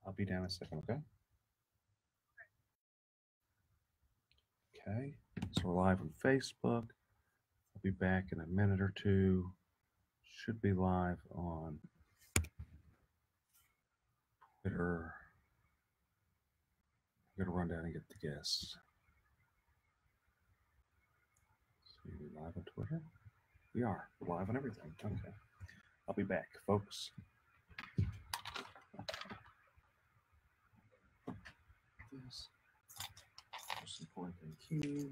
I'll be down in a second, okay? Okay, so we're live on Facebook. I'll be back in a minute or two. Should be live on Twitter. I'm gonna run down and get the guests. So we're live on Twitter? We are. We're live on everything. Okay. I'll be back, folks. This. Most important thing here.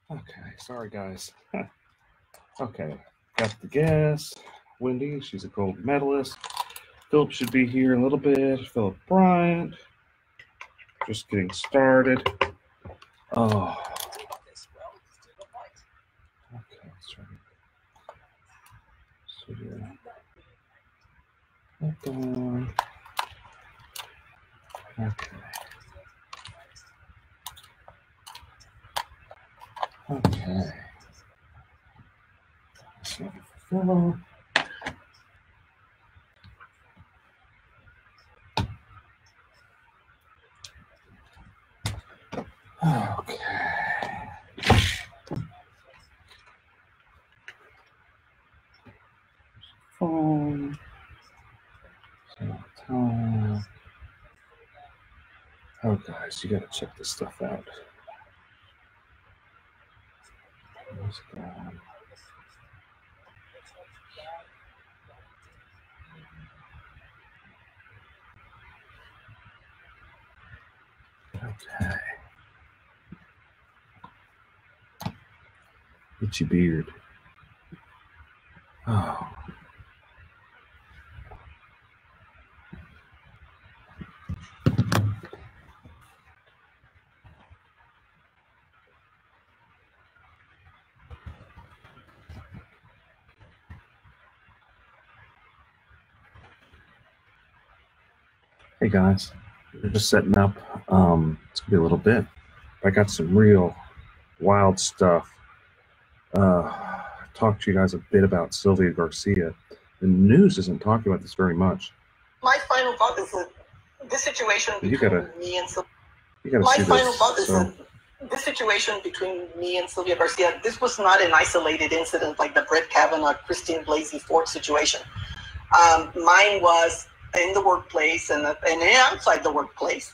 Okay, sorry guys. Okay, got the guest. Wendy, she's a gold medalist. Philip should be here in a little bit. Philip Bryant. Just getting started. Oh. Okay, let's try to. So yeah. Okay. Okay. So Philip. Okay. Phone. Time. Oh, guys, you gotta check this stuff out. Where's it going? Okay. Itchy beard. Oh. Hey guys, we're just setting up. It's gonna be a little bit. I got some real wild stuff. Talk to you guys a bit about Sylvia Garcia. The news isn't talking about this very much. My final thought is that this situation between me and Sylvia. This situation between me and Sylvia Garcia, this was not an isolated incident like the Brett Kavanaugh, Christine Blasey Ford situation. Mine was in the workplace and outside the workplace.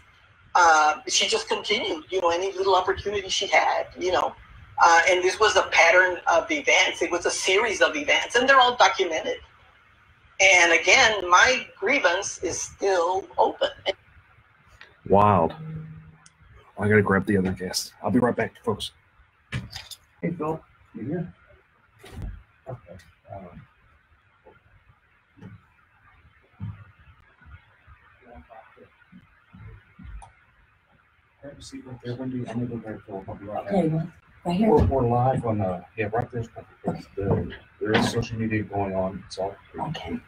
She just continued, any little opportunity she had, and this was a pattern of events. It was a series of events, and they're all documented. And again, my grievance is still open. Wild. I gotta grab the other guest. I'll be right back, folks. Hey, Phil, you here? Okay. Grab a seat right there, Wendy. I'm gonna go grab Phil. I'll be right back. Okay, right here. We're live on right there's perfect. There is social media going on. It's all free. Okay.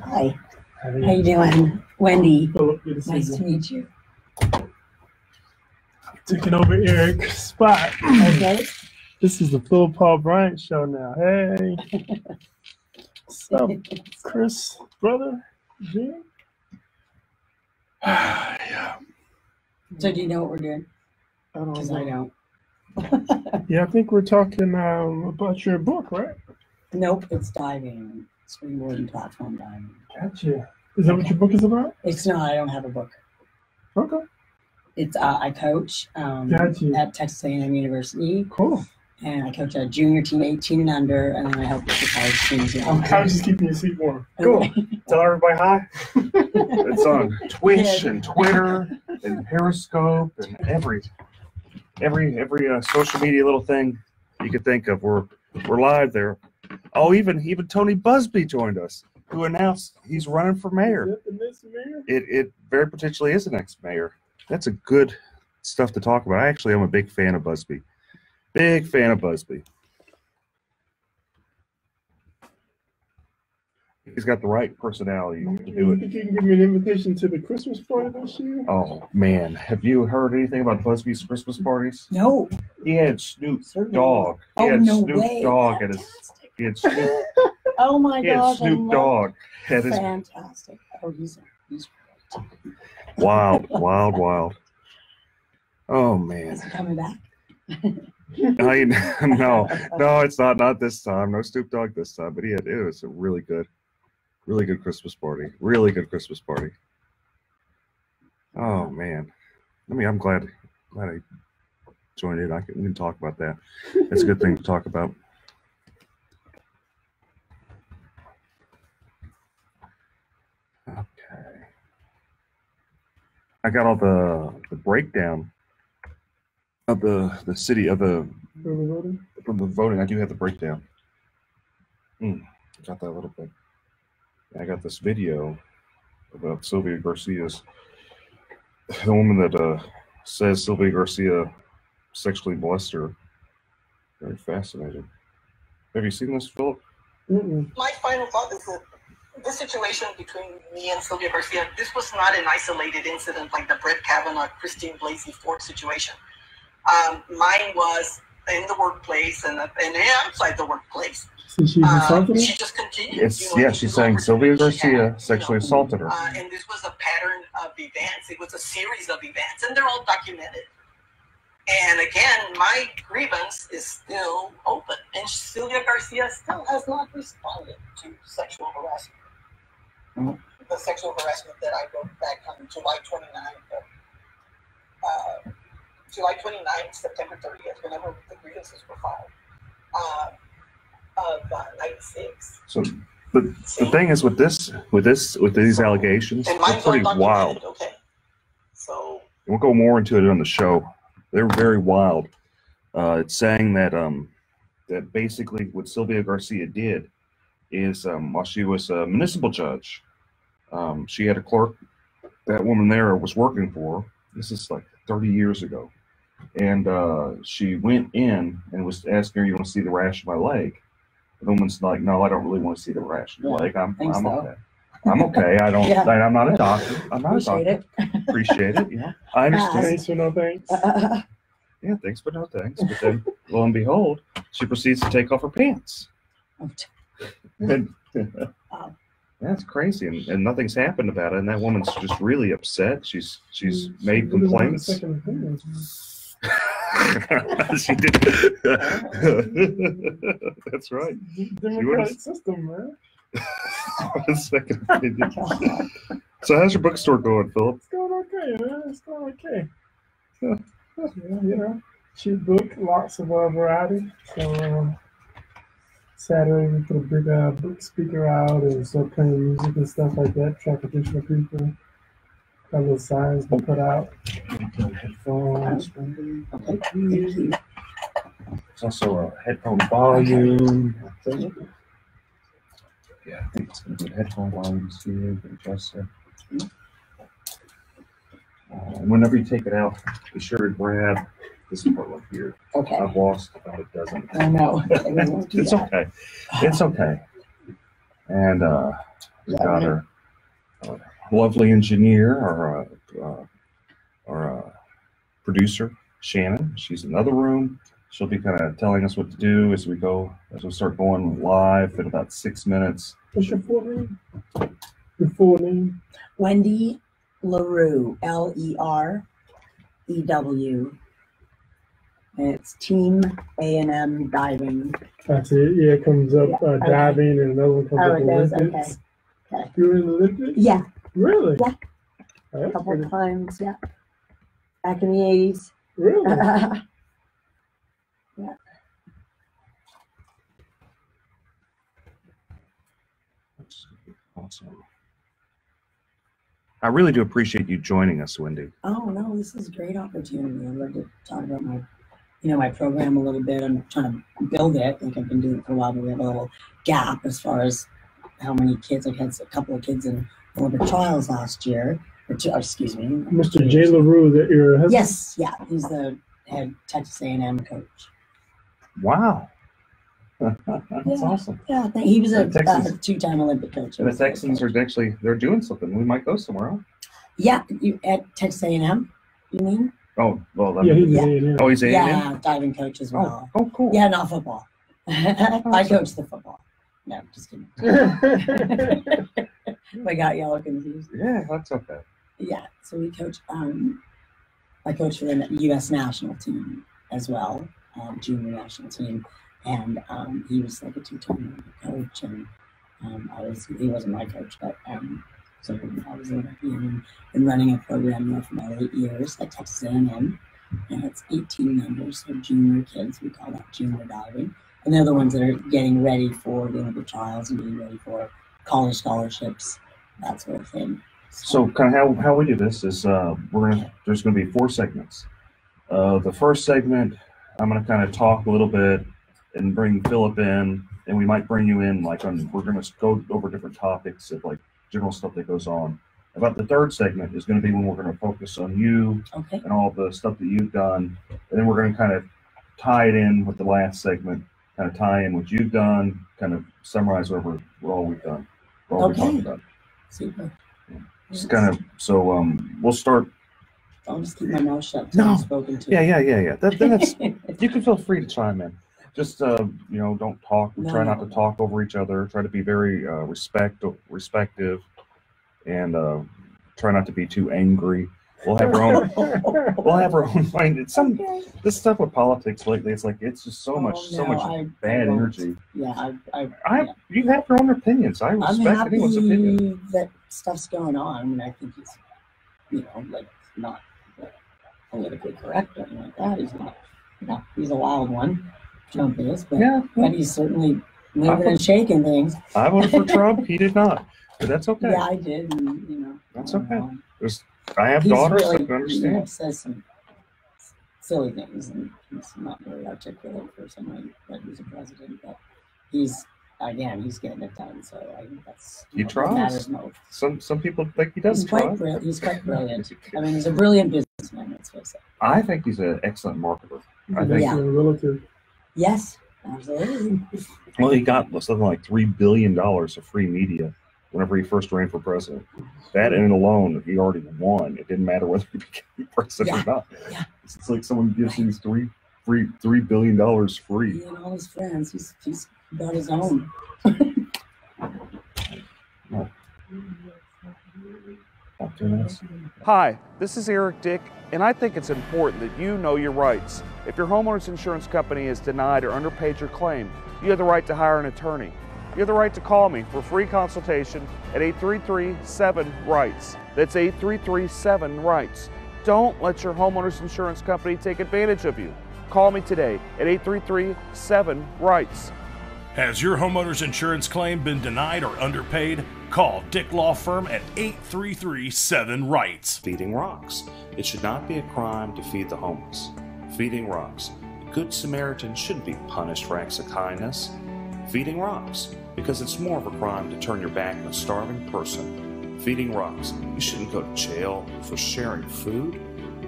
Hi. How you doing? Wendy. Nice to meet you. Taking over Eric's spot. Okay. This is the Philip Paul Bryant show now. Hey. What's up, Chris, brother? Jim? Yeah. So do you know what we're doing? I don't Because know. I don't. Yeah, I think we're talking about your book, right? Nope, it's diving. Springboard and platform diving. Gotcha. Is that what your book is about? It's not. I don't have a book. Okay. It's I coach Gotcha. at Texas A&M University. Cool. And I coach a junior team 18 and under, and then I help with the college teams. I was just keeping your seat warm. Cool. Tell everybody hi. It's on Twitch and Twitter and Periscope and every social media little thing you could think of. We're live there. Oh, even Tony Busby joined us, who announced he's running for mayor. Is that the next mayor? It very potentially is the next mayor. That's a good stuff to talk about. Actually, I'm a big fan of Busby. Big fan of Busby. He's got the right personality to do You it. think you can give me an invitation to the Christmas party this year? Oh man, have you heard anything about Busby's Christmas parties? No. He had Snoop Certainly. Dogg. He Oh, had no Snoop way. Dogg at his. Fantastic. He had Snoop. Oh my He had gosh. Snoop Dogg at his. Fantastic. Oh, he's great. Wild. Oh Is man. he coming back? No, it's not this time. No Snoop Dogg this time. But it was a really good Christmas party. Really good Christmas party. Oh man. I'm glad I joined in. We can talk about that. It's a good thing to talk about. Okay. I got all the breakdown of the city of the from the voting. I do have the breakdown. Got that a little bit. I got this video about Sylvia Garcia's, the woman that says Sylvia Garcia sexually molested her. Very fascinating. Have you seen this, Philip? Mm-mm. My final thought is that this situation between me and Sylvia Garcia, this was not an isolated incident like the Brett Kavanaugh, Christine Blasey Ford situation. Mine was in the workplace and outside the workplace. So she just continued. She's saying Sylvia Garcia sexually assaulted her. And this was a pattern of events. It was a series of events, and they're all documented. And again, my grievance is still open, and Sylvia Garcia still has not responded to sexual harassment. The sexual harassment that I wrote back on July 29th, September 30th, whenever the grievances were filed, of 96. So the thing is with these allegations, they're pretty wild. Okay. So we'll go more into it on the show. They're very wild. It's saying that that basically what Sylvia Garcia did is while she was a municipal judge, she had a clerk. That woman there was working for her. This is like 30 years ago, and she went in and was asking her, "You want to see the rash of my leg?" The woman's like, "No, I don't really want to see the rash of my leg. I'm okay. I'm okay. I don't. Yeah. I'm not a doctor. I'm not a doctor. Appreciate it. Yeah, I understand. Thanks for no thanks. Yeah, thanks but no thanks. But then, lo and behold, she proceeds to take off her pants. And, that's crazy, and nothing's happened about it. And that woman's just really upset. She's made complaints. She did. That's right. Democratic system, man. Second opinion. So how's your bookstore going, Philip? It's going okay, man. It's going okay. Cheap book, lots of variety. So Saturday we put a big book speaker out and start playing music and stuff like that. Attract additional people. Got little signs to put out. Headphones. There's also a headphone volume. Yeah, I think it's going to be headphone volumes here. Whenever you take it out, be sure to grab this part right here. Okay. I've lost about a dozen. I know. It's okay. It's okay. And we got our lovely engineer, our producer, Shannon. She's in another room. She'll be kind of telling us what to do as we start going live in about 6 minutes. What's your full name? Your full name? Wendy LaRue, LEREW. And it's Team A&M Diving. That's it. Yeah, it comes up diving, and another one comes up Olympics. Okay. You're in the Olympics? Yeah. Really? Yeah. Oh, a couple of times, yeah. Back in the 80s. Really? Yeah. Awesome. I really do appreciate you joining us, Wendy. Oh no, this is a great opportunity. I'd love to talk about my program a little bit. I'm trying to build it. Like I've been doing it for a while, but we have a little gap as far as how many kids. I've had a couple of kids in Olympic trials last year. Excuse me. Mr. J. LaRue, that your husband? Yes, yeah. He's the head Texas A&M coach. Wow. That's awesome. Yeah, he was a two-time Olympic coach. And the Texans are they're doing something. We might go somewhere. Huh? Yeah, at Texas A&M, you mean? Oh, well. He's A&M. Oh, he's A&M? Yeah, diving coach as well. Oh, cool. Yeah, not football. I coach the football. No, just kidding. I got y'all confused. Yeah, that's okay. Yeah, so we coach. I coach for the U.S. national team as well, junior national team. And he was like a two-time coach, and he wasn't my coach, but so I was been running a program there for about 8 years at Texas A&M, and it's 18 members, so junior kids. We call that junior diving, and they're the ones that are getting ready for the Olympic trials and being ready for college scholarships, that sort of thing. So kind of how we do this is there's going to be 4 segments. The first segment, I'm going to kind of talk a little bit and bring Philip in, and we might bring you in we're going to go over different topics of like general stuff that goes on. About the third segment is going to be when we're going to focus on you and all the stuff that you've done, and then we're going to kind of tie it in with the last segment, kind of tie in what you've done, kind of summarize what all we've done. what we're Okay. talking about. Super. Just kind of, so we'll start. I'll just keep my mouth shut. No. Spoken to. Yeah. Then it's, you can feel free to chime in. Just don't talk. We try not to talk over each other. Try to be very respective, and try not to be too angry. We'll have our own mind. It's this stuff with politics lately. It's like it's just so much bad energy. Yeah, you have your own opinions. I respect anyone's opinion. That stuff's going on. I mean, I think he's, like not politically correct or anything like that. He's not. He's a wild one. Trump is, but he's certainly moving and shaking things. I voted for Trump. He did not, but that's okay. Yeah, I did. And, that's okay. I have daughters. I can understand. Says some silly things, and he's not very articulate for someone that was a president. But he's getting it done. So I think that's he tries. Matters most. Some people think he doesn't try. He's quite brilliant. I mean, he's a brilliant businessman. Let's face it. I think he's an excellent marketer. I think. Yes, absolutely. Well, he got something like $3 billion of free media whenever he first ran for president. That in alone, he already won. It didn't matter whether he became president or not. Yeah. It's like someone gives him $3 billion free. He and all his friends, he's got his own. Hi, this is Eric Dick, and I think it's important that you know your rights. If your homeowner's insurance company has denied or underpaid your claim, you have the right to hire an attorney. You have the right to call me for free consultation at 833-7-RIGHTS. That's 833-7-RIGHTS. Don't let your homeowner's insurance company take advantage of you. Call me today at 833-7-RIGHTS. Has your homeowner's insurance claim been denied or underpaid? Call Dick Law Firm at 833-7-RIGHTS. Feeding rocks. It should not be a crime to feed the homeless. Feeding rocks. A good Samaritan shouldn't be punished for acts of kindness. Feeding rocks. Because it's more of a crime to turn your back on a starving person. Feeding rocks. You shouldn't go to jail for sharing food.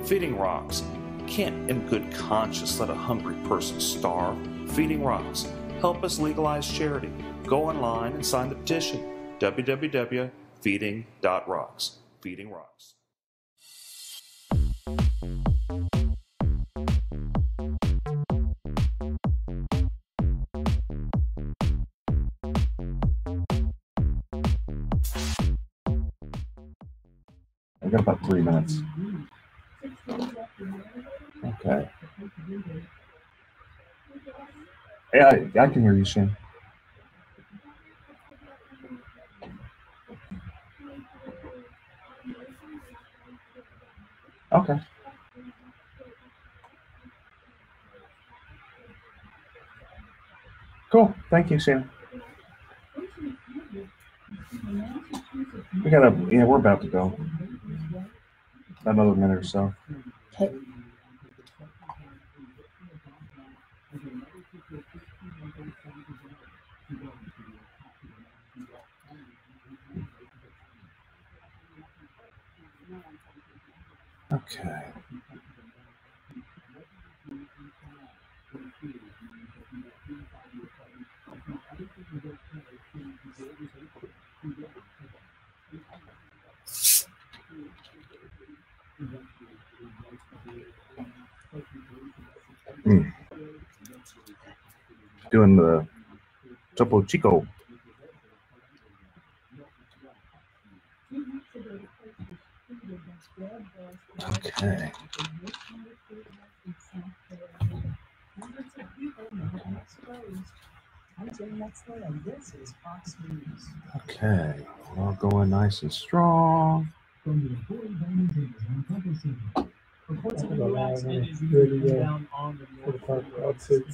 Feeding rocks. You can't in good conscience let a hungry person starve. Feeding rocks. Help us legalize charity. Go online and sign the petition. www.feeding.rocks. Feeding Rocks. I got about 3 minutes. Okay. Yeah, I can hear you, Shane. Okay. Cool. Thank you, Shannon. We're about to go. Another minute or so. Okay. Okay. Doing the Topo Chico. Okay. Okay, we're all going nice and strong. It's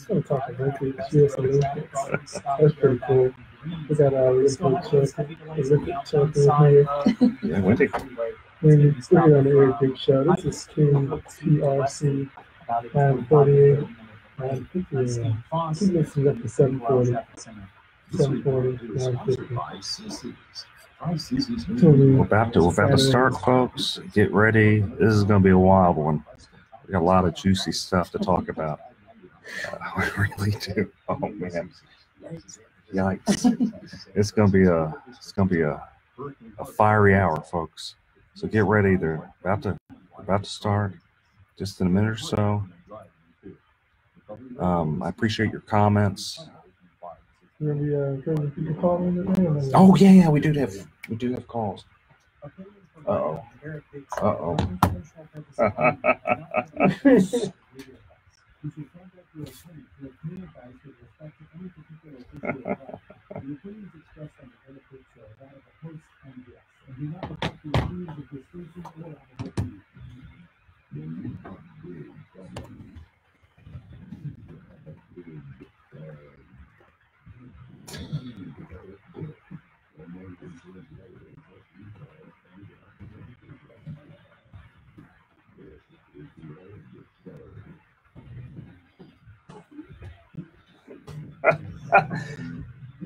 going to talk about US Olympics. That's pretty cool. We got our Olympic champion here. Yeah, Wendy. We're on the Eric Big Show. This is King TRC 948. 950. Keep listening up to 740. 950. We're about to start, folks. Get ready. This is going to be a wild one. We got a lot of juicy stuff to talk about. We really do. Oh man. Yikes! It's gonna be a fiery hour, folks. So get ready. They're about to start. Just in a minute or so. I appreciate your comments. Oh yeah, we do have calls. Uh-oh.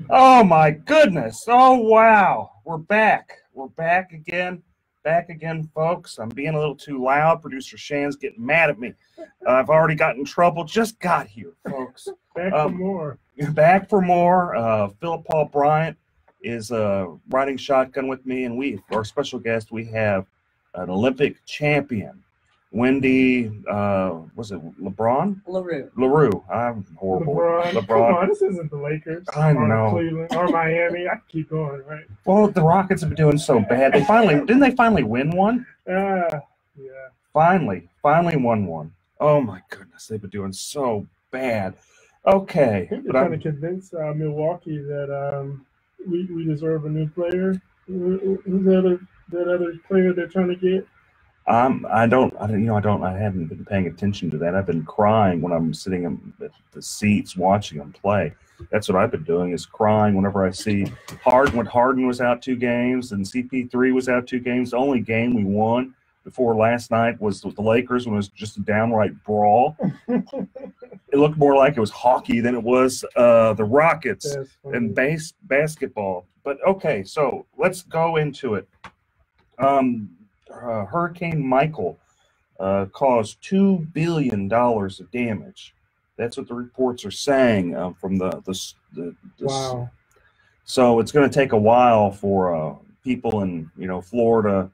Oh my goodness. Oh wow. We're back. We're back again. Back again, folks. I'm being a little too loud. Producer Shan's getting mad at me. I've already gotten in trouble. Just got here, folks. Back for more. Back for more. Philip Paul Bryant is riding shotgun with me, and our special guest, we have an Olympic champion. Wendy, was it LaRue. I'm horrible. LeBron. Come on, this isn't the Lakers. I know. Cleveland or Miami. I can keep going, right? Well, the Rockets have been doing so bad. Didn't they finally win one? Yeah. Finally won one. Oh my goodness, they've been doing so bad. Okay. I think they're trying to convince Milwaukee that we deserve a new player. Who's that other player they're trying to get? I haven't been paying attention to that. I've been crying when I'm sitting in the seats watching them play. That's what I've been doing, is crying whenever I see Harden was out 2 games and CP3 was out 2 games. The only game we won before last night was with the Lakers, when it was just a downright brawl. It looked more like it was hockey than it was the Rockets and basketball. But okay, so let's go into it. Hurricane Michael caused $2 billion of damage. That's what the reports are saying from the Wow. So it's going to take a while for people in Florida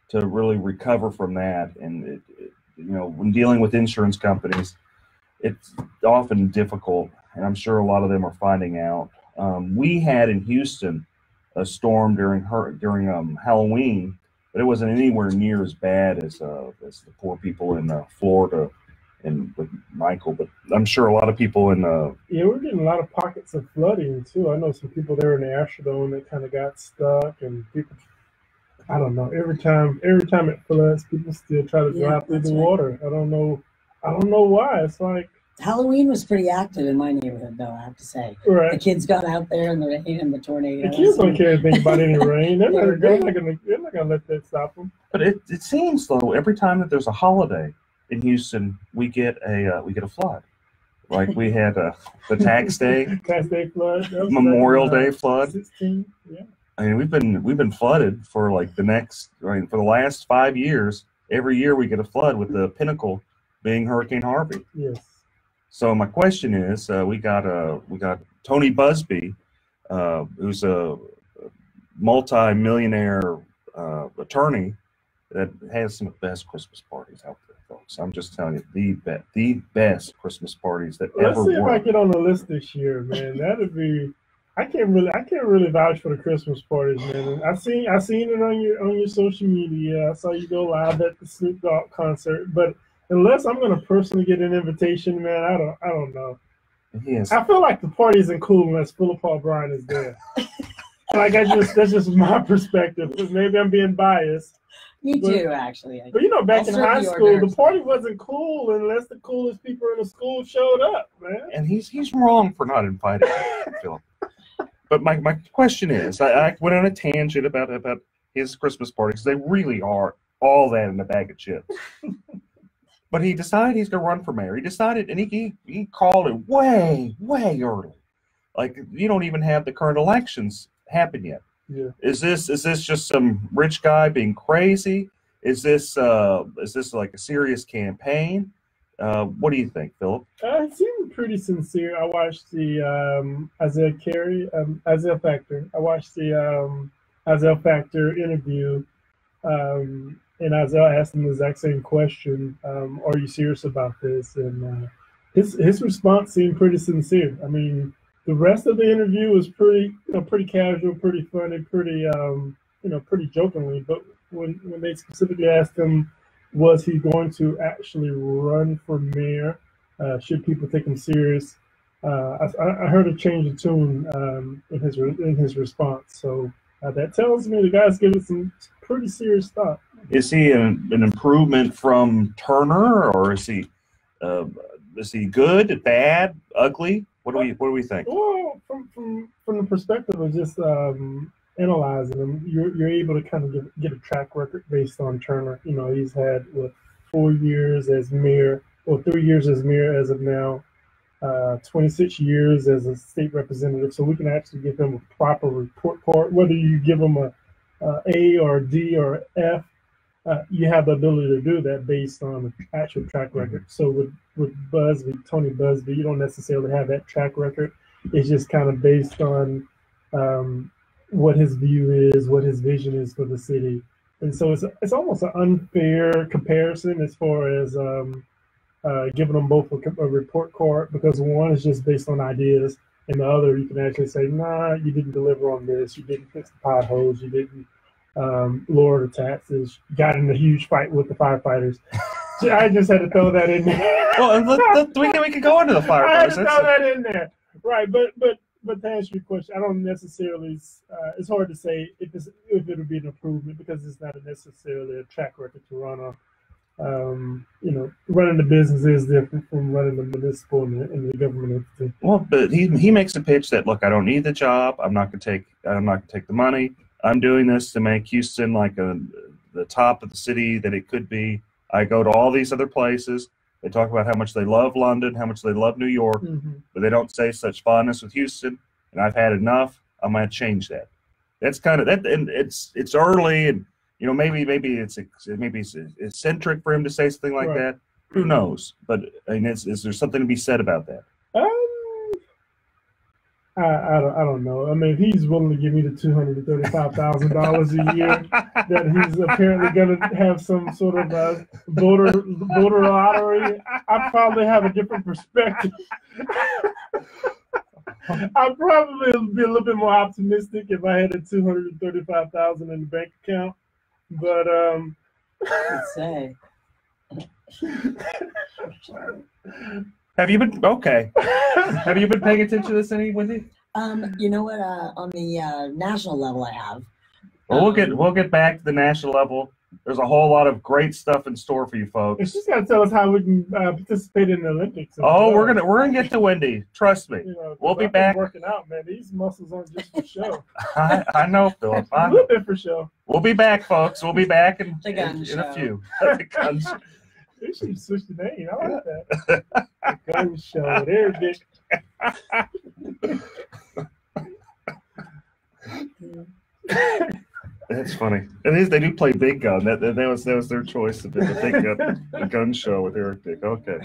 to really recover from that. And when dealing with insurance companies, it's often difficult, and I'm sure a lot of them are finding out. We had in Houston a storm during Halloween, but it wasn't anywhere near as bad as the poor people in Florida and with Michael. But I'm sure a lot of people in we're getting a lot of pockets of flooding too. I know some people there in the Astrodome that kind of got stuck, and people, I don't know. Every time it floods, people still try to drive through the water. I don't know why. It's like Halloween was pretty active in my neighborhood, though, I have to say. Right. The kids got out there in the rain and the tornadoes. The kids don't care anything about any rain. They're not gonna let that stop them. But it seems, though, every time that there's a holiday in Houston, we get a flood. Like we had the tax day flood, Memorial Day flood. 16, yeah. I mean, we've been flooded for like for the last 5 years. Every year we get a flood, with the pinnacle being Hurricane Harvey. Yes. So my question is, we got Tony Busby, who's a multi-millionaire attorney that has some of the best Christmas parties out there, folks. I'm just telling you, the best Christmas parties that ever were. Let's see if I get on the list this year, man. That'd be. I can't really vouch for the Christmas parties, man. I seen it on your social media. I saw you go live at the Snoop Dogg concert, but unless I'm gonna personally get an invitation, man, I don't know. Yes. I feel like the party isn't cool unless Philip Paul Bryant is there. Like that's just my perspective, because maybe I'm being biased. Me too, actually. But back in high school, the party wasn't cool unless the coolest people in the school showed up, man. And he's wrong for not inviting Philip. But my question is, I went on a tangent about his Christmas parties. They really are all that in a bag of chips. But he decided he's going to run for mayor. He decided, and he called it way, way early. Like, you don't even have the current elections happen yet. Yeah. Is this just some rich guy being crazy? Is this like a serious campaign? What do you think, Philip? It seemed pretty sincere. I watched the Isaiah Factor. I watched the Isaiah Factor interview, and Isaiah asked him the exact same question: "Are you serious about this?" And his response seemed pretty sincere. I mean, the rest of the interview was pretty casual, pretty funny, pretty pretty jokingly. But when they specifically asked him, was he going to actually run for mayor? Should people take him serious? I heard a change of tune in his response. So that tells me the guy's giving some pretty serious thought. Is he an improvement from Turner, or is he good, bad, ugly? What do we think? Well, from the perspective of just analyzing him, you're able to kind of get a track record based on Turner. You know, he's had 4 years as mayor, or 3 years as mayor as of now, 26 years as a state representative. So we can actually give him a proper report card. Whether you give him a A or a D or F, you have the ability to do that based on the actual track record. So with Tony Busby, you don't necessarily have that track record. It's just kind of based on what his view is, what his vision is for the city. And so it's almost an unfair comparison as far as giving them both a report card, because one is just based on ideas, and the other you can actually say, nah, you didn't deliver on this, you didn't fix the potholes, you didn't lower the taxes, got in a huge fight with the firefighters. I just had to throw that in there. Well, we can go into the firefighters. I had to throw that in there, right? But to answer your question, I don't necessarily. It's hard to say if it would be an improvement, because it's not necessarily a track record to run on. Running the business is different from running the municipal and the government entity. Well, but he makes a pitch that, look, I don't need the job. I'm not going to take the money. I'm doing this to make Houston like the top of the city that it could be. I go to all these other places. They talk about how much they love London, how much they love New York, but they don't say such fondness with Houston. And I've had enough. I'm going to change that. That's kind of that, and it's early, and maybe it's eccentric for him to say something like that. Who knows? But I mean, is there something to be said about that? I don't know. I mean, if he's willing to give me the $235,000 a year, that he's apparently going to have some sort of voter lottery, I probably have a different perspective. I'd probably be a little bit more optimistic if I had the $235,000 in the bank account. But Let's say. Have you been okay? Have you been paying attention to this any, Wendy? You know what? On the national level, I have. Well, we'll get back to the national level. There's a whole lot of great stuff in store for you folks. She's got to tell us how we can participate in the Olympics. We're gonna get to Wendy. Trust me. We'll be back. Working out, man. These muscles aren't just for show. I know, Philip. A little bit for show. We'll be back, folks. We'll be back in a few. The gun show. They should switch the name. I like that. The gun show. There, Dick. That's funny. It is. They do play Big Gun. That was their choice to pick the gun show with Eric Dick. Okay.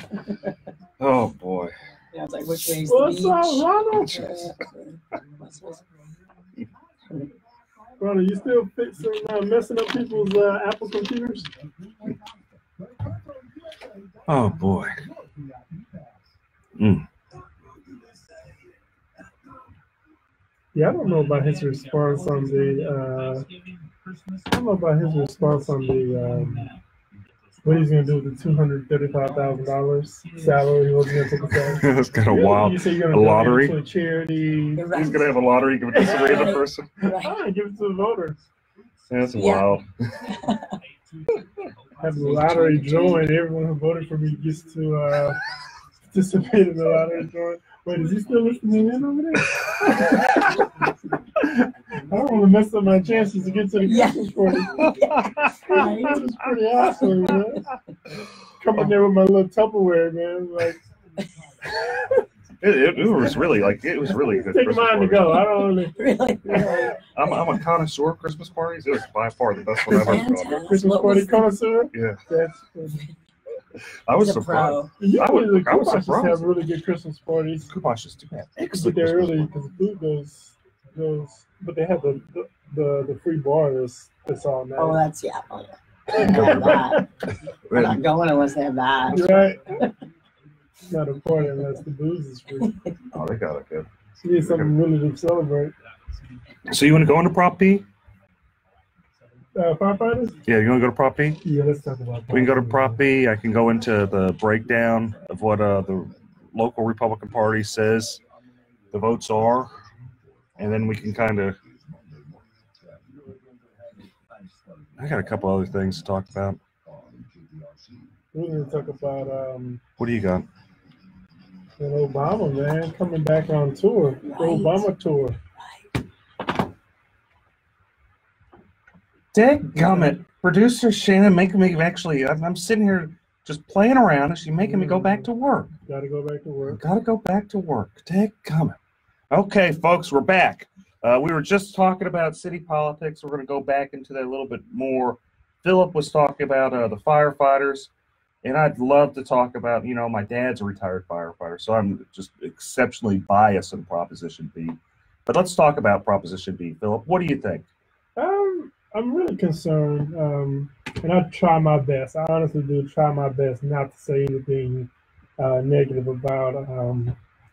Oh boy. Yeah, it's like which way is the beach? Ronald, you still fixing messing up people's Apple computers? Oh boy. Yeah, I don't know about his response on the. What he's gonna do with the $235,000 salary? He wasn't gonna take a salary. That's kind of wild. You say you're a gonna lottery to a charity. He's gonna have a lottery. Give it to some random person. Right. Give it to the voters. That's wild. Have the lottery drawing. Everyone who voted for me gets to participate in the lottery drawing. Wait, is he still listening in over there? I don't want to mess up my chances to get to the Christmas party. This is pretty awesome, man. Coming there with my little Tupperware, man. Like, it was really a good take Christmas mine party. to go. I don't really. I'm a connoisseur of Christmas parties. It was by far the best one I've ever gone to. Christmas party connoisseur. Yeah. That's I was He's a surprised. pro. Usually I was the Kubashes surprised. have really good Christmas parties. Kubashes do have Get excellent there Christmas early parties. because the food goes, but they have the free bar that's all night. Oh, that's yeah. Oh, yeah. They have that. I'm not And going unless they have that. Right. It's not a party unless the booze is free. oh, they got it good. You need something really to celebrate. So you want to go into Prop P? Firefighters? Yeah, you want to go to Prop P? Yeah, let's talk about that. We can go to Prop B. I can go into the breakdown of what the local Republican Party says the votes are, and then we can kind of. I got a couple other things to talk about. We're going to talk about What do you got? Obama, man, coming back on tour. The Right. Obama tour. Dadgummit. Producer Shannon making me actually, I'm sitting here just playing around and she's making me go back to work. Got to go back to work. Gotta go back to work. Dadgummit. Okay, folks, we're back. We were just talking about city politics. We're going to go back into that a little bit more. Philip was talking about the firefighters, and I'd love to talk about, my dad's a retired firefighter, so I'm just exceptionally biased on Proposition B. But let's talk about Proposition B. Philip, what do you think? I'm really concerned, and I try my best. I honestly do try my best not to say anything negative about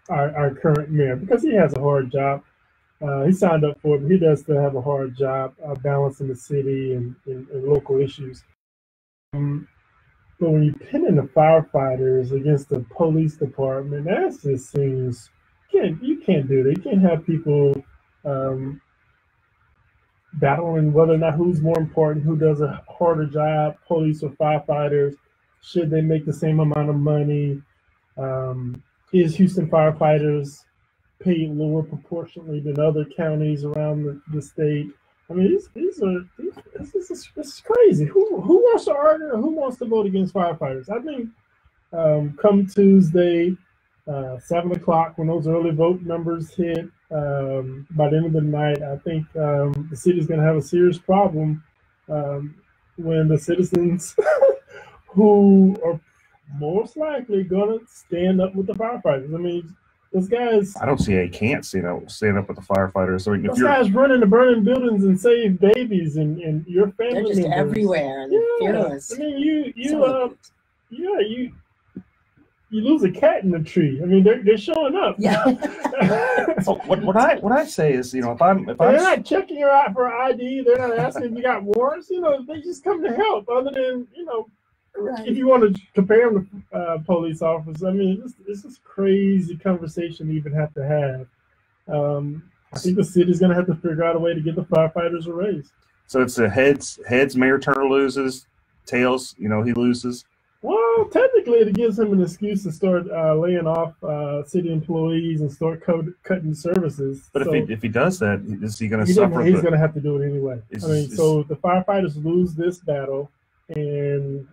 our current mayor, because he has a hard job. He signed up for it, but he does still have a hard job balancing the city and local issues. But when you pin in the firefighters against the police department, that just seems you can't do that. You can't have people battling whether or not who's more important, who does a harder job, police or firefighters. Should they make the same amount of money? Is Houston firefighters paid lower proportionally than other counties around the state? I mean, this is crazy. Who wants to argue or who wants to vote against firefighters? I think come Tuesday, 7 o'clock, when those early vote numbers hit, by the end of the night, I think the city's going to have a serious problem when the citizens who are most likely going to stand up with the firefighters. I mean, those guys. I don't see how you can't stand up with the firefighters. I mean, Those guys running to burning buildings and save babies and your family They're just members. everywhere and they're fearless. I mean, you lose a cat in the tree. I mean, they're showing up. Yeah. What I say is, if I'm they're not checking you out for ID. They're not asking if you got warrants. They just come to help. Other than Right. if you want to compare them to police officers, I mean, it's this crazy conversation we even have to have. I think the city's going to have to figure out a way to give the firefighters a raise. So it's the heads. Mayor Turner loses. Tails, he loses. Well, technically, it gives him an excuse to start laying off city employees and start cutting services. But so if he does that, is he going to suffer? He's going to have to do it anyway. Is- so the firefighters lose this battle, and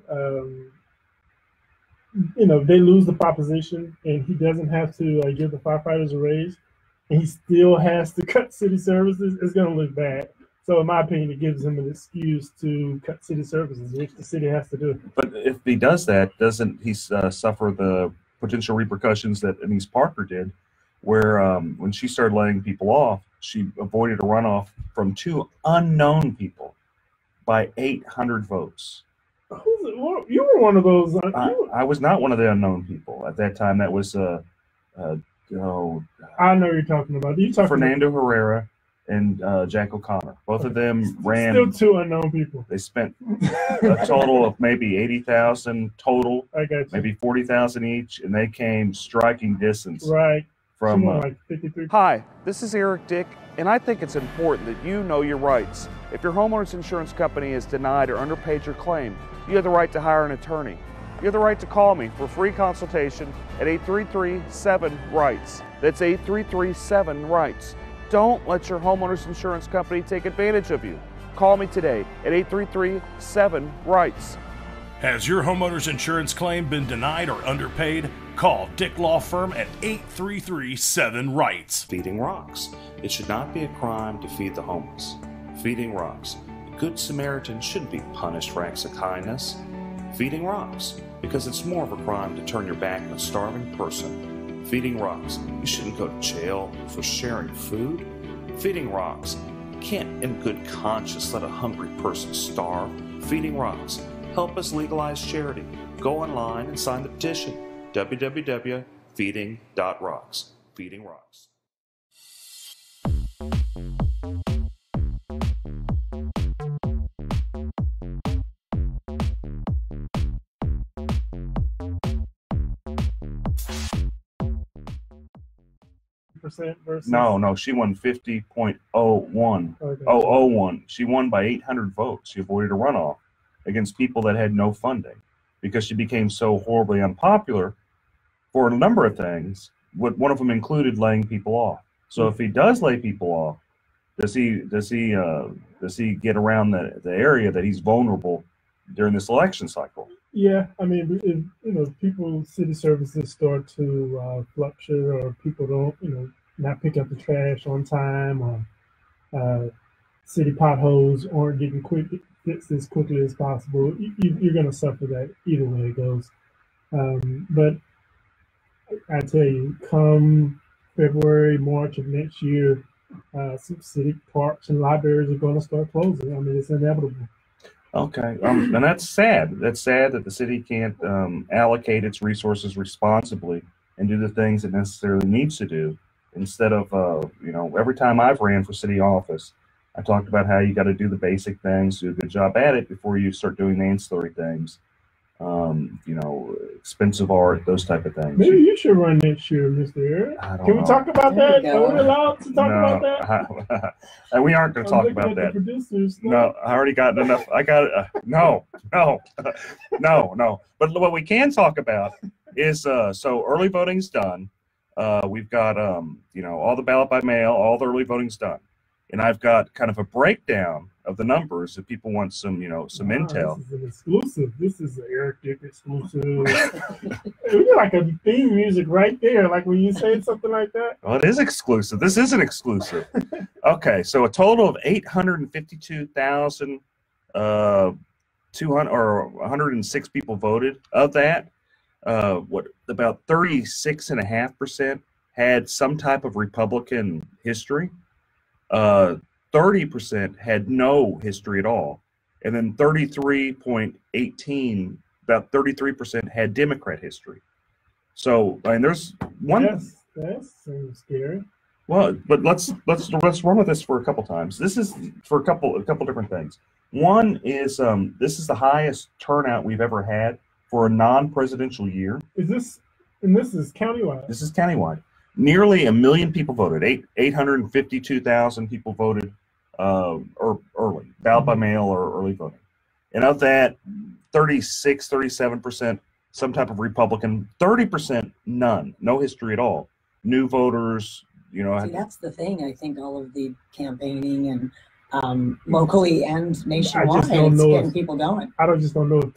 they lose the proposition, and he doesn't have to give the firefighters a raise, and he still has to cut city services. It's going to look bad. So in my opinion, it gives him an excuse to cut city services, which the city has to do. But if he does that, doesn't he suffer the potential repercussions that Anise Parker did, where when she started letting people off, she avoided a runoff from 2 unknown people by 800 votes. You were one of those. I was not one of the unknown people at that time. That was I know what you're talking about. Fernando Herrera and Jack O'Connor. Both of them ran. Still 2 unknown people. They spent a total of maybe 80,000 total, I got you. maybe 40,000 each, and they came striking distance Right. from. Like 53. Hi, this is Eric Dick, and I think it's important that you know your rights. If your homeowner's insurance company has denied or underpaid your claim, you have the right to hire an attorney. You have the right to call me for a free consultation at 833-7-RIGHTS. That's 833-7-RIGHTS. Don't let your homeowner's insurance company take advantage of you. Call me today at 833-7-RIGHTS. Has your homeowner's insurance claim been denied or underpaid? Call Dick Law Firm at 833-7-RIGHTS. Feeding rocks. It should not be a crime to feed the homeless. Feeding rocks. A good Samaritan shouldn't be punished for acts of kindness. Feeding rocks, because it's more of a crime to turn your back on a starving person. Feeding rocks, you shouldn't go to jail for sharing food. Feeding rocks, you can't in good conscience let a hungry person starve. Feeding rocks, help us legalize charity. Go online and sign the petition. www.feeding.rocks. Feeding rocks. Versus No, she won 50.01. Okay. 001. She won by 800 votes. She avoided a runoff against people that had no funding because she became so horribly unpopular for a number of things. One of them included laying people off. So if he does lay people off, does he get around the area that he's vulnerable during this election cycle? Yeah, I mean, if, people, city services start to fluctuate, or people don't, not pick up the trash on time, or city potholes aren't getting fixed as quickly as possible, you're going to suffer that either way it goes. But I tell you, come February, March of next year, some city parks and libraries are going to start closing. I mean, it's inevitable. Okay, and that's sad. That's sad that the city can't allocate its resources responsibly and do the things it necessarily needs to do. Instead of, every time I've ran for city office, I talked about how you got to do the basic things, do a good job at it before you start doing the ancillary things. Expensive art, those type of things. Maybe you should run next year, Mr. Can we talk about that? Are we allowed to talk about that? We aren't going to talk about that. No, I already got enough. I got it. No. But what we can talk about is so early voting's done. We've got all the ballot by mail, all the early voting's done, and I've got kind of a breakdown of the numbers if people want some intel. This is an exclusive. This is an Eric Dick exclusive. You're like a theme music right there, like when you say something like that. Well, it is exclusive. This is an exclusive. Okay, so a total of 106 people voted. Of that, about 36.5% had some type of Republican history. 30% had no history at all, and then 33.18, about 33% had Democrat history. So, and there's one. Yes, that seems scary. Well, but let's run with this for a couple times. This is for a couple different things. One is this is the highest turnout we've ever had for a non-presidential year. This is countywide. This is countywide. Nearly 1 million people voted. 852,000 people voted early, ballot by mail or early voting. And of that, 37%, some type of Republican, 30% none, no history at all. New voters, See, that's the thing. I think all of the campaigning and locally and nationwide, it's getting people going. I don't know if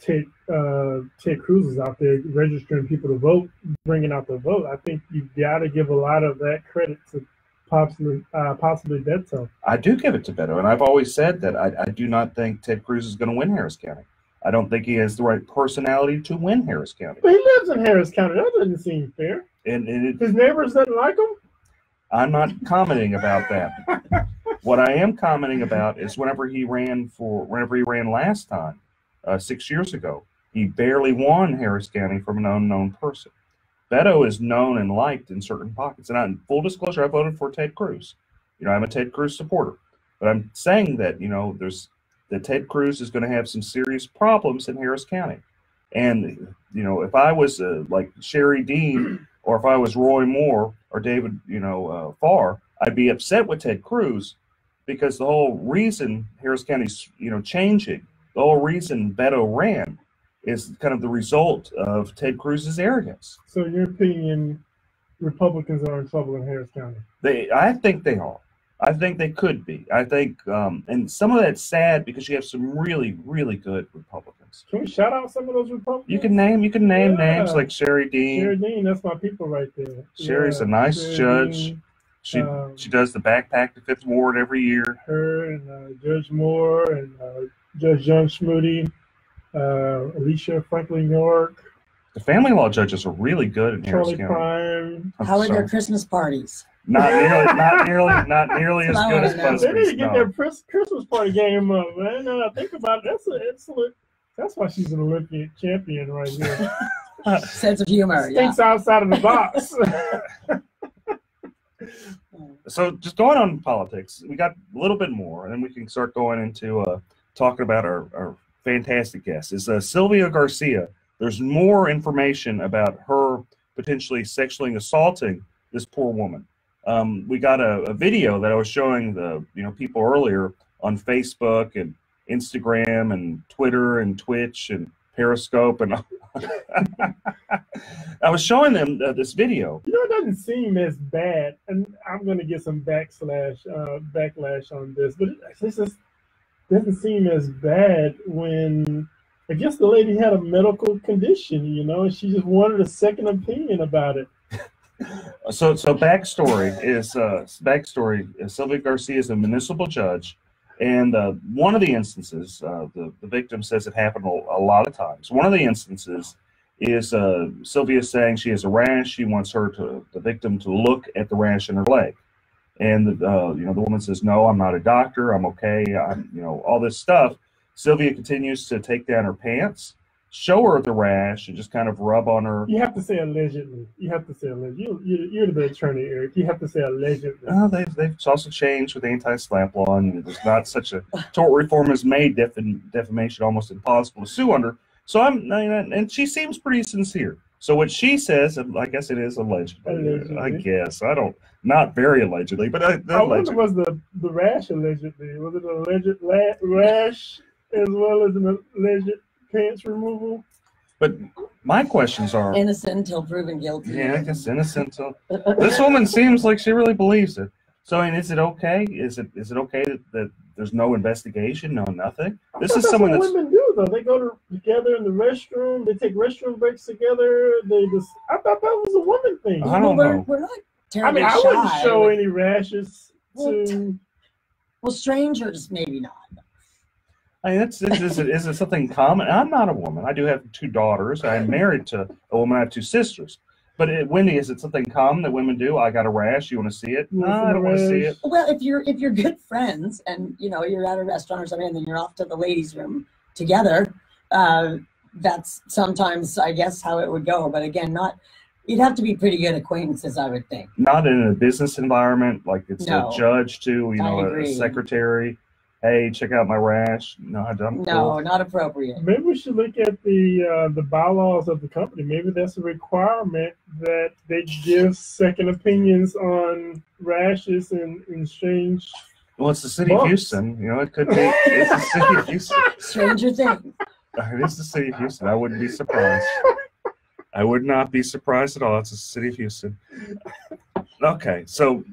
Ted Cruz is out there registering people to vote, bringing out the vote. I think you got to give a lot of that credit to possibly Beto. I do give it to Beto, and I've always said that I do not think Ted Cruz is going to win Harris County. I don't think he has the right personality to win Harris County. But he lives in Harris County. That doesn't seem fair. And his neighbors doesn't like him? I'm not commenting about that. What I am commenting about is whenever he ran last time, 6 years ago, he barely won Harris County from an unknown person. Beto is known and liked in certain pockets. And in full disclosure, I voted for Ted Cruz. I'm a Ted Cruz supporter. But I'm saying that, that Ted Cruz is going to have some serious problems in Harris County. And, if I was like Sherry Dean, or if I was Roy Moore or David, Farr, I'd be upset with Ted Cruz, because the whole reason Harris County's, changing, the whole reason Beto ran is kind of the result of Ted Cruz's arrogance. So in your opinion, Republicans are in trouble in Harris County? I think they are. I think they could be. I think, and some of that's sad because you have some really, really good Republicans. Can we shout out some of those Republicans? You can name names like Sherry Dean. Sherry Dean, that's my people right there. Sherry's a nice judge. Dean. She does the backpack to Fifth Ward every year. Her and Judge Moore and Judge John Schmoody. Alicia Franklin York, The family law judges are really good in Harris Charlie County. Prime. How are their Christmas parties? Not nearly as That's what I good as wanna know. They need to Busby's. get No. their Christmas party game up, man. Think about it. That's an excellent. That's why she's an Olympic champion right here. Sense of humor. Yeah. Thinks outside of the box. So just going on politics, we got a little bit more, and then we can start going into talking about our fantastic guest. Is Sylvia Garcia. There's more information about her potentially sexually assaulting this poor woman. We got a video that I was showing the people earlier on Facebook and Instagram and Twitter and Twitch and Periscope, and I was showing them this video. It doesn't seem as bad, and I'm going to get some backlash on this, but it just doesn't seem as bad when I guess the lady had a medical condition, and she just wanted a second opinion about it. So backstory is Sylvia Garcia is a municipal judge, and one of the instances, the victim says it happened a lot of times. One of the instances is Sylvia saying she has a rash. She wants the victim to look at the rash in her leg, and the woman says, "No, I'm not a doctor. I'm okay. I'm all this stuff." Sylvia continues to take down her pants, show her the rash, and just kind of rub on her. You have to say allegedly. You're the attorney, Eric. You have to say allegedly. They've also changed with the anti-SLAPP law, and there's not such a tort reform has made defamation almost impossible to sue under. So and she seems pretty sincere. So what she says, I guess it is allegedly. I guess not very allegedly, but I wonder, was the rash allegedly? Was it an alleged rash as well as an alleged pants removal? But my questions are innocent until proven guilty. Yeah, I guess innocent. This woman seems like she really believes it. So, is it okay? Is it okay that there's no investigation, no nothing? This is someone what that's women do though. They go together in the restroom. They take restroom breaks together. I thought that was a woman thing. I don't know. We're not terribly I shy. wouldn't show any rashes to. Well, strangers maybe not. Is it something common? I'm not a woman. I do have 2 daughters. I'm married to a woman. I have 2 sisters. But Wendy, is it something common that women do? I got a rash. You want to see it? No, I don't want to see it. Well, if you're good friends and you're at a restaurant or something, and then you're off to the ladies' room together, that's sometimes I guess how it would go. But again, you'd have to be pretty good acquaintances, I would think. Not in a business environment, like it's No. a judge to I a secretary. Hey, check out my rash. No, I don't. No, not appropriate. Maybe we should look at the bylaws of the company. Maybe that's a requirement that they give second opinions on rashes and strange. Well, it's the city of Houston. It could be. It's the city of Houston. Stranger things. It is the city of Houston. I wouldn't be surprised. I would not be surprised at all. It's the city of Houston. Okay, so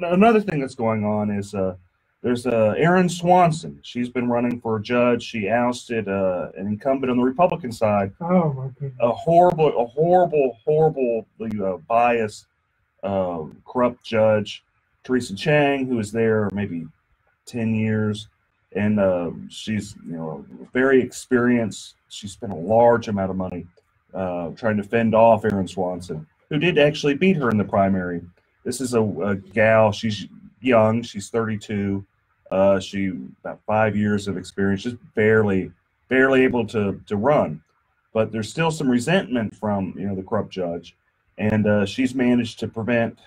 another thing that's going on is there's Erin Swanson. She's been running for a judge. She ousted an incumbent on the Republican side. Oh my goodness! A horrible, biased, corrupt judge, Teresa Chang, who was there maybe 10 years, and she's very experienced. She spent a large amount of money trying to fend off Erin Swanson, who did actually beat her in the primary. This is a gal. She's young. She's 32. She about 5 years of experience, just barely able to run. But there's still some resentment from the corrupt judge, and she's managed to prevent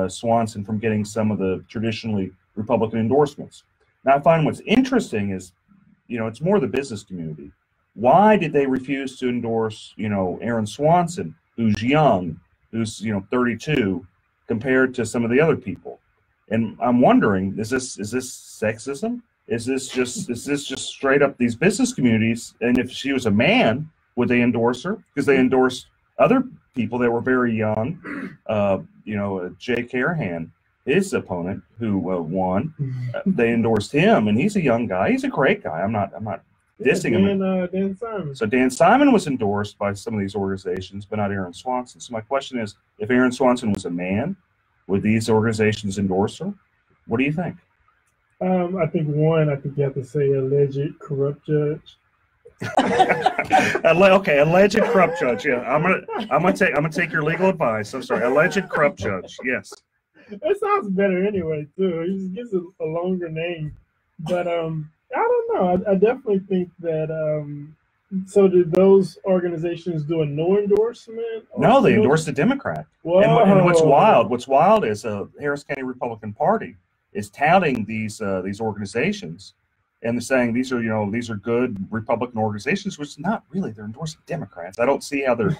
Swanson from getting some of the traditionally Republican endorsements. Now, I find what's interesting is, it's more the business community. Why did they refuse to endorse, Erin Swanson, who's young, who's 32, compared to some of the other people? And I'm wondering, is this sexism? Is this just straight up these business communities? And if she was a man, would they endorse her? Because they endorsed other people that were very young. Jay Carahan, his opponent, who won, they endorsed him, and he's a young guy. He's a great guy. I'm not dissing him. Dan Simon. So Dan Simon was endorsed by some of these organizations, but not Erin Swanson. So my question is, if Erin Swanson was a man, would these organizations endorse her? What do you think? I think you have to say alleged corrupt judge. Okay, alleged corrupt judge. Yeah, I'm gonna take your legal advice. I'm sorry, alleged corrupt judge. Yes. That sounds better anyway, too. He just gives it a longer name. But I don't know. I definitely think that. So did those organizations do a no endorsement? No, they endorsed the Democrat. And what's wild is Harris County Republican Party is touting these organizations, and they're saying these are good Republican organizations, which not really. They're endorsing Democrats. I don't see how they're.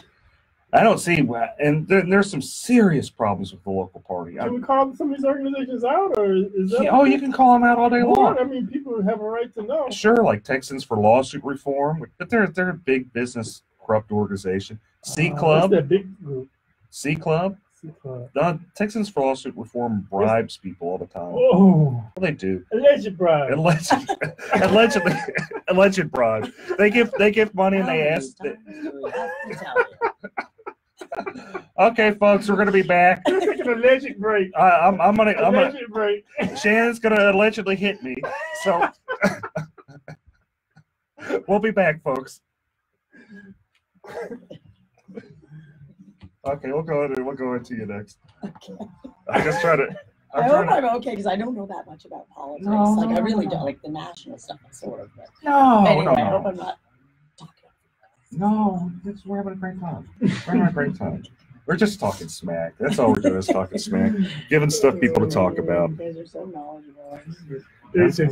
I don't see, and there's some serious problems with the local party. Can we call some of these organizations out, or is that? Oh, you can call them out all day long. I mean, people have a right to know. Sure, like Texans for Lawsuit Reform, but they're a big business corrupt organization. C Club, that big group. C Club. Texans for Lawsuit Reform bribes people all the time. Oh, well, they do. Alleged bribe. Alleged bribe. They give money and they ask. Okay, folks, we're gonna be back. Take an alleged break. I'm gonna break. Shannon's gonna allegedly hit me, so we'll be back, folks. Okay, we'll go into you next. Okay. I'm just trying to. I hope I'm okay because I don't know that much about politics. I really don't, like the national stuff, sort of. But anyway, I hope I'm not talking. No, we're having a great time. We're just talking smack. That's all we're doing is talking smack, giving stuff people to talk about. You guys are so knowledgeable. You take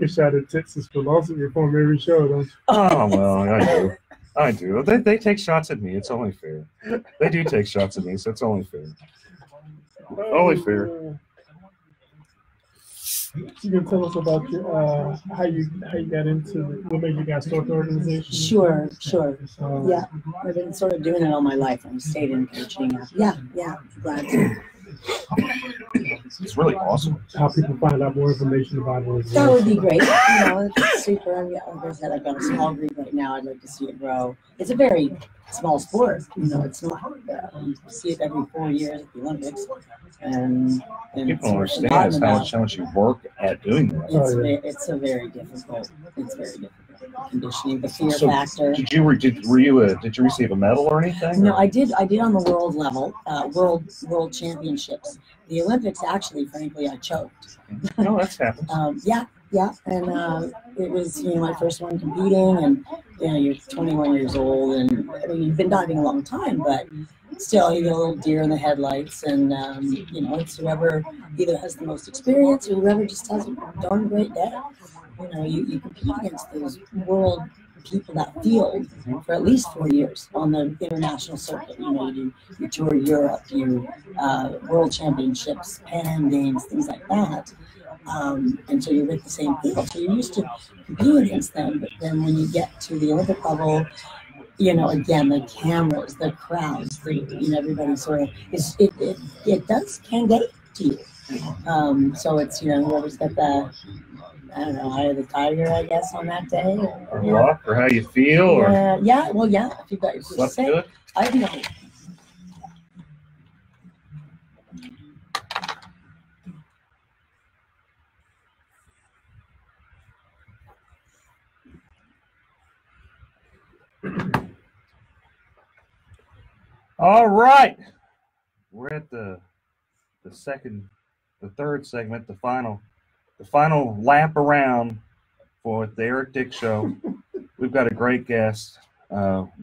a shot at Texas for lawsuit reform every show, don't you? Oh well, I do. They take shots at me. It's only fair. They do take shots at me, so it's only fair. Only fair. You can tell us about your, how you got into what made you guys start the organization? Sure. Yeah, I've been sort of doing it all my life. I've stayed in coaching. Yeah, glad to. It's really awesome. How people find out more information about it. That would be great. It's super. Like I said, I've got a small group right now. I'd like to see it grow. It's a very small sport. It's not. You see it every 4 years at the Olympics, and people don't understand how much you work at doing that. It's very difficult. Conditioning, the fear factor. Did you receive a medal or anything? No, I did on the world level, world championships. The Olympics, actually, frankly, I choked. No, that's happened. Yeah, and it was my first one competing, and you're 21 years old, and I mean you've been diving a long time, but still you get a little deer in the headlights, and it's whoever either has the most experience or whoever just has a darn great day. You compete against those world people, that field, for at least 4 years on the international circuit. You tour Europe, world championships, Pan Am Games, things like that. And so you're with the same field. So you're used to competing against them. But then when you get to the Olympic level, again, the cameras, the crowds, everybody sort of it can get to you. So it's whoever's got the eye of the tiger, I guess, on that day, or luck, or how you feel, or if you've got your slept good. I know. All right, we're at the third segment, the final lap around for the Eric Dick Show. We've got a great guest,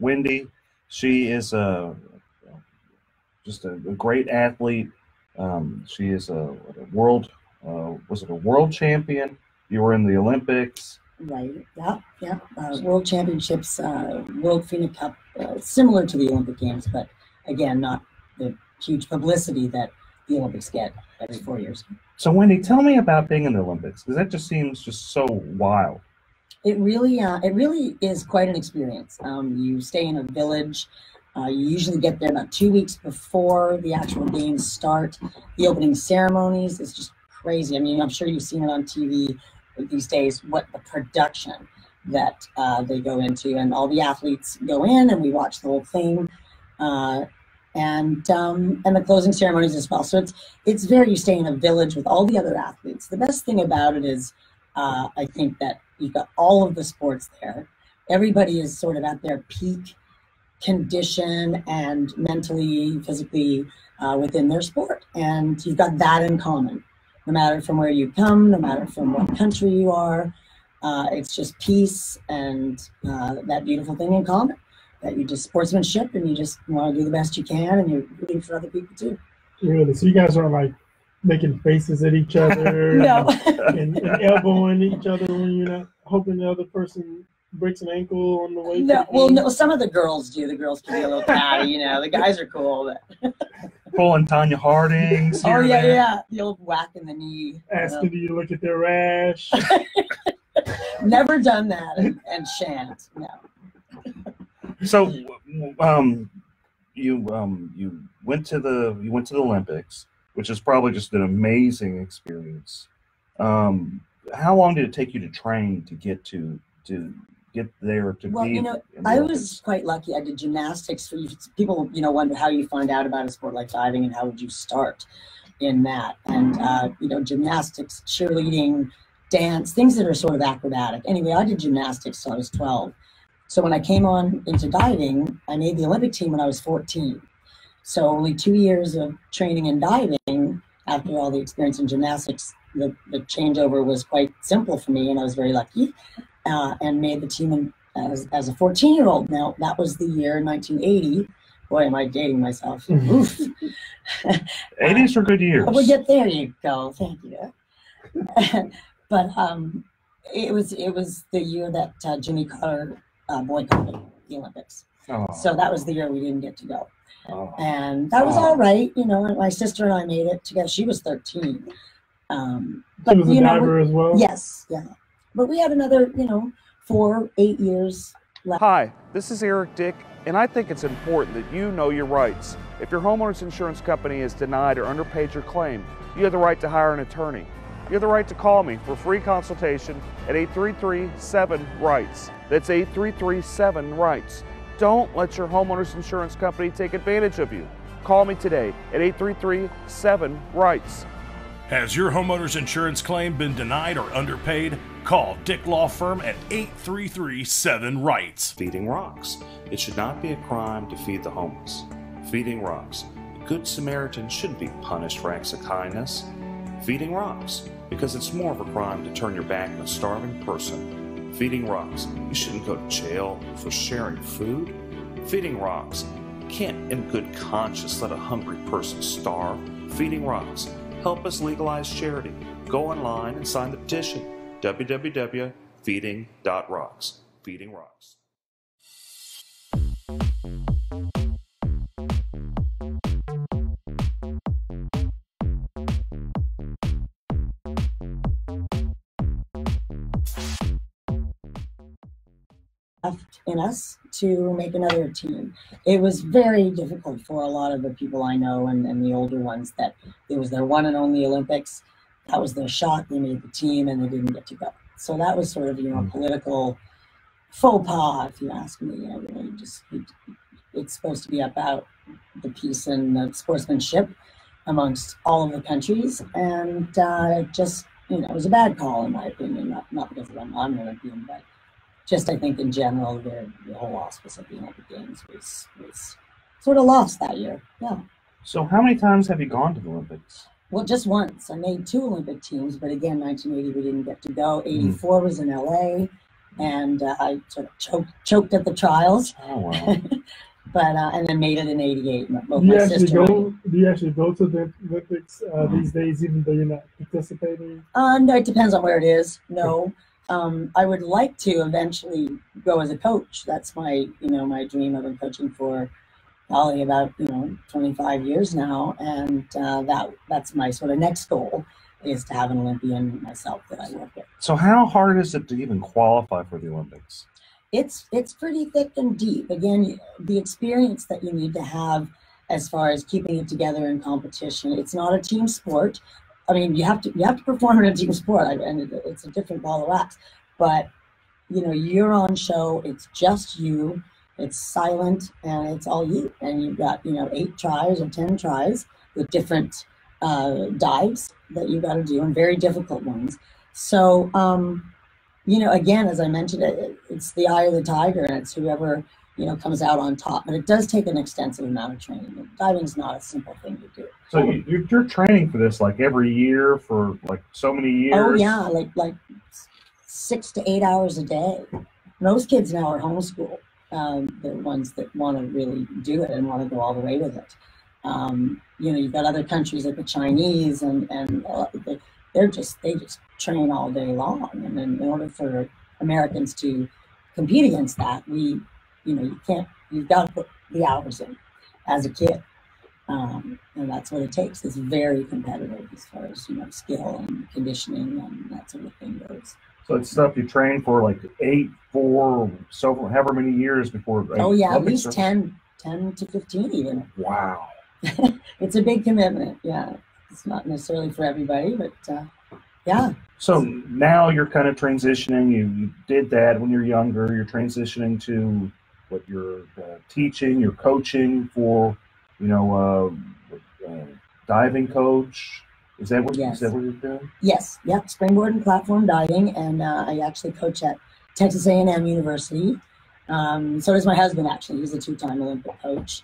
Wendy. She is just a great athlete. She is a world champion? You were in the Olympics. Right. Yeah. World Championships, World Phoenix Cup, similar to the Olympic Games, but again, not the huge publicity that the Olympics get every 4 years. So, Wendy, tell me about being in the Olympics, because that just seems so wild. It really is quite an experience. You stay in a village. You usually get there about 2 weeks before the actual games start. The opening ceremonies is just crazy. I mean, I'm sure you've seen it on TV these days, what the production that they go into, and all the athletes go in and we watch the whole thing, and the closing ceremonies as well. So it's very, you stay in a village with all the other athletes. The best thing about it is I think that you've got all of the sports there, everybody is sort of at their peak condition and mentally, physically within their sport. And you've got that in common, no matter from where you come, no matter from what country you are. It's just peace and that beautiful thing in common, that you just sportsmanship and you just want to do the best you can and you're rooting for other people too. Really? So you guys aren't like making faces at each other No. and elbowing each other when you're not hoping the other person breaks an ankle on the way? No, well, no, some of the girls do. The girls can be a little catty, you know. The guys are cool. But Pulling Tanya Harding's. oh, yeah. The old whack in the knee. Asking, do you look at their rash? Never done that and shan't. No. So, you went to the Olympics, which is probably just an amazing experience. How long did it take you to train to get there to well, be? You know, I was quite lucky. I did gymnastics. For people, you know, wonder how you find out about a sport like diving and how would you start in that. And you know, gymnastics, cheerleading, dance, things that are sort of acrobatic. Anyway, I did gymnastics till I was 12. So when I came on into diving, I made the Olympic team when I was 14. So only 2 years of training in diving after all the experience in gymnastics, the changeover was quite simple for me, and I was very lucky, and made the team as a 14-year-old. Now, that was the year 1980. Boy, am I dating myself. Oof. 80s were good years. Well, there you go. Thank you. But it was the year that Jimmy Carter boycotted the Olympics. Oh. So that was the year we didn't get to go. Oh. And that was all right, you know. My sister and I made it together. She was 13. But, she was a diver as well? Yes, yeah. But we had another, 4-8 years left. Hi, this is Eric Dick, and I think it's important that you know your rights. If your homeowner's insurance company has denied or underpaid your claim, you have the right to hire an attorney. You have the right to call me for free consultation at 833-7-RIGHTS. That's 833-7-RIGHTS. Don't let your homeowner's insurance company take advantage of you. Call me today at 833-7-RIGHTS. Has your homeowner's insurance claim been denied or underpaid? Call Dick Law Firm at 833-7-RIGHTS. Feeding rocks. It should not be a crime to feed the homeless. Feeding rocks. A good Samaritan shouldn't be punished for acts of kindness. Feeding rocks. Because it's more of a crime to turn your back on a starving person. Feeding rocks. You shouldn't go to jail for sharing food. Feeding rocks. You can't in good conscience let a hungry person starve. Feeding rocks. Help us legalize charity. Go online and sign the petition. www.feeding.rocks. Feeding rocks. In us to make another team. It was very difficult for a lot of the people I know and the older ones that it was their one and only Olympics. That was their shot. They made the team and they didn't get to go. So that was sort of, a political faux pas, if you ask me. It's supposed to be about the peace and the sportsmanship amongst all of the countries. And it just, it was a bad call in my opinion, not because I'm an Olympian, but just I think in general, the whole auspice of the Olympic Games was sort of lost that year. Yeah. So how many times have you gone to the Olympics? Well, just once. I made 2 Olympic teams, but again, 1980 we didn't get to go. 84 was in LA, and I sort of choked at the trials. Oh wow! But and then made it in 88. Do you actually go to the Olympics these days, even though you're not participating? No, it depends on where it is. No. I would like to eventually go as a coach. That's my, my dream. I've been coaching for probably about, 25 years now. And that's my sort of next goal is to have an Olympian myself that I work with. So how hard is it to even qualify for the Olympics? It's pretty thick and deep. Again, the experience that you need to have as far as keeping it together in competition. It's not a team sport. I mean, you have to perform in a team sport, and it's a different ball of wax. But you're on show. It's just you. It's silent, and it's all you. And you've got 8 tries or 10 tries with different dives that you got to do, and very difficult ones. So again, as I mentioned, it's the eye of the tiger, and it's whoever, comes out on top. But it does take an extensive amount of training. Diving is not a simple thing to do. So you're training for this like every year for like so many years? Oh yeah, like 6 to 8 hours a day. Most kids now are homeschooled. They're ones that want to really do it and want to go all the way with it. You've got other countries like the Chinese, and they just train all day long. And then in order for Americans to compete against that, you've got to put the hours in as a kid. And that's what it takes. It's very competitive as far as, skill and conditioning and that sort of thing goes. So it's stuff you train for like 8, 4, so however many years before. Oh yeah, at least 10 to 15 even. Wow. It's a big commitment. Yeah. It's not necessarily for everybody, but yeah. So now you're kind of transitioning. You did that when you're younger. You're transitioning to what you're teaching, you're coaching for, diving coach. Is that what you're doing? Yes. Yep. Springboard and platform diving, and I actually coach at Texas A&M University. So does my husband. Actually, he's a 2-time Olympic coach,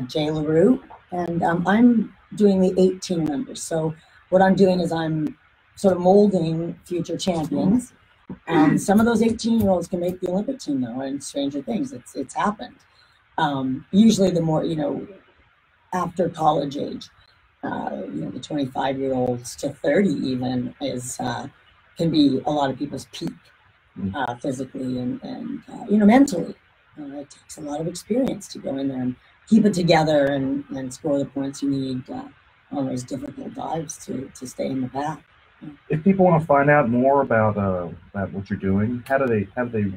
Jay LaRue, and I'm doing the 18 members. So what I'm doing is I'm sort of molding future champions. Some of those 18-year-olds can make the Olympic team, though, and stranger things. It's happened. Usually, the more after college age. The 25-year-olds to 30 even can be a lot of people's peak physically and mentally. It takes a lot of experience to go in there and keep it together and score the points you need on those difficult dives to stay in the pack. If people want to find out more about what you're doing, how do they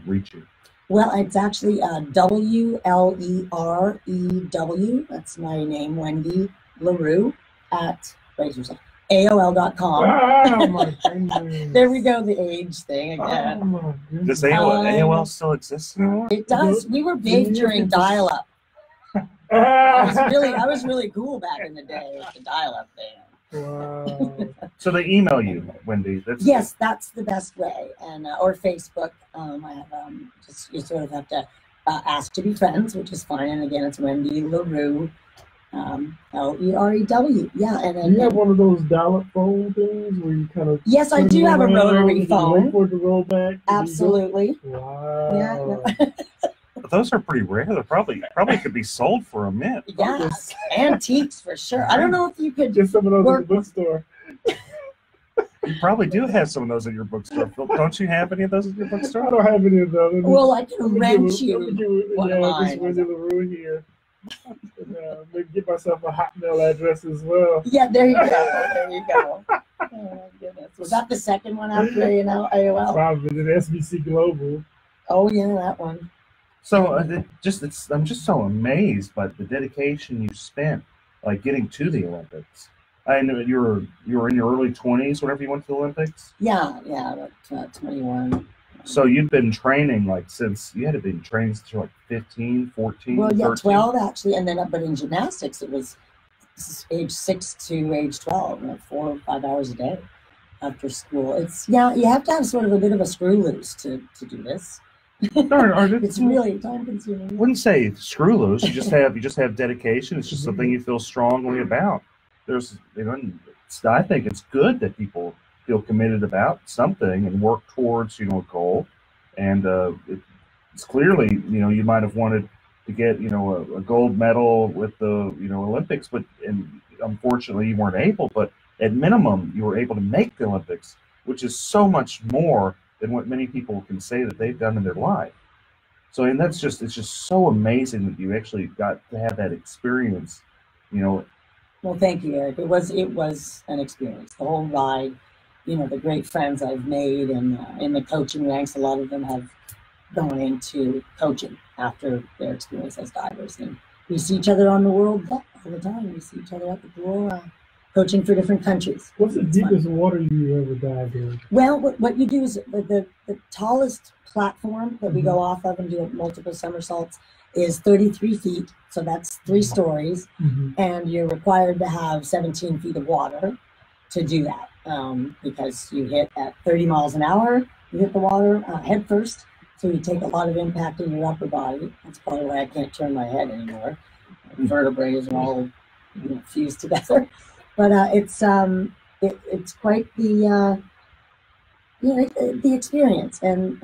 reach you? Well, it's actually WLEREW. That's my name, Wendy LaRue, at AOL.com. Oh my goodness. There we go, the age thing again. Oh my goodness. Does AOL still exist anymore? It does. We were big during dial-up. I was really cool back in the day with the dial-up thing. Wow. So they email you, Wendy. Yes, that's the best way, and or Facebook. I have you sort of have to ask to be friends, which is fine. And again, it's Wendy LaRue, LEREW. Yeah, and then you have one of those dial-up phone things where you kind of. Yes, I do have a rotary phone. Wait for it to roll back. Absolutely. Wow. Yeah. Those are pretty rare. They probably could be sold for a mint. Yeah, antiques for sure. I don't know if you could get some of those in the bookstore. You probably do have some of those in your bookstore. Don't you have any of those in your bookstore? I don't have any of those. Well, I can rent you one of mine. This Wendy LaRue here. Maybe get myself a Hotmail address as well. Yeah, there you go. Oh my goodness. Was that the second one after AOL? Probably the SBC Global. Oh yeah, that one. So I'm just so amazed by the dedication you spent, like getting to the Olympics. I know you were in your early 20s whenever you went to the Olympics. Yeah, about 21. So you've been training since you had to be training since you're like 15, 14. Well, yeah, 13. 12 actually, and then but in gymnastics it was age 6 to age 12, 4 or 5 hours a day after school. You have to have sort of a bit of a screw loose to do this. It's really time consuming. I wouldn't say screw loose. You just have dedication. It's just something you feel strongly about. I think it's good that people feel committed about something and work towards a goal. And it's clearly you might have wanted to get a gold medal with the Olympics, and unfortunately you weren't able. But at minimum, you were able to make the Olympics, which is so much more than what many people can say that they've done in their life. So, and it's just so amazing that you actually got to have that experience, Well, thank you, Eric. It was an experience. The whole ride, the great friends I've made, and in the coaching ranks, a lot of them have gone into coaching after their experience as divers. And we see each other on the world all the time. We see each other at the pool, coaching for different countries. What's the deepest water you ever dived in? Well, what you do is the tallest platform that we go off of and do multiple somersaults is 33 feet. So that's 3 stories. And you're required to have 17 feet of water to do that because you hit at 30 miles an hour You hit the water head first, so you take a lot of impact in your upper body. That's probably why I can't turn my head anymore. Vertebrae are all fused together. But it's quite the the experience, and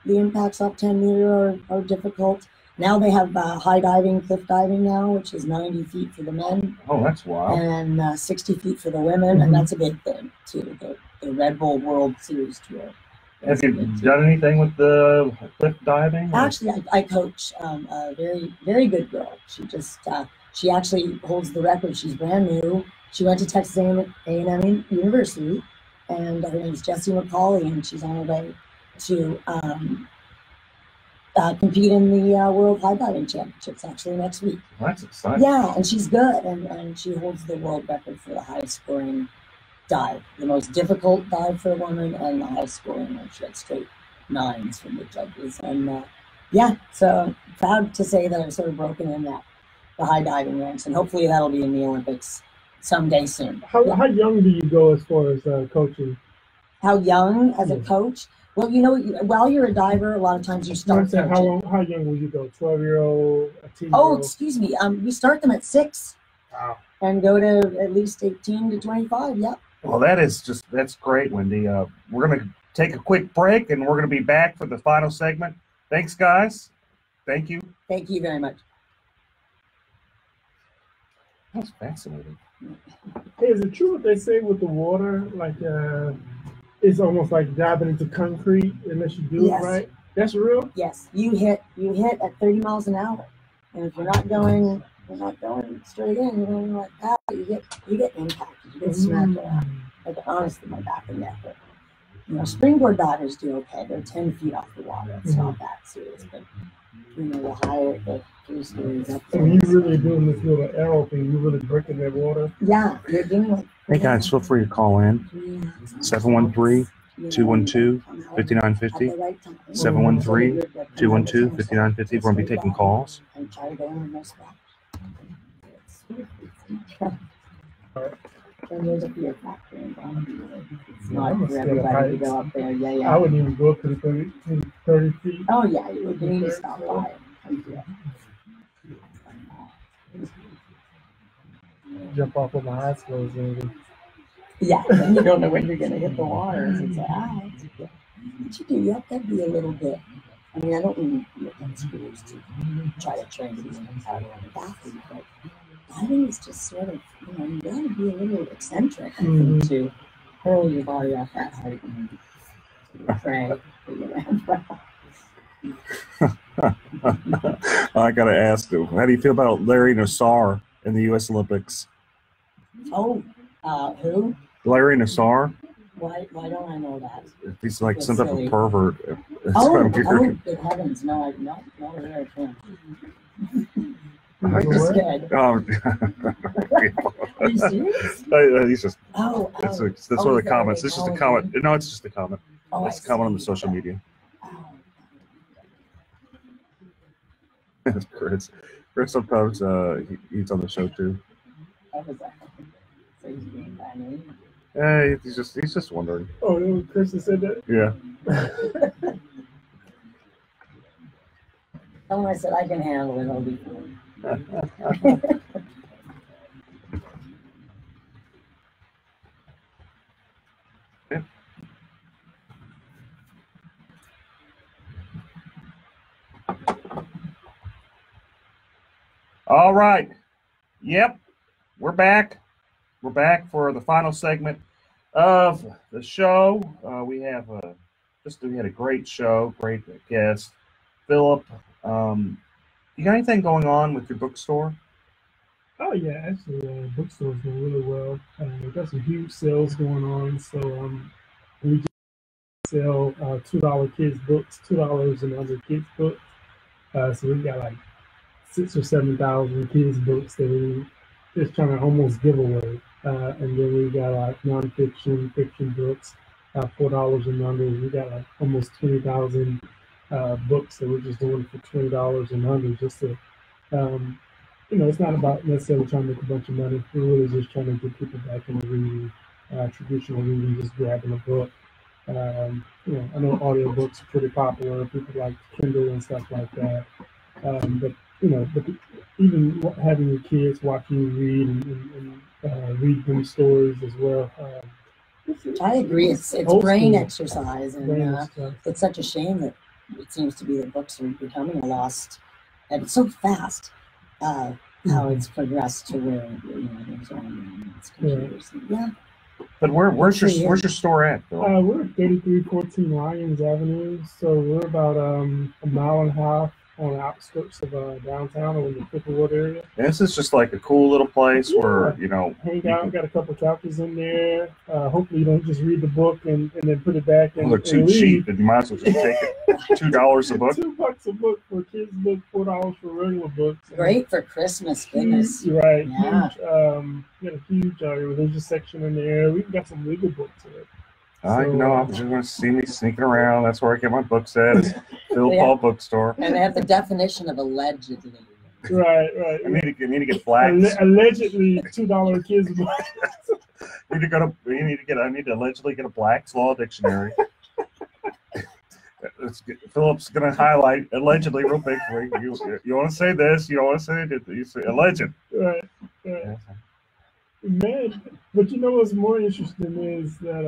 the impacts up 10 meter are difficult. Now they have high diving, cliff diving now, which is 90 feet for the men. Oh, that's wild. And 60 feet for the women, and that's a big thing too. The Red Bull World Series Tour. Have you done anything with the cliff diving? Actually, I coach a very, very good girl. She just she actually holds the record. She's brand new. She went to Texas A&M University, and her name is Jessie McCauley, and she's on her way to compete in the World High Diving Championships actually next week. Well, that's exciting. Yeah, and she's good, and she holds the world record for the highest scoring dive, the most difficult dive for a woman, and the highest scoring one. She had straight 9s from the judges, and so proud to say that I've sort of broken in the high diving ranks, and hopefully that'll be in the Olympics someday soon. How young do you go as far as coaching? How young as a coach? Well, while you're a diver, a lot of times you start. How young will you go? 12-year-old, a teen? Oh, excuse me. We start them at 6. Wow. And go to at least 18 to 25. Yep. Well, that's great, Wendy. We're going to take a quick break, and we're going to be back for the final segment. Thanks, guys. Thank you. Thank you very much. That's fascinating. Hey, is it true what they say with the water? Like, it's almost like diving into concrete unless you do it right. That's real? Yes. You hit at 30 miles an hour. And if you're not going straight in, you're going like that, you get impacted, you get smacked around. Like honestly, my back and neck hurt. Springboard divers do okay. They're 10 feet off the water. It's not that serious, but the higher the 3 stories up. So when you're really doing this little arrow thing, you're really breaking that water? Yeah, you're doing it. Hey guys, feel free to call in 713-212-5950. 713-212-5950. We're going to be taking calls. And try to go in the most spot. And there's a fear factor involved. It's not for everybody to go up there. Yeah. I wouldn't even go up to the 30 feet. Oh, yeah, you would need to stop by and do it. Jump off of my high school maybe. Yeah, and you don't know when you're going to hit the water. So it's like, what you do, you have to be a little bit. I mean, I don't mean look at schools to try to train you out on the bathroom, but diving is just sort of, you got to be a little eccentric, I think, to hurl your body off that height and pray that you land well. I got to ask you, how do you feel about Larry Nassar in the U.S. Olympics? Oh, who? Larry Nassar. Why don't I know that? He's like some type of pervert. Good heavens, no, I'm not aware of him. I'm just scared. Oh, are you serious? He's just. That's one of the comments. It's just a comment. No, it's just a comment. It's a comment on the social media. Chris sometimes he's on the show too. So he's being funny. Yeah, he's just wondering. Oh, Chris said that? Yeah. Tell him I said I can handle it. I'll be fine. All right. Yep. We're back. We're back for the final segment of the show. We had a great show, great guest, Philip. You got anything going on with your bookstore? Oh yeah, actually, bookstore's doing really well. We've got some huge sales going on. So we just sell $2 kids books, $2 and under kids books. So we've got like 6,000 or 7,000 kids books that we just trying to almost give away. And then we got like nonfiction, fiction books, $4 and under. We got like almost 20,000 books that we're just doing for $20 and under, just to, it's not about necessarily trying to make a bunch of money. We're really just trying to get people back into reading, traditional reading, just grabbing a book. I know audiobooks are pretty popular. People like Kindle and stuff like that. But even having your kids watch you read and read them stories as well. I agree. It's brain exercise, and it's such a shame that it seems to be that books are becoming a lost, and it's so fast how it's progressed to where there's online computers. Yeah. But where's your store at, Bill? We're at 3314 Lyons Avenue, so we're about a mile and a half on the outskirts of downtown or in the Picklewood area. And this is just like a cool little place where hang out. Got a couple couches in there. Hopefully you don't just read the book and then put it back and they're too cheap, and you might as well just take it. $2 a book. $2 a book for a kid's book, $4 for regular books. Great for Christmas, goodness. Right. Yeah. Huge, got a huge religious section in there. We've got some legal books in it. I know. I'm just going to see me sneaking around. That's where I get my books at. Is Phil Paul Bookstore. And they have the definition of allegedly. Right. I need to get blacks. Allegedly $2 kids books. I need to allegedly get a Black's Law Dictionary. Philip's going to highlight allegedly real big for you. You want to say this? You don't want to say it? You say alleged. Right. Yeah. Man, but what's more interesting is that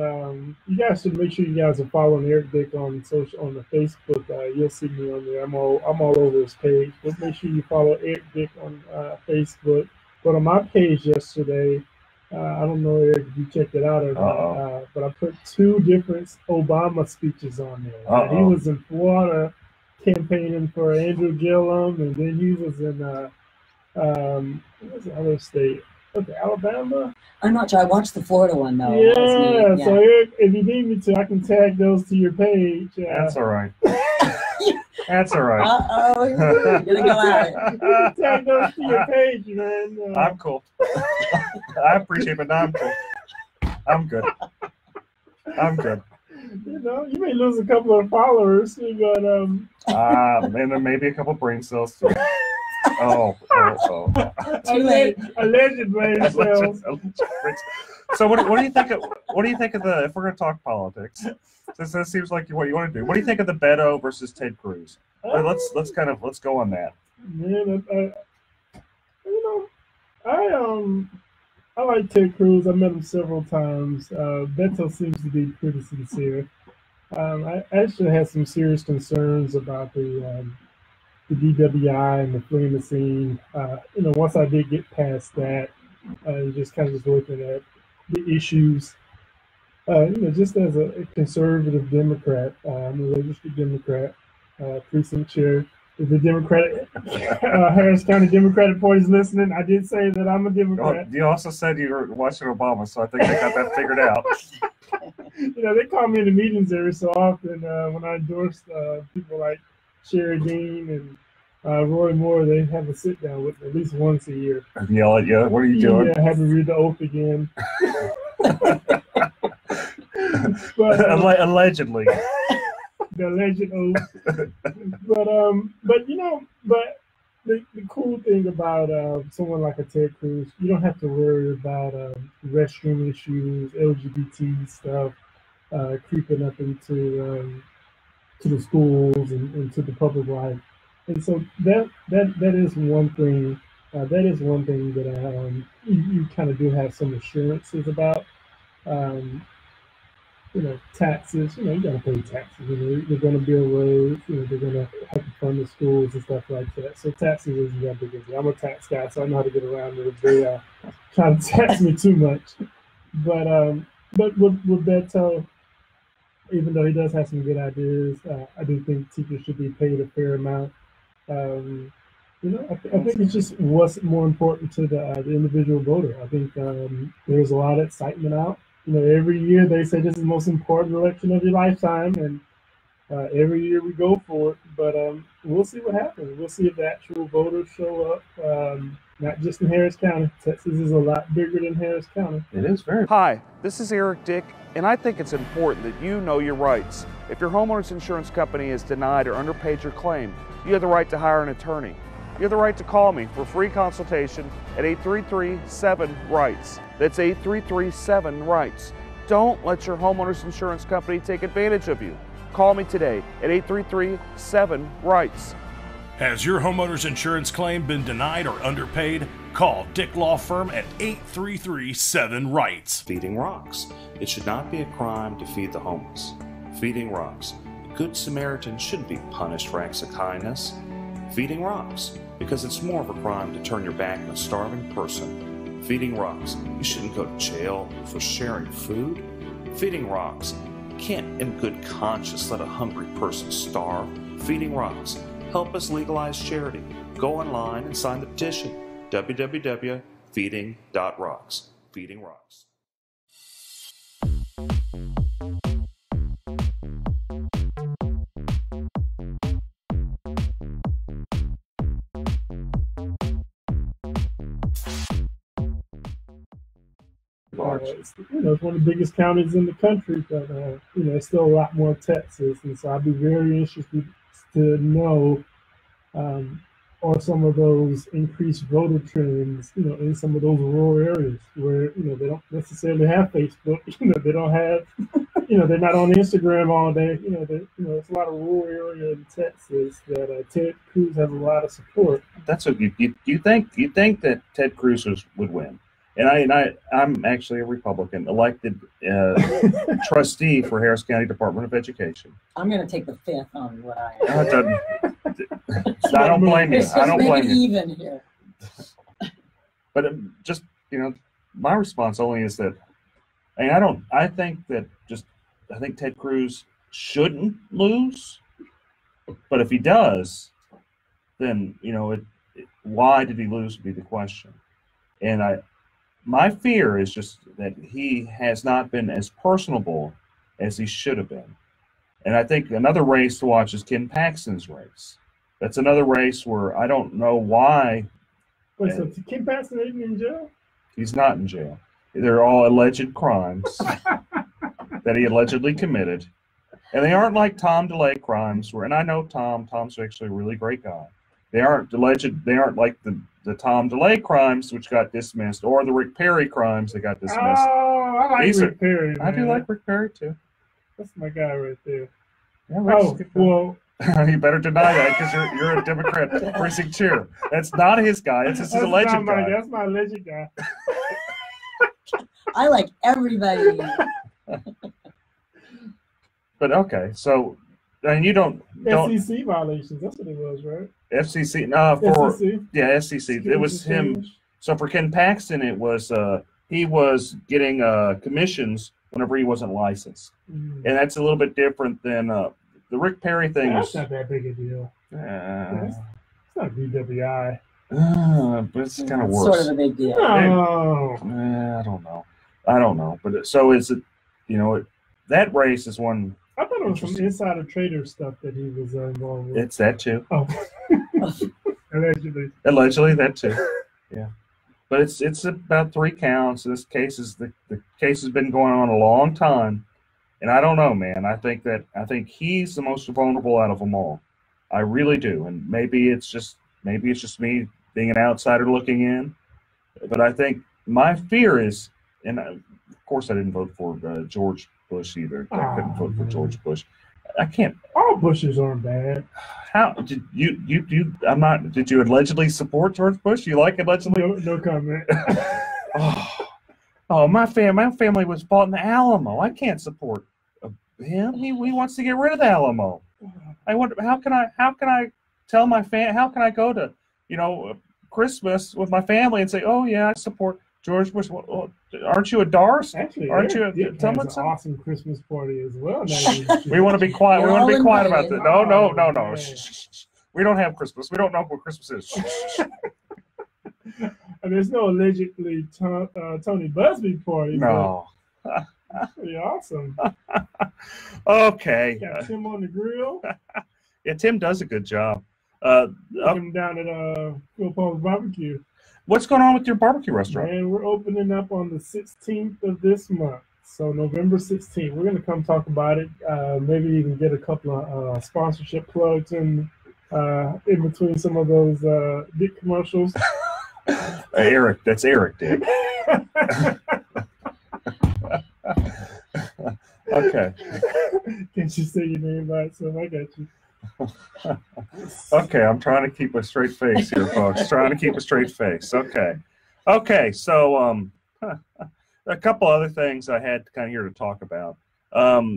you guys should make sure you guys are following Eric Dick on the Facebook. You'll see me on there. I'm all over his page. But make sure you follow Eric Dick on Facebook. But on my page yesterday, I don't know, Eric, if you checked it out or not, but I put 2 different Obama speeches on there. He was in Florida campaigning for Andrew Gillum, and then he was in what's the other state? Okay, Alabama? I'm not sure. I watched the Florida one, though. Yeah, so Eric, if you need me to, I can tag those to your page. That's all right. That's all right. Uh-oh, you're going to go at it. Tag those to your page, man. I'm cool. I appreciate it, but I'm cool. I'm good. You may lose a couple of followers, but and then maybe a couple brain cells too. Too late. Alleged brain cells. So what do you think of the, if we're going to talk politics, since that seems like what you want to do, what do you think of the Beto versus Ted Cruz? Let's go on that. Man, I like Ted Cruz. I met him several times. Beto seems to be pretty sincere. I actually had some serious concerns about the DWI and the fleeing the scene. Once I did get past that, just looking at the issues. Just as a conservative Democrat, I'm a registered Democrat, precinct chair. If the Democratic Harris County Democratic Party is listening, I did say that I'm a Democrat. You also said you were watching Obama, so I think they got that figured out. They call me in the meetings every so often when I endorse people like Sherry Dean and Roy Moore. They have a sit down with me at least once a year. And yell at you. What are you doing? Yeah, I have to read the oath again. But, allegedly. The alleged oath. But the cool thing about someone like a Ted Cruz, you don't have to worry about restroom issues, LGBT stuff creeping up into the schools and to the public life. And so that is one thing. That is one thing that you kind of do have some assurances about. Taxes. You got to pay taxes. They're going to build roads. They're going to have to fund the schools and stuff like that. So taxes is that big. I'm a tax guy, so I know how to get around it if they try to tax me too much. But with Beto, even though he does have some good ideas, I do think teachers should be paid a fair amount. I think it's just what's more important to the individual voter. I think there's a lot of excitement out. Every year they say this is the most important election of your lifetime, and every year we go for it. But we'll see what happens. We'll see if the actual voters show up, not just in Harris County. Texas is a lot bigger than Harris County. It is very. Hi, this is Eric Dick, and I think it's important that you know your rights. If your homeowner's insurance company has denied or underpaid your claim, you have the right to hire an attorney. You have the right to call me for free consultation at 833-7-RIGHTS. That's 833-7-RIGHTS. Don't let your homeowner's insurance company take advantage of you. Call me today at 833-7-RIGHTS. Has your homeowner's insurance claim been denied or underpaid? Call Dick Law Firm at 833-7-RIGHTS. Feeding rocks. It should not be a crime to feed the homeless. Feeding rocks. A good Samaritan shouldn't be punished for acts of kindness. Feeding rocks. Because it's more of a crime to turn your back on a starving person. Feeding rocks. You shouldn't go to jail for sharing food. Feeding rocks. You can't in good conscience let a hungry person starve. Feeding rocks. Help us legalize charity. Go online and sign the petition. www.feeding.rocks. Feeding Rocks. It's one of the biggest counties in the country, but it's still a lot more Texas, and so I'd be very interested to know on some of those increased voter trends, in some of those rural areas where they don't necessarily have Facebook, they don't have, they're not on Instagram all day, it's a lot of rural area in Texas that Ted Cruz has a lot of support. That's what you think that Ted Cruz would win. And I'm actually a Republican, elected trustee for Harris County Department of Education. I'm going to take the fifth on what I am. I don't blame you. I don't blame you. Even here. But just my response only is that, I think Ted Cruz shouldn't lose. But if he does, then why did he lose would be the question. And my fear is just that he has not been as personable as he should have been. And I think another race to watch is Ken Paxton's race. That's another race where I don't know why. Wait, so Ken Paxton isn't in jail? He's not in jail. They're all alleged crimes that he allegedly committed. And they aren't like Tom DeLay crimes, and I know Tom's actually a really great guy. They aren't like the Tom DeLay crimes, which got dismissed, or the Rick Perry crimes that got dismissed. Oh, I like Rick Perry. Man. I do like Rick Perry, too. That's my guy right there. Yeah, well. You better deny that because you're a Democrat precinct chair. That's not his guy. It's his alleged guy. That's my alleged guy. I like everybody. But okay, so and you don't FCC violations. That's what it was, right? FCC. FCC. It was him. So for Ken Paxton, it was he was getting commissions whenever he wasn't licensed, and that's a little bit different than the Rick Perry thing. That's not that big a deal. It's not BWI. But it's kind of worse. Sort of a big deal. No. I don't know. But so is it? That race is one. I thought it was some insider trader stuff that he was involved with. It's that too. Oh. Allegedly, that too. Yeah. But it's about 3 counts. This case is the case has been going on a long time, and I don't know, man. I think he's the most vulnerable out of them all. I really do, and maybe it's just me being an outsider looking in. But I think my fear is, and of course I didn't vote for George Bush either. I couldn't vote for George Bush. I can't. All Bushes aren't bad. How did you? I'm not. Did you allegedly support George Bush? You like allegedly? No comment. My family was fought in the Alamo. I can't support him. He wants to get rid of the Alamo. I wonder how can I tell my how can I go to Christmas with my family and say, oh yeah, I support George Bush. Well, aren't you a Darce? Actually, aren't you a Tomlinson? An awesome Christmas party as well. We want to be quiet. We want to be quiet about this. No. Shh. We don't have Christmas. We don't know what Christmas is. And there's no allegedly Tony Busby party. No. Pretty awesome. Okay. Got Tim on the grill. Yeah, Tim does a good job. Him down at Phil Paul's Barbecue. What's going on with your barbecue restaurant? And we're opening up on the 16th of this month. So November 16th. We're going to come talk about it. Maybe even get a couple of sponsorship plugs in between some of those Dick commercials. Eric, that's Eric, Dick. Okay. Can't you say your name by itself? I got you. Okay, I'm trying to keep a straight face here, folks. Trying to keep a straight face. Okay. Okay, so a couple other things I had kind of here to talk about.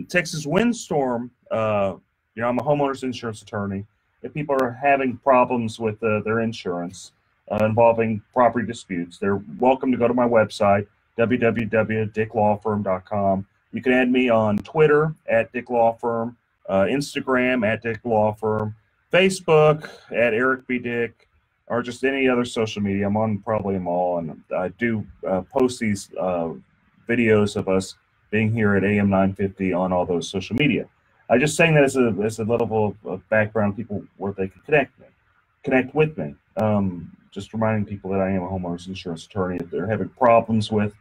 Texas windstorm, I'm a homeowner's insurance attorney. If people are having problems with their insurance involving property disputes, they're welcome to go to my website, www.dicklawfirm.com. You can add me on Twitter @DickLawFirm, Instagram @DickLawFirm, Facebook @EricBDick, or just any other social media. I'm on probably them all, and I do post these videos of us being here at AM 950 on all those social media. I just saying that as a level of background, people where they can connect with me. Just reminding people that I am a homeowner's insurance attorney. If they're having problems with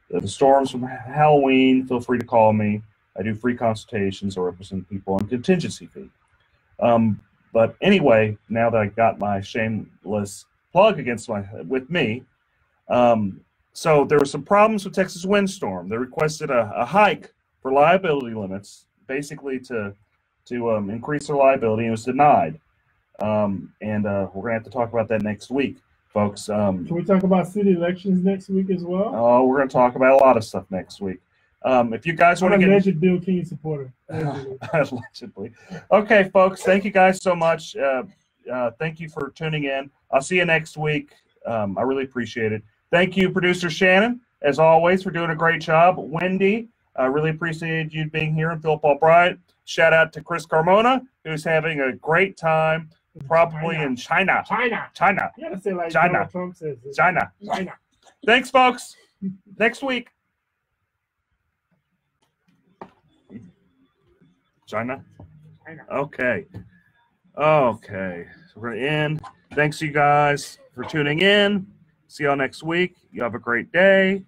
the storms from Halloween, feel free to call me. I do free consultations or represent people on contingency fee. But anyway, now that I got my shameless plug with me, so there were some problems with Texas windstorm. They requested a hike for liability limits, basically to increase their liability, and it was denied. And we're gonna have to talk about that next week, folks. Can we talk about city elections next week as well? Oh, we're gonna talk about a lot of stuff next week. If you guys want to get alleged Bill King supporter, allegedly. Okay, folks, thank you guys so much. Thank you for tuning in. I'll see you next week. I really appreciate it. Thank you, producer Shannon, as always, for doing a great job. Wendy, I really appreciate you being here, and Philip Albright. Shout out to Chris Carmona, who's having a great time, probably in China. China. You gotta say like China. Donald Trump says. China. China. Thanks, folks. Next week. China? Okay. Okay. So we're going to end. Thanks, you guys, for tuning in. See y'all next week. You have a great day.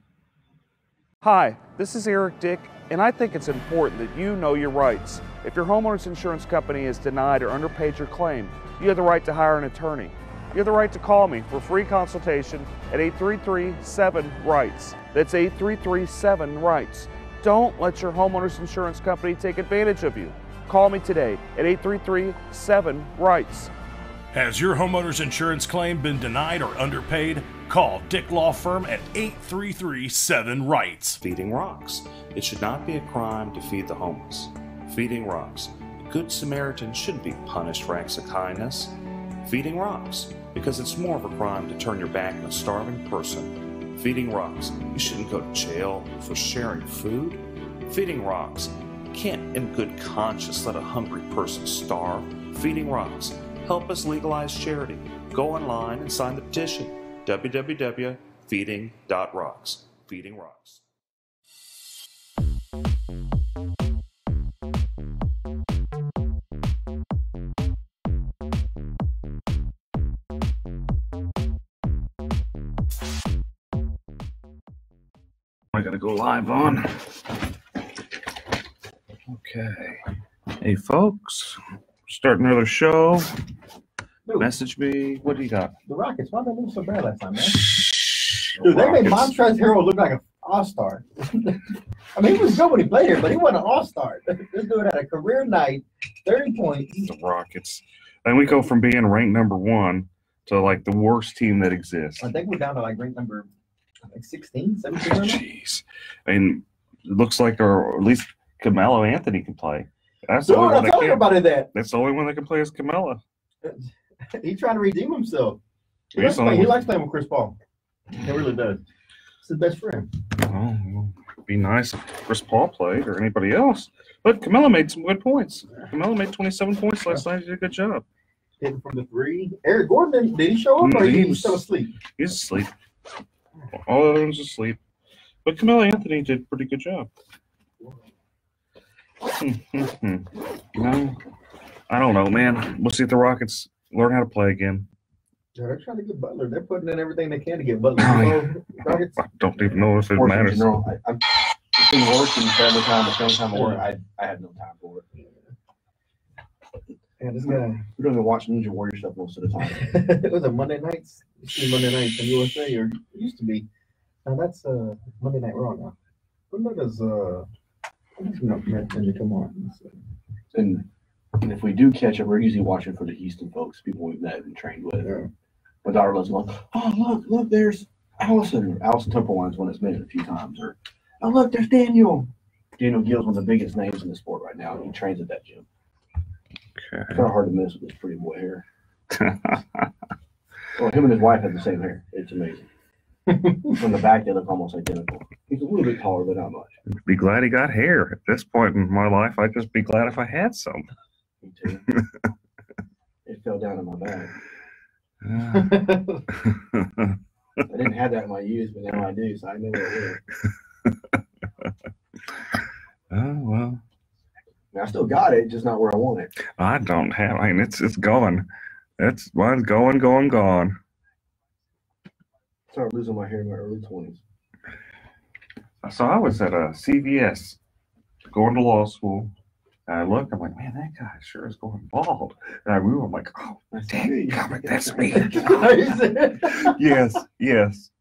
Hi, this is Eric Dick, and I think it's important that you know your rights. If your homeowner's insurance company has denied or underpaid your claim, you have the right to hire an attorney. You have the right to call me for free consultation at 833-7-RIGHTS. That's 833-7-RIGHTS. Don't let your homeowner's insurance company take advantage of you. Call me today at 833-7-RIGHTS. Has your homeowner's insurance claim been denied or underpaid? Call Dick Law Firm at 833-7-RIGHTS. Feeding rocks. It should not be a crime to feed the homeless. Feeding rocks. A good Samaritan shouldn't be punished for acts of kindness. Feeding rocks. Because it's more of a crime to turn your back on a starving person. Feeding rocks. You shouldn't go to jail for sharing food. Feeding rocks. You can't in good conscience let a hungry person starve. Feeding rocks. Help us legalize charity. Go online and sign the petition. www.feeding.rocks. Feeding rocks. I gotta go live on. Okay. Hey, folks. Start another show. Dude, Message me. What do you got? the Rockets, why did they lose so bad last time, man? Dude, they made Montrezl Harrell look like an all-star. I mean, he was good when he played here, but he wasn't an all-star. This dude had a career night, 30 points. The Rockets. And we go from being ranked #1 to like the worst team that exists. I think we're down to like rank number 16, 17 right now. Jeez. I mean, it looks like, or at least Carmelo Anthony can play. That's Dude, the only I one that told can. everybody that. That's the only one that can play is Carmelo. He's trying to redeem himself. He He's likes playing with Chris Paul. He really does. It's his best friend. Oh, well, it'd be nice if Chris Paul played or anybody else. But Carmelo made some good points. Carmelo made 27 points last night. He did a good job. Hitting from the three. Eric Gordon, did he show up or he was still asleep? He's asleep. All the other ones asleep. But Carmelo Anthony did a pretty good job. No, I don't know, man. We'll see if the Rockets learn how to play again. Yeah, they're trying to get Butler. They're putting in everything they can to get Butler. Rockets. I don't even know if it Sports in matters. general, I've been working family time, but family time at work. I had no time for it. Yeah, this guy. We don't even watch Ninja Warrior stuff most of the time. It was a Monday nights. Monday nights in USA, or it used to be. Now that's Monday Night Raw now. What does And come on. And if we do catch up, we're usually watching for the Houston folks, people we've met and trained with. Yeah. My daughter loves going, oh, look, there's Allison. Allison Templewine's one that's made it a few times. Or, oh, look, there's Daniel. Daniel Gill's one of the biggest names in the sport right now. He trains at that gym. Okay. It's kind of hard to miss with his pretty boy hair. Well, him and his wife have the same hair. It's amazing. From the back, they look almost identical. He's a little bit taller, but not much. Be glad he got hair. At this point in my life, I'd just be glad if I had some. Me too. It fell down in my bag. I didn't have that in my youth, but now I do, so I know where it is. Oh, well. I still got it, just not where I want it. I don't have. I mean, it's gone. Mine's gone. I started losing my hair in my early 20s. So I was at a CVS going to law school. And I look, I'm like, man, that guy sure is going bald. And I move, I'm like, oh, dang, that's me. Yes.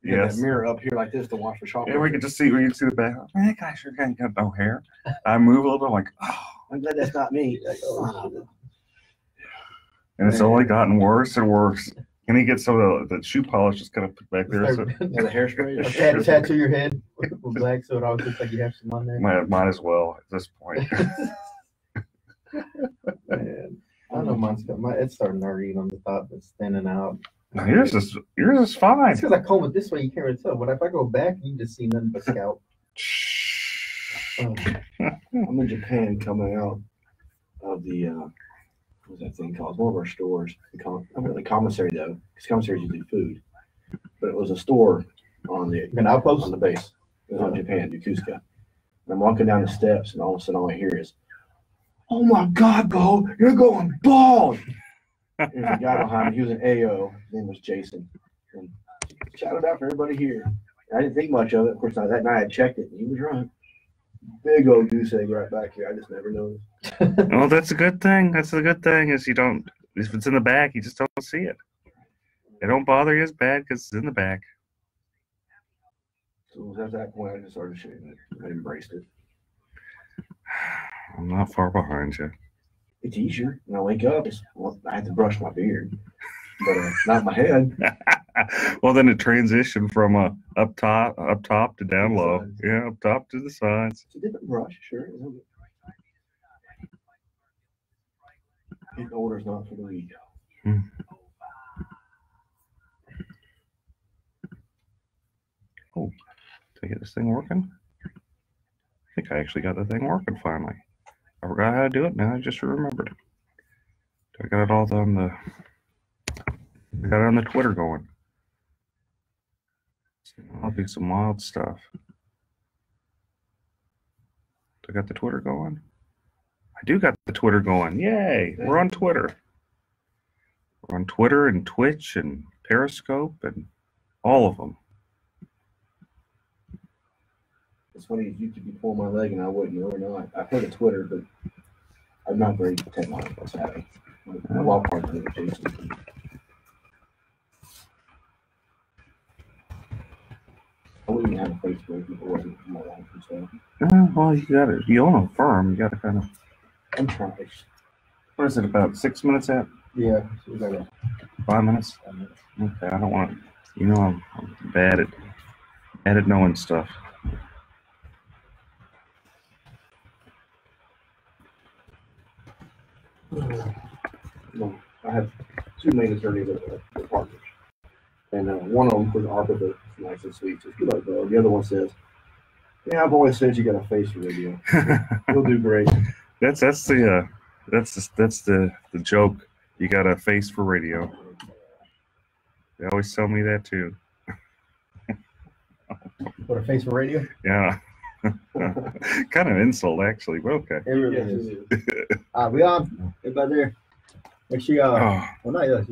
That mirror up here like this to watch for sharp. Yeah, we can see the back. Man, that guy sure ain't got no hair. I move a little bit, I'm like, oh. I'm glad that's not me. And it's only gotten worse and worse. And he gets some of the shoe polish just kind of put back there. So. The hairspray? Tattoo your head with black so it always looks like you have some on there. Might as well at this point. Man, I don't know, mine's got it's starting to hurt on the top that's standing out. No, yours is fine. It's because I comb it this way, you can't really tell. But if I go back, you just see nothing but scalp. I'm in Japan coming out of the what's that thing called? It's one of our stores. The commissary though, because commissaries usually food. But it was a store on the outpost on the base. It was on Japan, Yokosuka. And I'm walking down the steps, and all of a sudden, all I hear is, "Oh my God, Bo, you're going bald!" There's a guy behind me. He was an AO. His name was Jason. And shout it out for everybody here. And I didn't think much of it. Of course, that night I checked it, and he was right. Big old goose egg right back here. I just never noticed. Well, that's a good thing. That's a good thing is you don't, if it's in the back, you just don't see it. It don't bother you as bad because it's in the back. So at that point, I just started shaving it. I embraced it. I'm not far behind you. It's easier. When I wake up, I have to brush my beard, but not my head. Well, then it transitioned from up top to down low. Yeah, up top to the sides. It's a different brush, sure. Getting older is not for the weak. Oh, did I get this thing working? I think I actually got the thing working finally. I forgot how to do it. Now I just remembered. I got it all on the Twitter going. I'll do some wild stuff. I got the Twitter going. I do got the Twitter going. Yay! We're on Twitter. We're on Twitter and Twitch and Periscope and all of them. It's funny, you could be pulling my leg and I wouldn't know. I've heard of Twitter, but I'm not very technical. Savvy. A lot of parts of it, Jason. I wouldn't even have a Facebook if it wasn't for my life and stuff. Well, you own a firm. You got to kind of. I'm trying. What is it, about 6 minutes at? Yeah. 5 minutes? Okay, I don't want to. I'm bad at knowing stuff. No, I have two main attorneys that are partners. And one of them was Arbiter, nice and sweet. Says, "Good luck, bro." The other one says, "Yeah, I've always said you got a face for radio. You'll do great." That's the joke. You got a face for radio. They always tell me that too. What, a face for radio? Yeah. Kind of insult actually, but okay. It really is. We on? Everybody there? Make sure y'all. Well, not yours.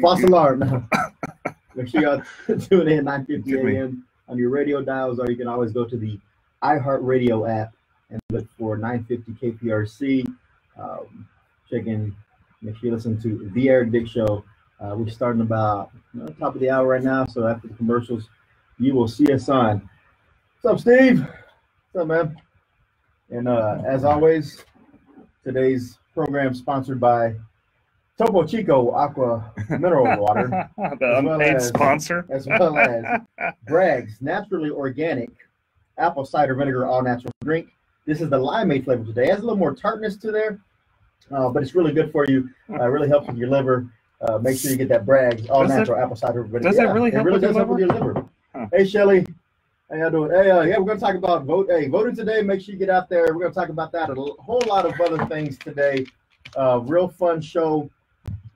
False alarm now. Make sure y'all tune in 9:50 a.m. on your radio dials, or you can always go to the iHeartRadio app and look for 950 KPRC. Check in. Make sure you listen to The Eric Dick Show. We're starting about top of the hour right now, so after the commercials, you will see us on. What's up, Steve? What's up, man? And as always, today's program sponsored by Topo Chico Aqua Mineral Water, The unpaid sponsor. as well as Bragg's Naturally Organic Apple Cider Vinegar All Natural Drink. This is the limeade flavor today. It has a little more tartness to there, but it's really good for you. Really helps with your liver. Make sure you get that Bragg's All Natural Apple Cider Vinegar. Does it really help with does your help with your liver. Huh. Hey, Shelly. How y'all doing? Hey, yeah, we're going to talk about voting today. Make sure you get out there. We're going to talk about that, a whole lot of other things today. Real fun show.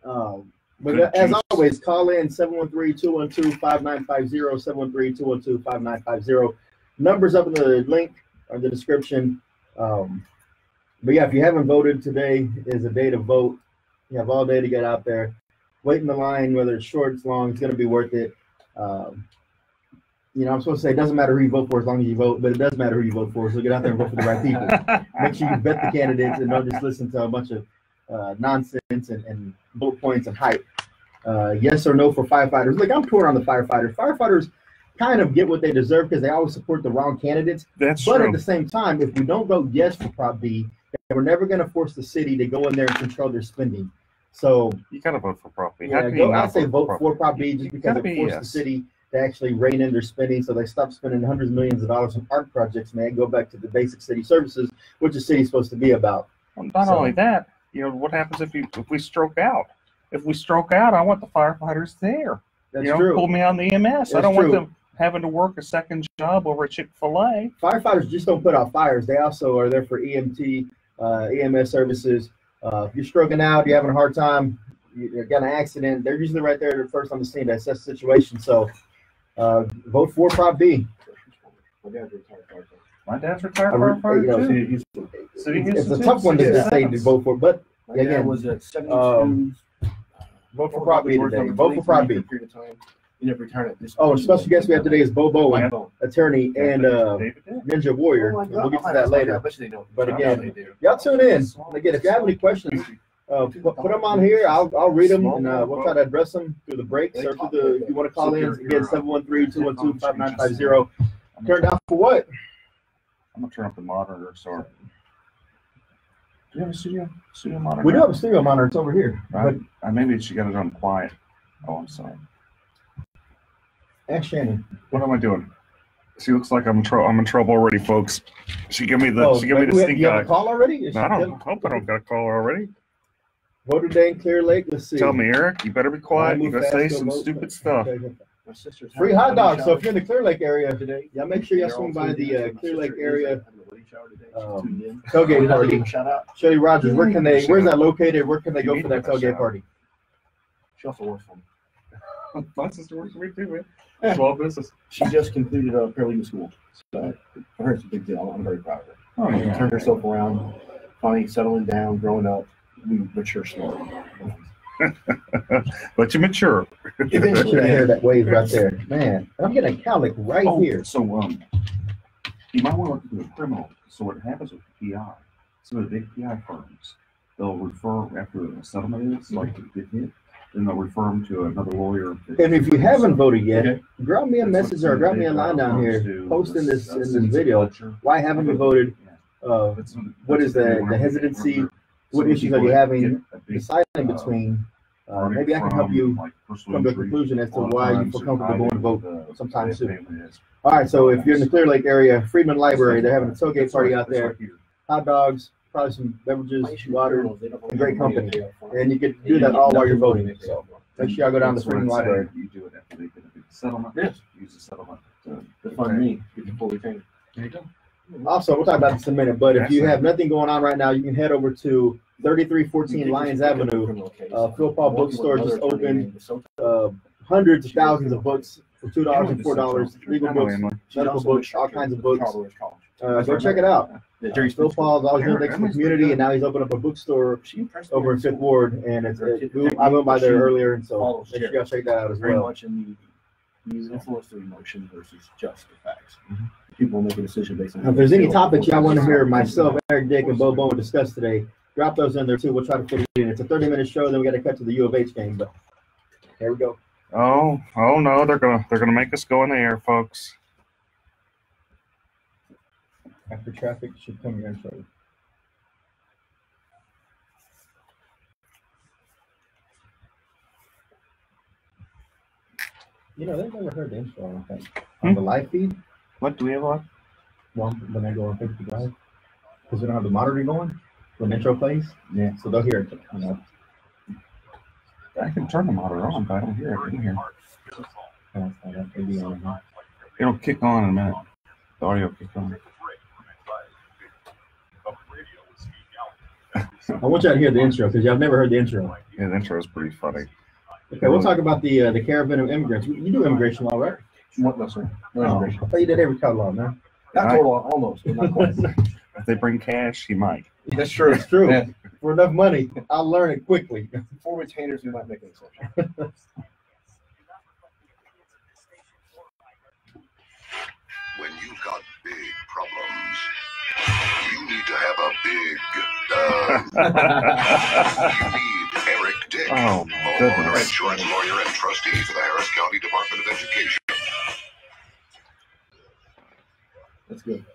But as always, call in 713-212-5950, 713-212-5950. Numbers up in the link or the description. But yeah, if you haven't voted, today is a day to vote. You have all day to get out there. Wait in the line, whether it's short, it's long, it's going to be worth it. You know, I'm supposed to say it doesn't matter who you vote for as long as you vote, but it does matter who you vote for. So get out there and vote for the right people. Make sure you vet the candidates and don't just listen to a bunch of nonsense and bullet points and hype. Yes or no for firefighters. Look, I'm torn on the firefighters. Firefighters kind of get what they deserve because they always support the wrong candidates. That's but true. At the same time, if we don't vote yes for Prop B, then we're never going to force the city to go in there and control their spending. So You got to vote for Prop B. yeah, I'd say vote for Prop B just because it forced the city to actually rein in their spending, so they stop spending hundreds of millions of dollars on art projects, man. Go back to the basic city services, which the city's supposed to be about. Well, not only that, you know, what happens if we stroke out? If we stroke out, I want the firefighters there. That's you know, true. pull me on the EMS. I don't want them having to work a second job over at Chick-fil-A. Firefighters just don't put out fires. They also are there for EMT, EMS services. If you're stroking out, you're having a hard time, you got an accident, they're usually right there first on the scene to assess the situation. So vote for Prop B. My dad's retired firefighter too. It's a tough one to say to vote for, but again, was at 72. vote for Prop B today. Vote for Prop B. You never return it. Oh, and special guest we have today is Bo Bowen, attorney and Ninja Warrior. We'll get to that later. But again, y'all tune in. And again, if you have any questions, put them on here. I'll read them and we'll try to address them through the breaks or through the. If you want to call in, again 713-212-5950. Turn down for what? I'm gonna turn up the monitor. Sorry. Do you have a studio monitor? We do have a studio monitor. It's over here. Right. Maybe she got it on quiet. Oh, I'm sorry. Ask Shannon. What am I doing? She looks like I'm in trouble already, folks. She gave me the stink You have eye. a call already? No, I hope I don't got a call already. Vote today in Clear Lake. Let's see. Tell me, Eric. You better be quiet. You gotta say some stupid stuff. Free hot dogs. So if you're in the Clear Lake area today, y'all make sure y'all swing by the Clear Lake area tailgate party. Shelly Rogers, where's that located? Where can they go for that tailgate party? She also works for me. My sister works for me too, man. Small business. She just completed a paralegal school. So for her, it's a big deal. I'm very proud of her. Oh, yeah. Turned herself around, finally settling down, growing up. We mature slowly. But you mature. Eventually, I hear that wave right there, man. I'm getting a cowlick right here. So you might want to look into the criminal. So what happens with PI? Some of the big PI firms, they'll refer after a settlement is like it hit, then they'll refer them to another lawyer. And if you haven't voted yet, drop me a message or drop me a line down here, post in this video. Why haven't you voted? What is the hesitancy? What issues are you having deciding between? Maybe I can help you come to a conclusion as to why you feel comfortable going to vote sometime soon. All right, so if you're in the Clear Lake area, Freedman Library, they're having a tailgate party out there. Hot dogs, probably some beverages, water, and great company. And you can do that all while you're voting. So make sure y'all go down to Freedman Library. You do it after they get a big settlement. Yes. Use the settlement to fund me. Get the fully paid. There you go. Also, we'll talk about this in a minute, but if you have nothing going on right now, you can head over to 3314 Lyons Avenue. Phil Paul Bookstore just opened. Hundreds of thousands of books for $2 and $4. Legal books, medical books, all kinds of books. Go check it out. Phil Paul's always doing things for the community, and now he's opened up a bookstore over in Fifth Ward. And I went by there earlier, and so make sure y'all check that out as Very well. much in the influence of emotion versus just the facts. People make a decision based on. If there's any topics y'all want to hear myself, Eric, Dick, and Bo Bowen discuss today, drop those in there too. We'll try to fit it in. It's a 30-minute show, then we got to cut to the U of H game. But here we go. Oh no, they're gonna make us go in the air, folks. After traffic should come your intro. You know, they've never heard the intro, I think. On the live feed. What do we have on? Well, when I go on Facebook Live. Because we don't have the monitor going when the intro plays. Yeah, so they'll hear it. You know. I can turn the monitor on, but I don't hear it in here. It'll kick on in a minute. The audio will kick on. I want y'all to hear the intro because y'all never heard the intro. Yeah, the intro is pretty funny. Okay, we'll talk about the caravan of immigrants. You do immigration law, right? What? No, sir. No immigration. I thought you did every color law, man. Not total law, almost, but not quite. If they bring cash, he might. That's true. It's true. Yeah. For enough money, I'll learn it quickly. For retainers, we might make an exception. When you've got big problems, you need to have a big, you need Eric Dick, Oh, my homeowner goodness. insurance lawyer and trustee for the Harris County Department of Education. That's good.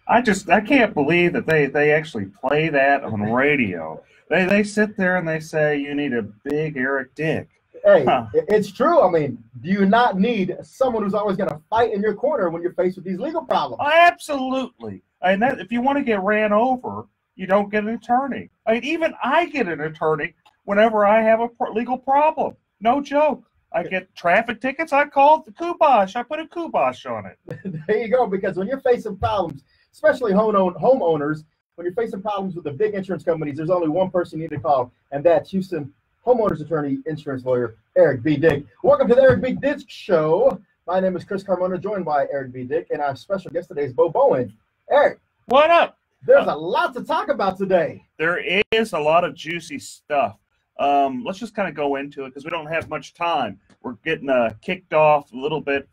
I can't believe that they actually play that on radio. They sit there and they say you need a big Eric Dick. Hey, it's true. I mean, do you not need someone who's always going to fight in your corner when you're faced with these legal problems? Absolutely. And that, if you want to get ran over, you don't get an attorney. I mean, even I get an attorney whenever I have a legal problem. No joke. I get traffic tickets. I call the kibosh. I put a kibosh on it. There you go. Because when you're facing problems, especially homeowners, when you're facing problems with the big insurance companies, there's only one person you need to call, and that's Houston homeowners attorney, insurance lawyer, Eric B. Dick. Welcome to the Eric B. Dick Show. My name is Chris Carmona, joined by Eric B. Dick, and our special guest today is Bo Bowen. Eric. What up? There's a lot to talk about today. There is a lot of juicy stuff. Let's just kind of go into it because we don't have much time. We're getting kicked off a little bit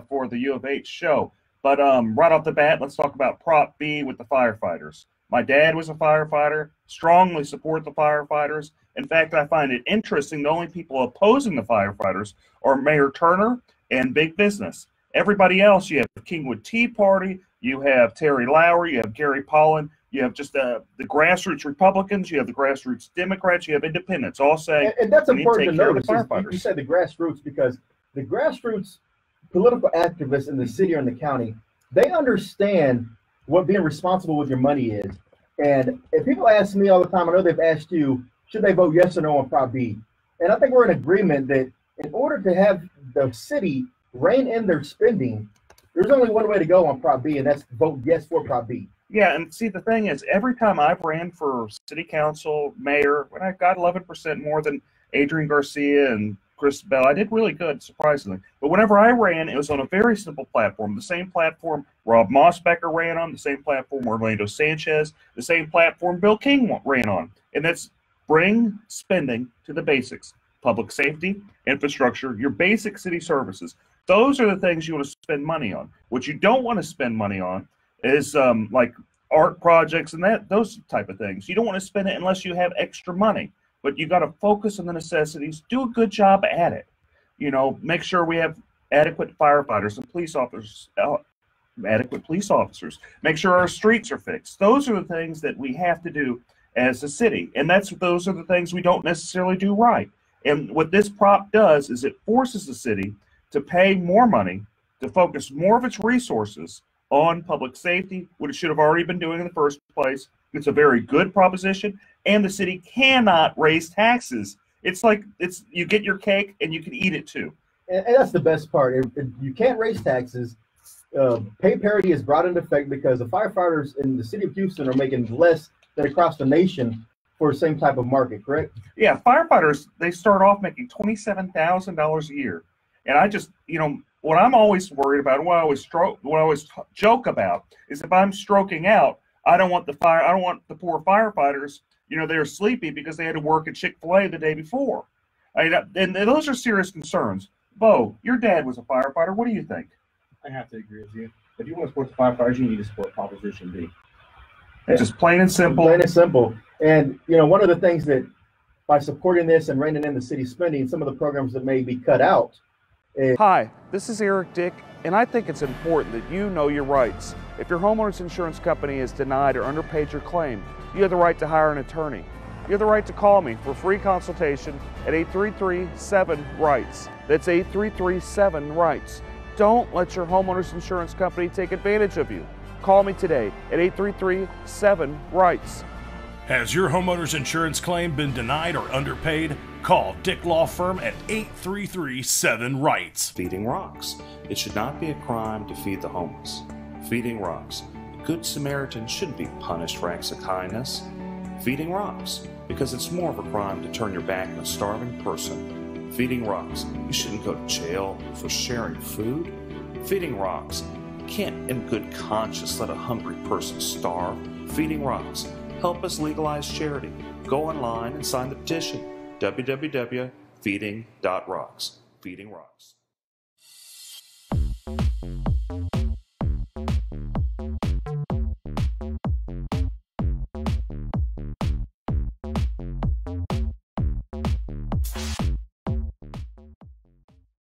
for the U of H show. But right off the bat, let's talk about Prop B with the firefighters. My dad was a firefighter, strongly support the firefighters. In fact, I find it interesting the only people opposing the firefighters are Mayor Turner and big business. Everybody else, you have Kingwood Tea Party, you have Terry Lowry, you have Gary Pollan, you have just the grassroots Republicans, you have the grassroots Democrats, you have independents, all saying, and that's important to notice. Firefighters. You said the grassroots because the grassroots political activists in the city or in the county, they understand what being responsible with your money is. And if people ask me all the time, I know they've asked you, should they vote yes or no on Prop B? And I think we're in agreement that in order to have the city rein in their spending, there's only one way to go on Prop B, and that's vote yes for Prop B. Yeah, and see, the thing is, every time I've ran for city council, mayor, when I got 11% more than Adrian Garcia and Chris Bell, I did really good, surprisingly. But whenever I ran, it was on a very simple platform, the same platform Rob Mossbecker ran on, the same platform Orlando Sanchez, the same platform Bill King ran on. And that's bring spending to the basics, public safety, infrastructure, your basic city services. Those are the things you want to spend money on. What you don't want to spend money on is like art projects and those type of things. You don't want to spend it unless you have extra money. But you got to focus on the necessities. Do a good job at it. You know, make sure we have adequate firefighters and police officers, adequate police officers. Make sure our streets are fixed. Those are the things that we have to do as a city, and those are the things we don't necessarily do right. And what this prop does is it forces the city to pay more money to focus more of its resources on public safety, what it should have already been doing in the first place. It's a very good proposition, and the city cannot raise taxes. It's like you get your cake and you can eat it too. And that's the best part. You can't raise taxes. Pay parity is brought into effect because the firefighters in the city of Houston are making less than across the nation for the same type of market, correct? Yeah, firefighters, they start off making $27,000 a year. And I just, what I'm always worried about, and what I always joke about is if I'm stroking out, I don't want the poor firefighters, they're sleepy because they had to work at Chick-fil-A the day before. And those are serious concerns. Bo, your dad was a firefighter. What do you think? I have to agree with you. If you want to support the firefighters, you need to support Proposition B. It's just plain and simple. Plain and simple. And, one of the things that by supporting this and reining in the city spending, some of the programs that may be cut out Hi, this is Eric Dick, and I think it's important that you know your rights. If your homeowner's insurance company has denied or underpaid your claim, you have the right to hire an attorney. You have the right to call me for free consultation at 833-7-RIGHTS. That's 833-7-RIGHTS. Don't let your homeowner's insurance company take advantage of you. Call me today at 833-7-RIGHTS. Has your homeowner's insurance claim been denied or underpaid? Call Dick Law Firm at 833-7-RIGHTS. Feeding rocks. It should not be a crime to feed the homeless. Feeding rocks. A good Samaritan shouldn't be punished for acts of kindness. Feeding rocks. Because it's more of a crime to turn your back on a starving person. Feeding rocks. You shouldn't go to jail for sharing food. Feeding rocks. You can't in good conscience let a hungry person starve. Feeding rocks. Help us legalize charity. Go online and sign the petition. www.feeding.rocks. Feeding Rocks.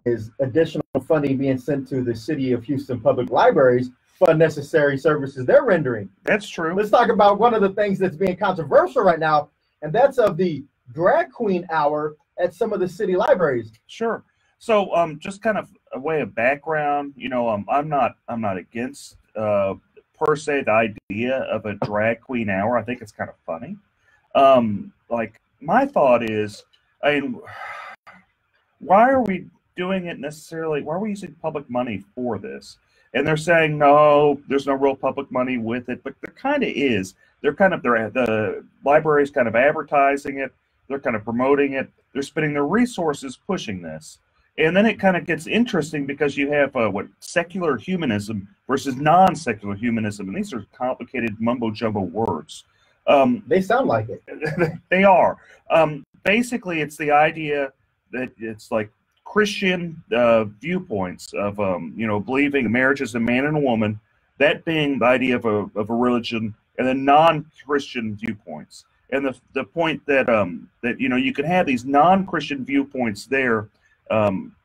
Is additional funding being sent to the City of Houston Public Libraries for unnecessary services they're rendering. That's true. Let's talk about one of the things that's being controversial right now, and that's of the drag queen hour at some of the city libraries. Sure. So, just kind of a way of background, I'm not against per se the idea of a drag queen hour. I think it's kind of funny. Like my thought is, why are we doing it necessarily? Why are we using public money for this? And they're saying, no, there's no real public money with it, but there kind of is. The library's kind of advertising it. They're kind of promoting it. They're spending their resources pushing this. And then it kind of gets interesting because you have secular humanism versus non-secular humanism. And these are complicated mumbo-jumbo words. They sound like it. They are. Basically, it's the idea that it's like Christian viewpoints of believing marriage is a man and a woman, that being the idea of a religion, and then non-Christian viewpoints. And the point that you can have these non-Christian viewpoints there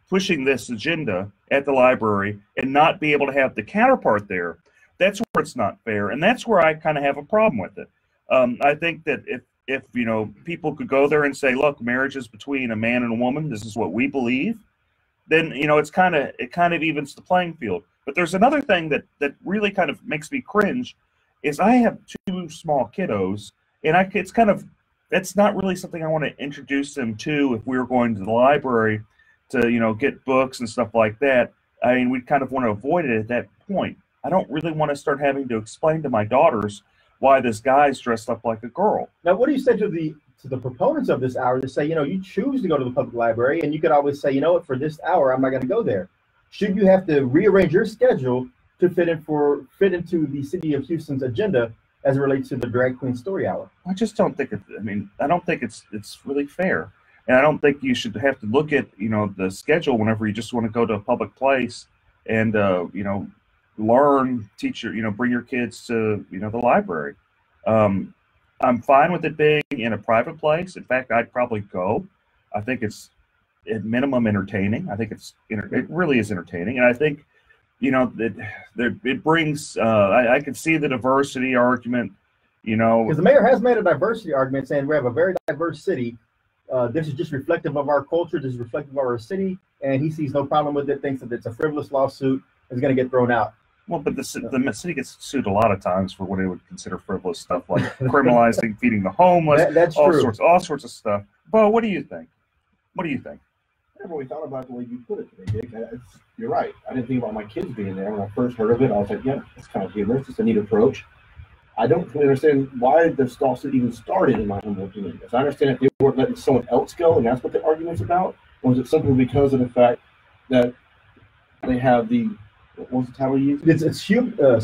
pushing this agenda at the library and not be able to have the counterpart there. That's where it's not fair, and that's where I kind of have a problem with it. I think that if people could go there and say, look, marriage is between a man and a woman, this is what we believe, then it kind of evens the playing field. But there's another thing that really kind of makes me cringe is I have 2 small kiddos, and that's not really something I want to introduce them to if we were going to the library to get books and stuff like that. I mean, we kind of want to avoid it at that point. I don't really want to start having to explain to my daughters why this guy's dressed up like a girl. Now, what do you say to the proponents of this hour to say, you choose to go to the public library, and you could always say, for this hour, I'm not going to go there. Should you have to rearrange your schedule to fit into the City of Houston's agenda as it relates to the drag queen story hour? I just don't think I don't think it's really fair. And I don't think you should have to look at, the schedule whenever you just want to go to a public place and, learn, teach bring your kids to, the library. I'm fine with it being in a private place. In fact, I'd probably go. I think it's at minimum entertaining. I think it really is entertaining. And I think, it brings, I can see the diversity argument, Because the mayor has made a diversity argument saying we have a very diverse city. This is just reflective of our culture. This is reflective of our city. And he sees no problem with it, thinks that it's a frivolous lawsuit, is going to get thrown out. Well, but the city gets sued a lot of times for what they would consider frivolous stuff, like criminalizing feeding the homeless. That's all true. All sorts of stuff. Bo, what do you think? What do you think? I never really thought about the way you put it today, Dick. You're right. I didn't think about my kids being there. When I first heard of it, I was like, yeah, it's kind of humorous. It's a neat approach. I don't really understand why this lawsuit even started, in my humble opinion. As I understand it, they weren't letting someone else go, and that's what the argument's about? Or was it simply because of the fact that they have what was the title you used? It's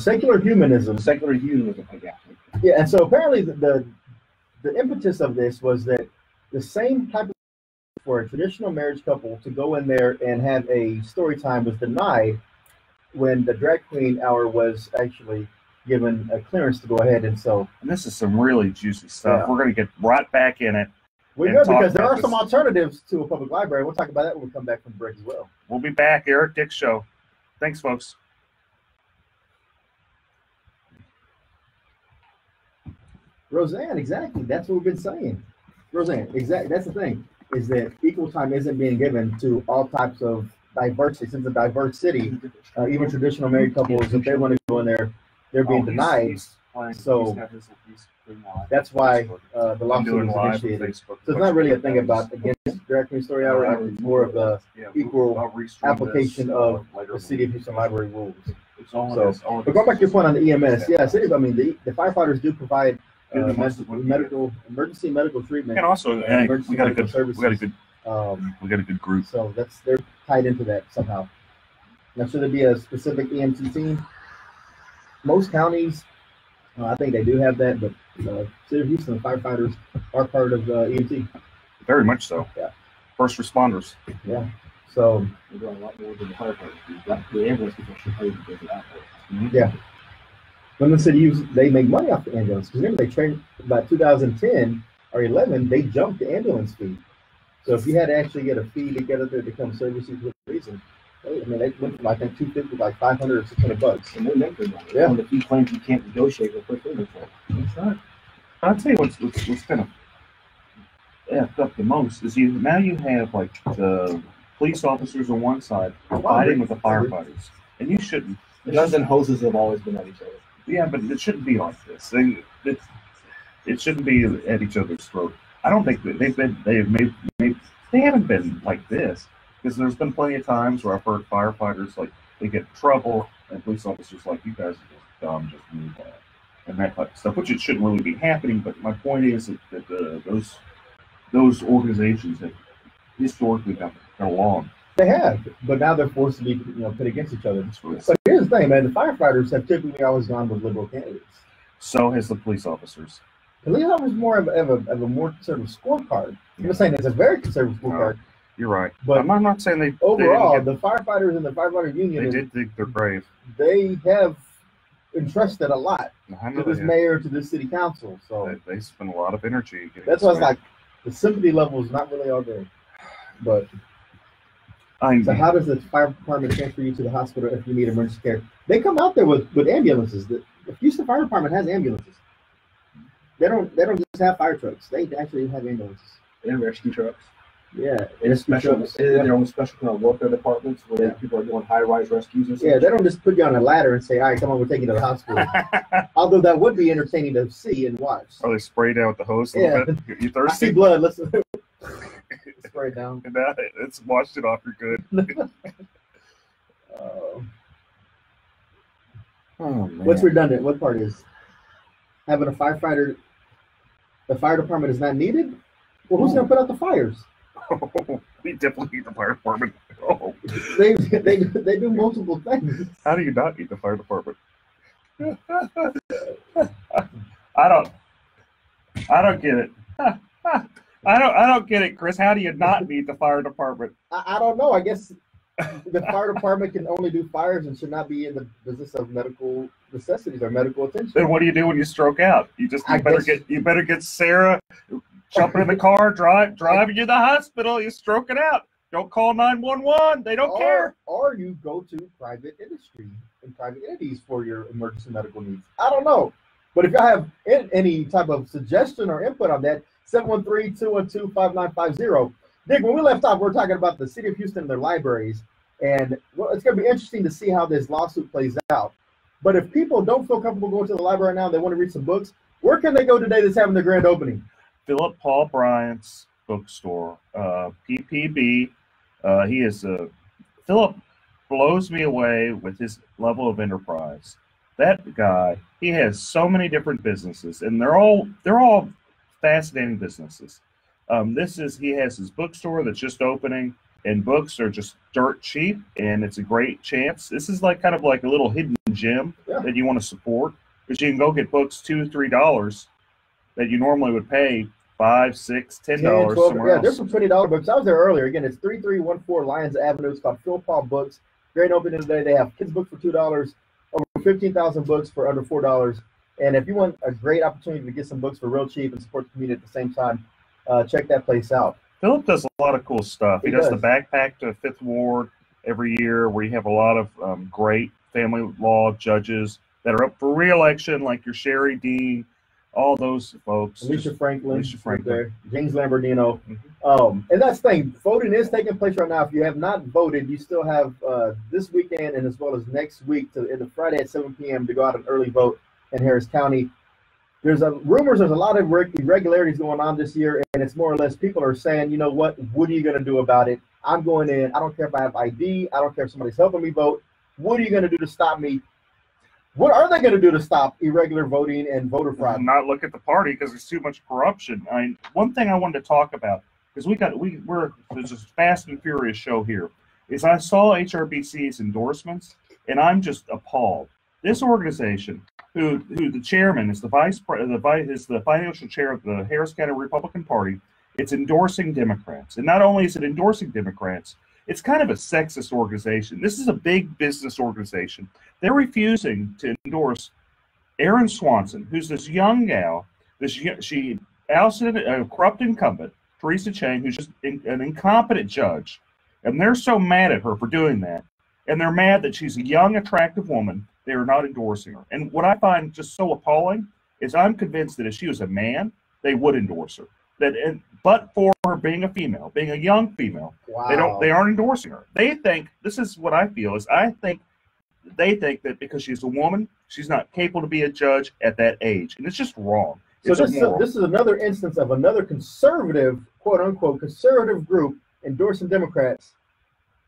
secular humanism. Secular humanism, I guess. Yeah, and so apparently the impetus of this was that the same type of for a traditional marriage couple to go in there and have a story time was denied when the drag queen hour was actually given a clearance to go ahead. And so, and this is some really juicy stuff. Yeah. We're going to get right back in it. We and good talk because there about are some this. alternatives to a public library. We'll talk about that when we come back from break as well. We'll be back. Eric Dick Show. Thanks, folks. Roseanne, exactly. That's what we've been saying. Roseanne, exactly. That's the thing, is that equal time isn't being given to all types of diversity. Since a diverse city, even traditional married couples, if they want to go in there, they're being denied. So that's why the lawsuit was initiated. So it's not really a thing about against directory story hour. It's more of the equal application of the City of Houston Library rules. So, but going back to your point on the EMS, yeah, cities. I mean, the firefighters do provide emergency medical treatment, And also, emergency we got a medical good, services. we got a good group. So they're tied into that somehow. Now, should there be a specific EMT team? Most counties, I think they do have that, but City of Houston firefighters are part of EMT. Very much so. Yeah. First responders. Yeah. So We're doing a lot more than the firefighters. The ambulance people should pay because of that. yeah. When the city they make money off the ambulance. Because remember, they trained about 2010 or 11, they jumped the ambulance fee. So if you had to actually get a fee to get up there to come service you for a reason, I mean, they went from I think 250 like 500 or 600 bucks. And they're making money. Yeah. And if you claim you can't negotiate with quick inventory. That's right. I'll tell you what's kind of effed up the most is now you have like the police officers on one side fighting with the firefighters, and you shouldn't. Guns and hoses have always been at each other. Yeah, but it shouldn't be like this. It shouldn't be at each other's throat. I don't think that they haven't been like this, because there's been plenty of times where I've heard firefighters like they get in trouble and police officers like, you guys are just dumb, just move on, and that type of stuff, which it shouldn't really be happening. But my point is that those organizations have historically got along. They have, but now they're forced to be put against each other. But here's the thing, man: the firefighters have typically always gone with liberal candidates. So has the police officers. The police officers more of a more conservative scorecard. I'm not saying it's a very conservative scorecard. You're right, but I'm not saying they. Overall, the firefighters and the firefighter union, they did think they're brave. They have entrusted a lot to this have. mayor, to this city council. So they spend a lot of energy. That's why it's like the sympathy level is not really all there. But so how does the fire department transfer you to the hospital if you need emergency care? They come out there with ambulances. The Houston Fire Department has ambulances. They don't just have fire trucks. They actually have ambulances. They have rescue trucks. Yeah, and their own special kind of welfare departments where people are doing high-rise rescues and stuff. Yeah, they don't just put you on a ladder and say, "All right, come on, we're taking you to the hospital." Although that would be entertaining to see and watch. Oh, they spray down with the hose a little bit. You thirsty? I see blood. Let's spray it down. It's washed it off. You're good. Oh, man. What's redundant? What part is having a firefighter? The fire department is not needed. Well, who's going to put out the fires? We definitely need the fire department. Oh. They do multiple things. How do you not need the fire department? I don't get it. I don't get it, Chris. How do you not need the fire department? I don't know. I guess the fire department can only do fires and should not be in the business of medical necessities or medical attention. Then what do you do when you stroke out? You better get Sarah jumping in the car, driving you to the hospital. You stroke it out. Don't call 911. They don't care. Or you go to private industry and private entities for your emergency medical needs. I don't know. But if y'all have any type of suggestion or input on that, 713-212-5950. Dick, when we left off, we were talking about the City of Houston and their libraries. And well, it's going to be interesting to see how this lawsuit plays out. But if people don't feel comfortable going to the library now, they want to read some books, where can they go today that's having their grand opening? Philip Paul Bryant's bookstore, PPB. Philip blows me away with his level of enterprise. That guy, he has so many different businesses, and they're all fascinating businesses. He has his bookstore that's just opening, and books are just dirt cheap, and it's a great chance. This is kind of like a little hidden gem that you want to support, because you can go get books $2-3 that you normally would pay $5, $6, $10 somewhere else. There's some $20 books. I was there earlier. Again, it's 3314 Lyons Avenue. It's called Phil Paul Books. Great opening today. They have kids' books for $2, over 15,000 books for under $4. And if you want a great opportunity to get some books for real cheap and support the community at the same time, check that place out. Philip does a lot of cool stuff. He does the does. backpack to Fifth Ward every year, where you have a lot of great family law judges that are up for re-election, like your Sherry Dean, all those folks. Alicia Franklin, right there, James Lamborghino. Mhm. And that's the thing. Voting is taking place right now. If you have not voted, you still have this weekend and as well as next week to the Friday at 7 p.m. to go out and early vote in Harris County. There's rumors there's a lot of irregularities going on this year, and it's more or less people are saying, you know what are you going to do about it? I'm going in. I don't care if I have ID. I don't care if somebody's helping me vote. What are you going to do to stop me? What are they going to do to stop irregular voting and voter fraud? Not look at the party because there's too much corruption. I mean, one thing I wanted to talk about, because there's this fast and furious show here, is I saw HRBC's endorsements, and I'm just appalled. This organization, who the chairman is the financial chair of the Harris County Republican Party, it's endorsing Democrats. And not only is it endorsing Democrats, it's kind of a sexist organization. This is a big business organization. They're refusing to endorse Erin Swanson, who's this young gal. She ousted a corrupt incumbent, Teresa Chang, who's just an incompetent judge. And they're so mad at her for doing that. And they're mad that she's a young, attractive woman. They are not endorsing her. And what I find just so appalling is I'm convinced that if she was a man, they would endorse her. But for her being a female, being a young female, wow. They aren't endorsing her. They think, this is what I feel, is they think that because she's a woman, she's not capable to be a judge at that age. And it's just wrong. So this is another instance of another conservative, quote unquote, conservative group endorsing Democrats,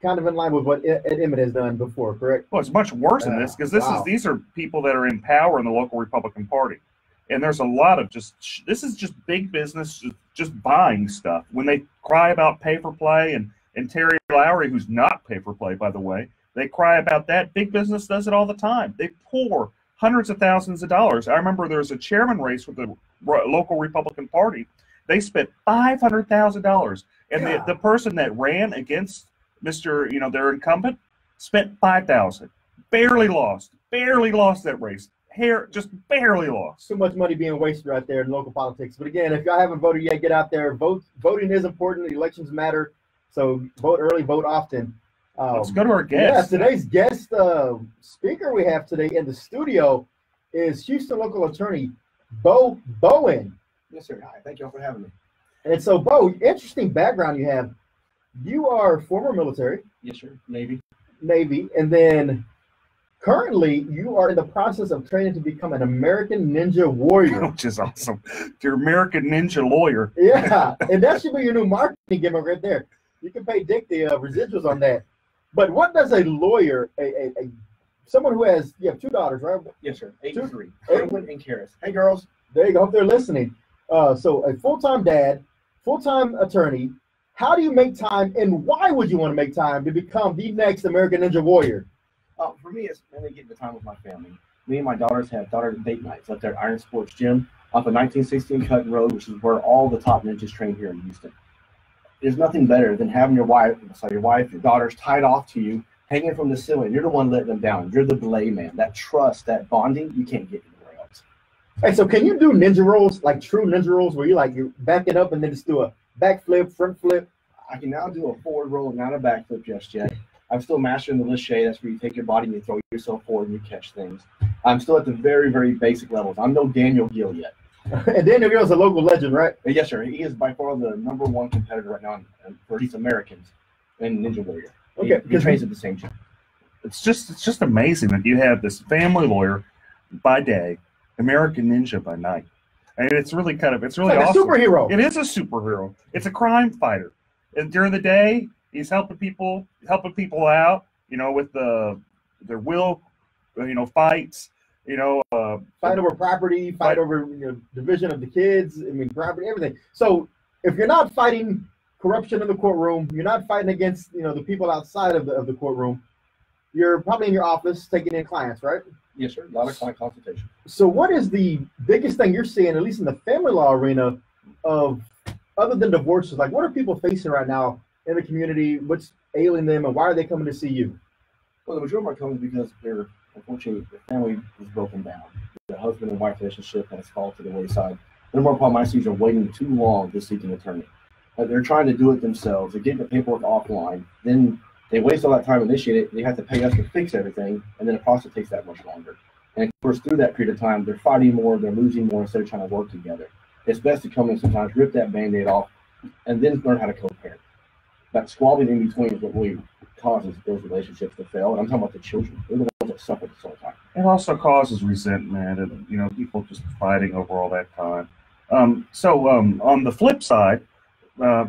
kind of in line with what Ed Emmett has done before, correct? Well, it's much worse than this, because these are people that are in power in the local Republican Party. And there's a lot of this is just big business, just buying stuff. When they cry about pay for play, and Terry Lowry, who's not pay for play, by the way, they cry about that. Big business does it all the time. They pour hundreds of thousands of dollars. I remember there was a chairman race with the local Republican Party. They spent $500,000. And the person that ran against their incumbent spent $5,000. Barely lost that race. Just barely lost. Too much money being wasted right there in local politics. But again, if y'all haven't voted yet, get out there. Vote. Voting is important. Elections matter. So vote early, vote often. Let's go to our guest. Yeah, today's guest speaker we have today in the studio is Houston local attorney Bo Bowen. Yes, sir. Hi. Thank you all for having me. And so, Bo, interesting background you have. You are former military. Yes, sir. Navy. And then currently you are in the process of training to become an American Ninja Warrior. Which is awesome. You're American Ninja Lawyer. Yeah, and that should be your new marketing gimmick right there. You can pay Dick the residuals on that. But what does a lawyer, someone who has, you have two daughters, right? Yes, sir. 8 and 3. Edwin and Karis. Hey, girls. There you go. Hope they're listening. So a full-time dad, full-time attorney. How do you make time, and why would you want to make time to become the next American Ninja Warrior? For me, it's mainly getting the time with my family. Me and my daughters have daughter date nights up there at Iron Sports Gym off of 1916 Cutton Road, which is where all the top ninjas train here in Houston. There's nothing better than having your your daughters tied off to you, hanging from the ceiling. You're the one letting them down. You're the belay man. That trust, that bonding, you can't get anywhere else. Hey, so can you do ninja rolls, like true ninja rolls, where you back it up and then just do a backflip, front flip? I can now do a forward roll, not a backflip just yet. I'm still mastering the lâché. That's where you take your body and you throw yourself forward and you catch things. I'm still at the very, very basic levels. I'm no Daniel Gill yet. And Daniel Gill's a local legend, right? Yes, sir. He is by far the #1 competitor right now for these Americans in Ninja Warrior. Okay, he trains at the same gym. It's just amazing that you have this family lawyer by day, American Ninja by night. And it's really like awesome. A superhero. It is a superhero. It's a crime fighter. And during the day, he's helping people out, with their will, fights, fight over property, fight over division of the kids, property, everything. So if you're not fighting corruption in the courtroom, you're not fighting against, the people outside of the courtroom, you're probably in your office taking in clients, right? Yes, sir. A lot of client consultation. So what is the biggest thing you're seeing, at least in the family law arena, other than divorces? Like, what are people facing right now in the community? What's ailing them, and why are they coming to see you? Well, the majority of them are coming because unfortunately, the family is broken down. The husband and wife relationship has fallen to the wayside. The more problem I see is they're waiting too long to seek an attorney. They're trying to do it themselves. They get the paperwork offline. Then they waste all that time initiating it. They have to pay us to fix everything, and then the process takes that much longer. And of course, through that period of time, they're fighting more, they're losing more instead of trying to work together. It's best to come in sometimes, rip that Band-Aid off, and then learn how to co-parent. That squabbling in between is what really causes those relationships to fail. And I'm talking about the children. They're the ones that suffer this whole time. It also causes resentment and, you know, people just fighting over all that time. So on the flip side,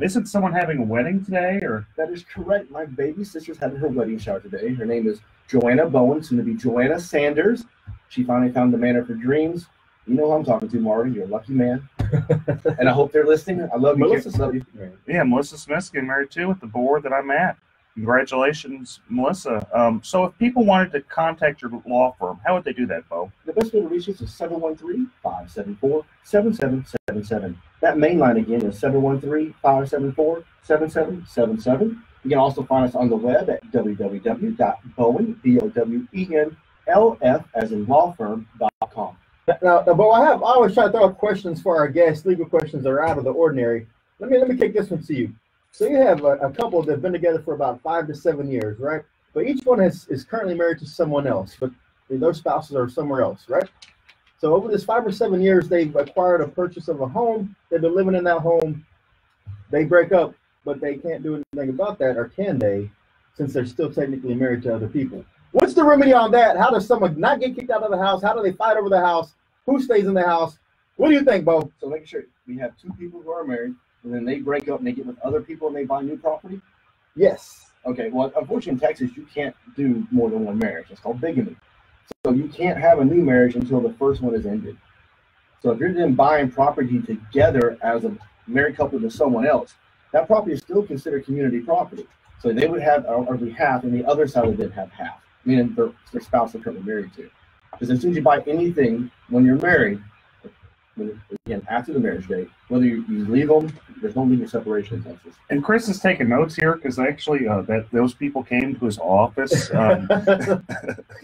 isn't someone having a wedding today? Or that is correct. My baby sister's having her wedding shower today. Her name is Joanna Bowen, soon to be Joanna Sanders. She finally found the man of her dreams. You know who I'm talking to, Marty. You're a lucky man. And I hope they're listening. I love you, Melissa. Love you. Yeah, Melissa Smith's getting married too at the board that I'm at. Congratulations, Melissa. So if people wanted to contact your law firm, how would they do that, Bo? The best way to reach us is 713-574-7777. That main line again is 713-574-7777. You can also find us on the web at www.bowen, BOWENLF, as in lawfirm.com. Now, Bo, I always try to throw out questions for our guests, legal questions that are out of the ordinary. Let me kick this one to you. So you have a couple that have been together for about 5 to 7 years, right? But each one is currently married to someone else, but their spouses are somewhere else, right? So over this 5 or 7 years, they've acquired a purchase of a home. They've been living in that home. They break up, but they can't do anything about that, or can they, since they're still technically married to other people? What's the remedy on that? How does someone not get kicked out of the house? How do they fight over the house? Who stays in the house? What do you think, Bo? So make sure we have 2 people who are married, and then they break up and they get with other people and they buy new property? Yes. Okay, well, unfortunately in Texas, you can't do more than one marriage. It's called bigamy. So you can't have a new marriage until the first one is ended. So if you're then buying property together as a married couple to someone else, that property is still considered community property. So they would have already half, and the other side would then have half, meaning their spouse they're currently married to. Because as soon as you buy anything when you're married, again, after the marriage date, whether you leave them, there's no legal separation in Texas. And Chris is taking notes here because actually those people came to his office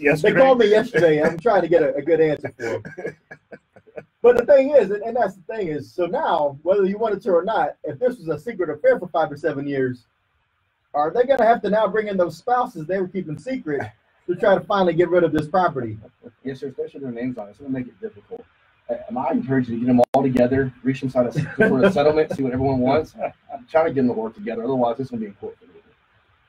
yesterday. They called me yesterday. I'm trying to get a good answer for them. But the thing is, and that's the thing is, so now, whether you wanted to or not, if this was a secret affair for 5 or 7 years, are they going to have to now bring in those spouses they were keeping secret to try to finally get rid of this property? Yes, sir, especially their names on it. It's going to make it difficult. I encourage you to get them all together, reach inside a sort of settlement, see what everyone wants. I'm trying to get them to work together. Otherwise, this is going to be in court for me.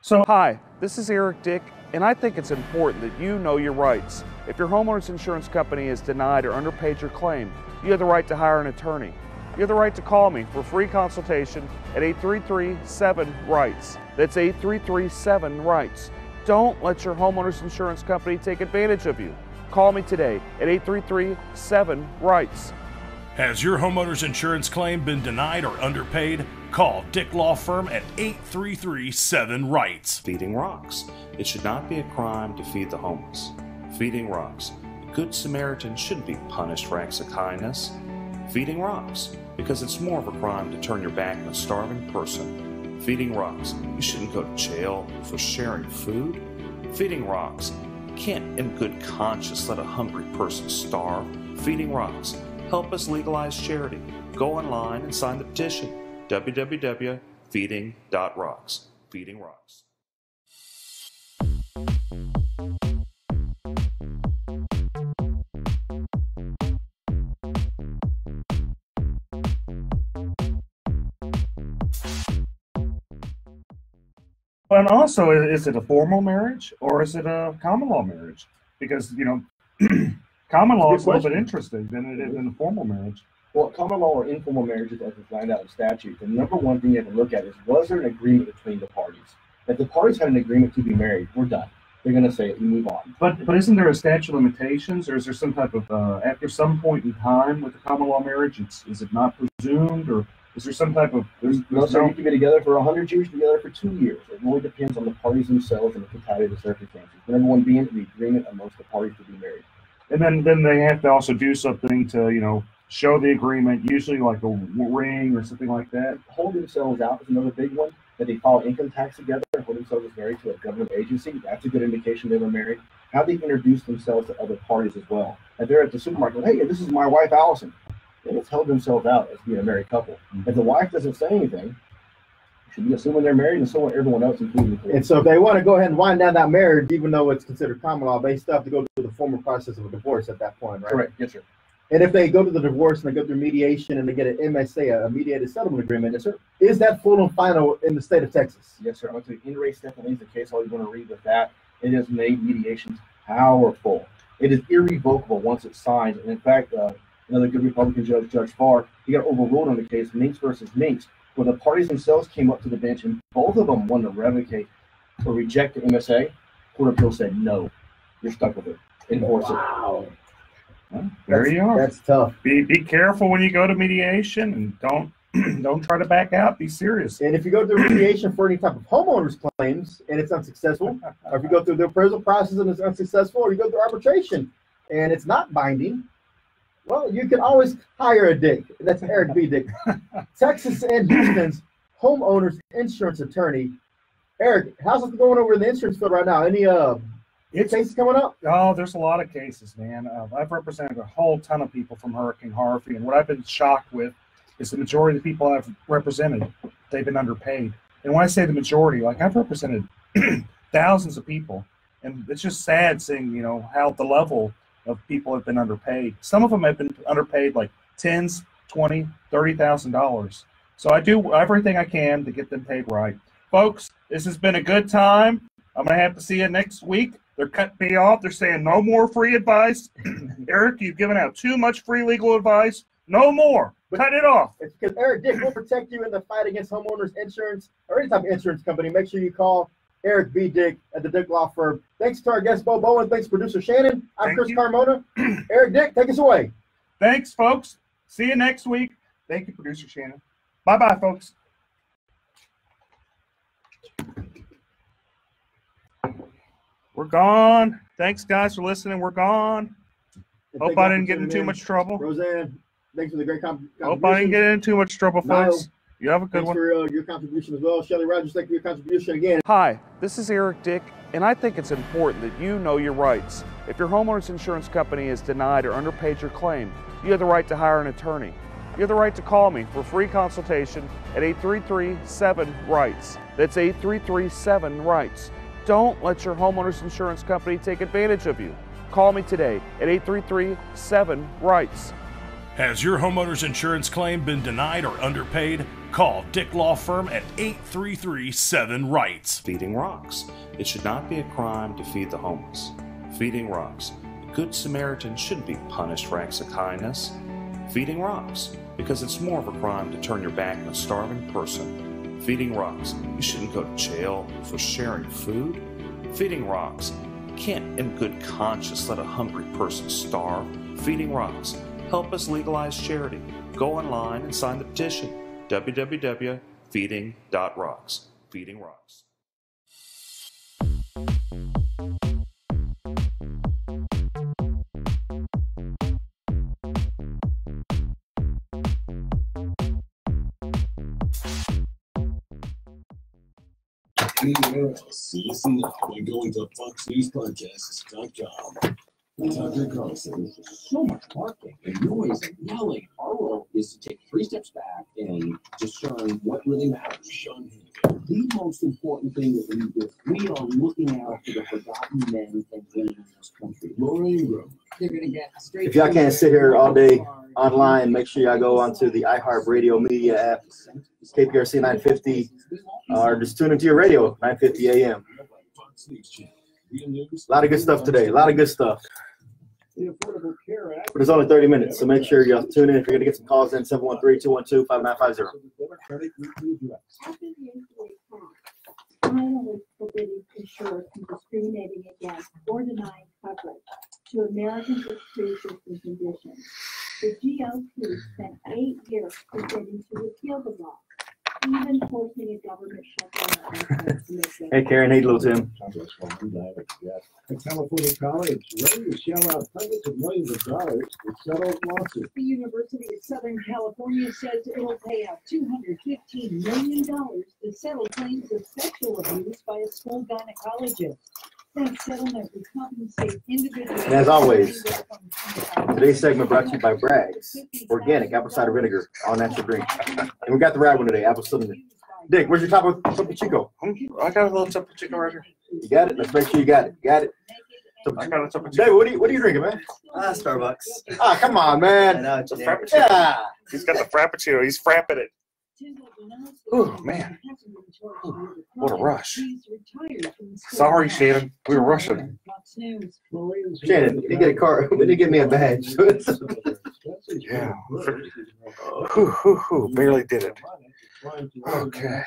So, hi, this is Eric Dick, and I think it's important that you know your rights. If your homeowner's insurance company has denied or underpaid your claim, you have the right to hire an attorney. You have the right to call me for a free consultation at 833-7-RIGHTS. That's 833-7-RIGHTS. Don't let your homeowner's insurance company take advantage of you. Call me today at 833-7-RIGHTS. Has your homeowner's insurance claim been denied or underpaid? Call Dick Law Firm at 833-7-RIGHTS. Feeding rocks. It should not be a crime to feed the homeless. Feeding rocks. A good Samaritan shouldn't be punished for acts of kindness. Feeding rocks. Because it's more of a crime to turn your back on a starving person. Feeding rocks. You shouldn't go to jail for sharing food. Feeding rocks. You can't in good conscience let a hungry person starve. Feeding rocks. Help us legalize charity. Go online and sign the petition. www.feeding.rocks. Feeding rocks. And also, is it a formal marriage or is it a common law marriage? Because, you know, common law is a little bit interesting than it is in a formal marriage. Well, common law or informal marriages, as defined out in statute, the number one thing you have to look at is, was there an agreement between the parties? If the parties had an agreement to be married, we're done. They're going to say it and move on. But isn't there a statute of limitations, or is there some type of, after some point in time with the common law marriage, is it not presumed, or is there some type of... No, sir, you can be together for 100 years, together for 2 years. It really depends on the parties themselves and the totality of the circumstances. The number one being the agreement amongst the parties to be married. And then they have to also do something to, you know, show the agreement, usually like a ring or something like that. Hold themselves out is another big one. That they file income tax together, hold themselves as married to a government agency. That's a good indication they were married. How they introduce themselves to other parties as well. If they're at the supermarket, hey, this is my wife, Allison. and it's held themselves out as being a married couple. If the wife doesn't say anything, you should be assuming they're married, and so are everyone else, including the court. And so if they want to go ahead and wind down that marriage, even though it's considered common law, they still have to go through the formal process of a divorce at that point, right? Correct. Yes, sir. And if they go to the divorce and they go through mediation and they get an MSA, a mediated settlement agreement, Yes, sir. is that full and final in the state of Texas? Yes, sir. I'm going to in re Stephanie the case. All you want to read with that. It has made mediations powerful. It is irrevocable once it's signed. And in fact, another good Republican judge, Judge Farr, he got overruled on the case Minks versus Minks, where the parties themselves came up to the bench and both of them wanted to revocate or reject the MSA. Court of Appeals said no. You're stuck with it. Enforce it. Well, there you are. That's tough. Be careful when you go to mediation, and don't try to back out. Be serious. And if you go through mediation for any type of homeowners claims and it's unsuccessful, or if you go through the appraisal process and it's unsuccessful, or you go through arbitration and it's not binding, well, you can always hire a Dick. That's Eric B. Dick, Texas and Houston's homeowners insurance attorney. Eric, how's it going over in the insurance field right now? Any cases coming up? Oh, there's a lot of cases, man. I've represented a whole ton of people from Hurricane Harvey, and what I've been shocked with is the majority of the people I've represented, they've been underpaid. And when I say the majority, like I've represented thousands of people, and it's just sad seeing, you know, how the level of people have been underpaid. Some of them have been underpaid like $10,000, $20,000, $30,000. So I do everything I can to get them paid right. Folks, this has been a good time. I'm going to have to see you next week. They're cutting me off. They're saying no more free advice. Eric, you've given out too much free legal advice. No more. Cut it off. It's because Eric Dick will protect you in the fight against homeowners insurance or any type of insurance company. Make sure you call Eric B. Dick at the Dick Law Firm. Thanks to our guest, Bo Bowen. Thanks, producer Shannon. I'm Chris Carmona. Eric Dick, take us away. Thanks, folks. See you next week. Thank you, producer Shannon. Bye-bye, folks. We're gone. Thanks, guys, for listening. We're gone. Hope I didn't get in too much trouble. Roseanne, thanks for the great contribution. Hope I didn't get in too much trouble, folks. You have a good one. Thanks for your contribution as well. Shelly Rogers, thank you for your contribution again. Hi, this is Eric Dick, and I think it's important that you know your rights. If your homeowner's insurance company has denied or underpaid your claim, you have the right to hire an attorney. You have the right to call me for a free consultation at 833-7-RIGHTS. That's 833-7-RIGHTS. Don't let your homeowner's insurance company take advantage of you. Call me today at 833-7-RIGHTS. Has your homeowner's insurance claim been denied or underpaid? Call Dick Law Firm at 833-7-RIGHTS. Feeding rocks. It should not be a crime to feed the homeless. Feeding rocks. A good Samaritan shouldn't be punished for acts of kindness. Feeding rocks. Because it's more of a crime to turn your back on a starving person. Feeding rocks. You shouldn't go to jail for sharing food. Feeding rocks. You can't in good conscience let a hungry person starve. Feeding rocks. Help us legalize charity. Go online and sign the petition. www.feeding.rocks. Feeding rocks. Listen now by going to FoxNewsPodcasts.com. Tucker Carlson. So much barking and noise and yelling. Our role is to take 3 steps back and discern what really matters. Sean, the most important thing that we are looking out for the forgotten men and women in this country. They're going to get straight. If y'all can't sit here all day online, make sure y'all go onto the iHeartRadio media app, KPRC 950, or just tune into your radio, 950 AM. A lot of good stuff today. A lot of good stuff. But it's only 30 minutes, so make sure you tune in. If you're going to get some calls in, 713-212-5950. Finally forbidding insurers from discriminating against or denying coverage to Americans with pre-existing conditions. The GOP spent 8 years preparing to repeal the law, even forcing a government shutdown. Hey, Karen. Hey, little Tim. A California college ready to shell out hundreds of millions of dollars to settle lawsuits. The University of Southern California says it'll pay out $215 million to settle claims of sexual abuse by a school gynecologist. And as always, today's segment brought to you by Bragg's Organic Apple Cider Vinegar, all natural drink. And we got the right one today, apple cinnamon. Dick, where's your Topo Chico? I got a little Topo Chico right here. You got it? Let's make sure you got it. You got it? I got a Topo Chico. David, what are you drinking, man? Starbucks. Ah, come on, man. It's a Frappuccino. Yeah. He's got the Frappuccino. He's frapping it. Oh, man. Ooh, what a rush. Sorry, Shannon. We were rushing. Shannon, we didn't get a car. We didn't get me a badge. Yeah. Whew, barely did it. Okay.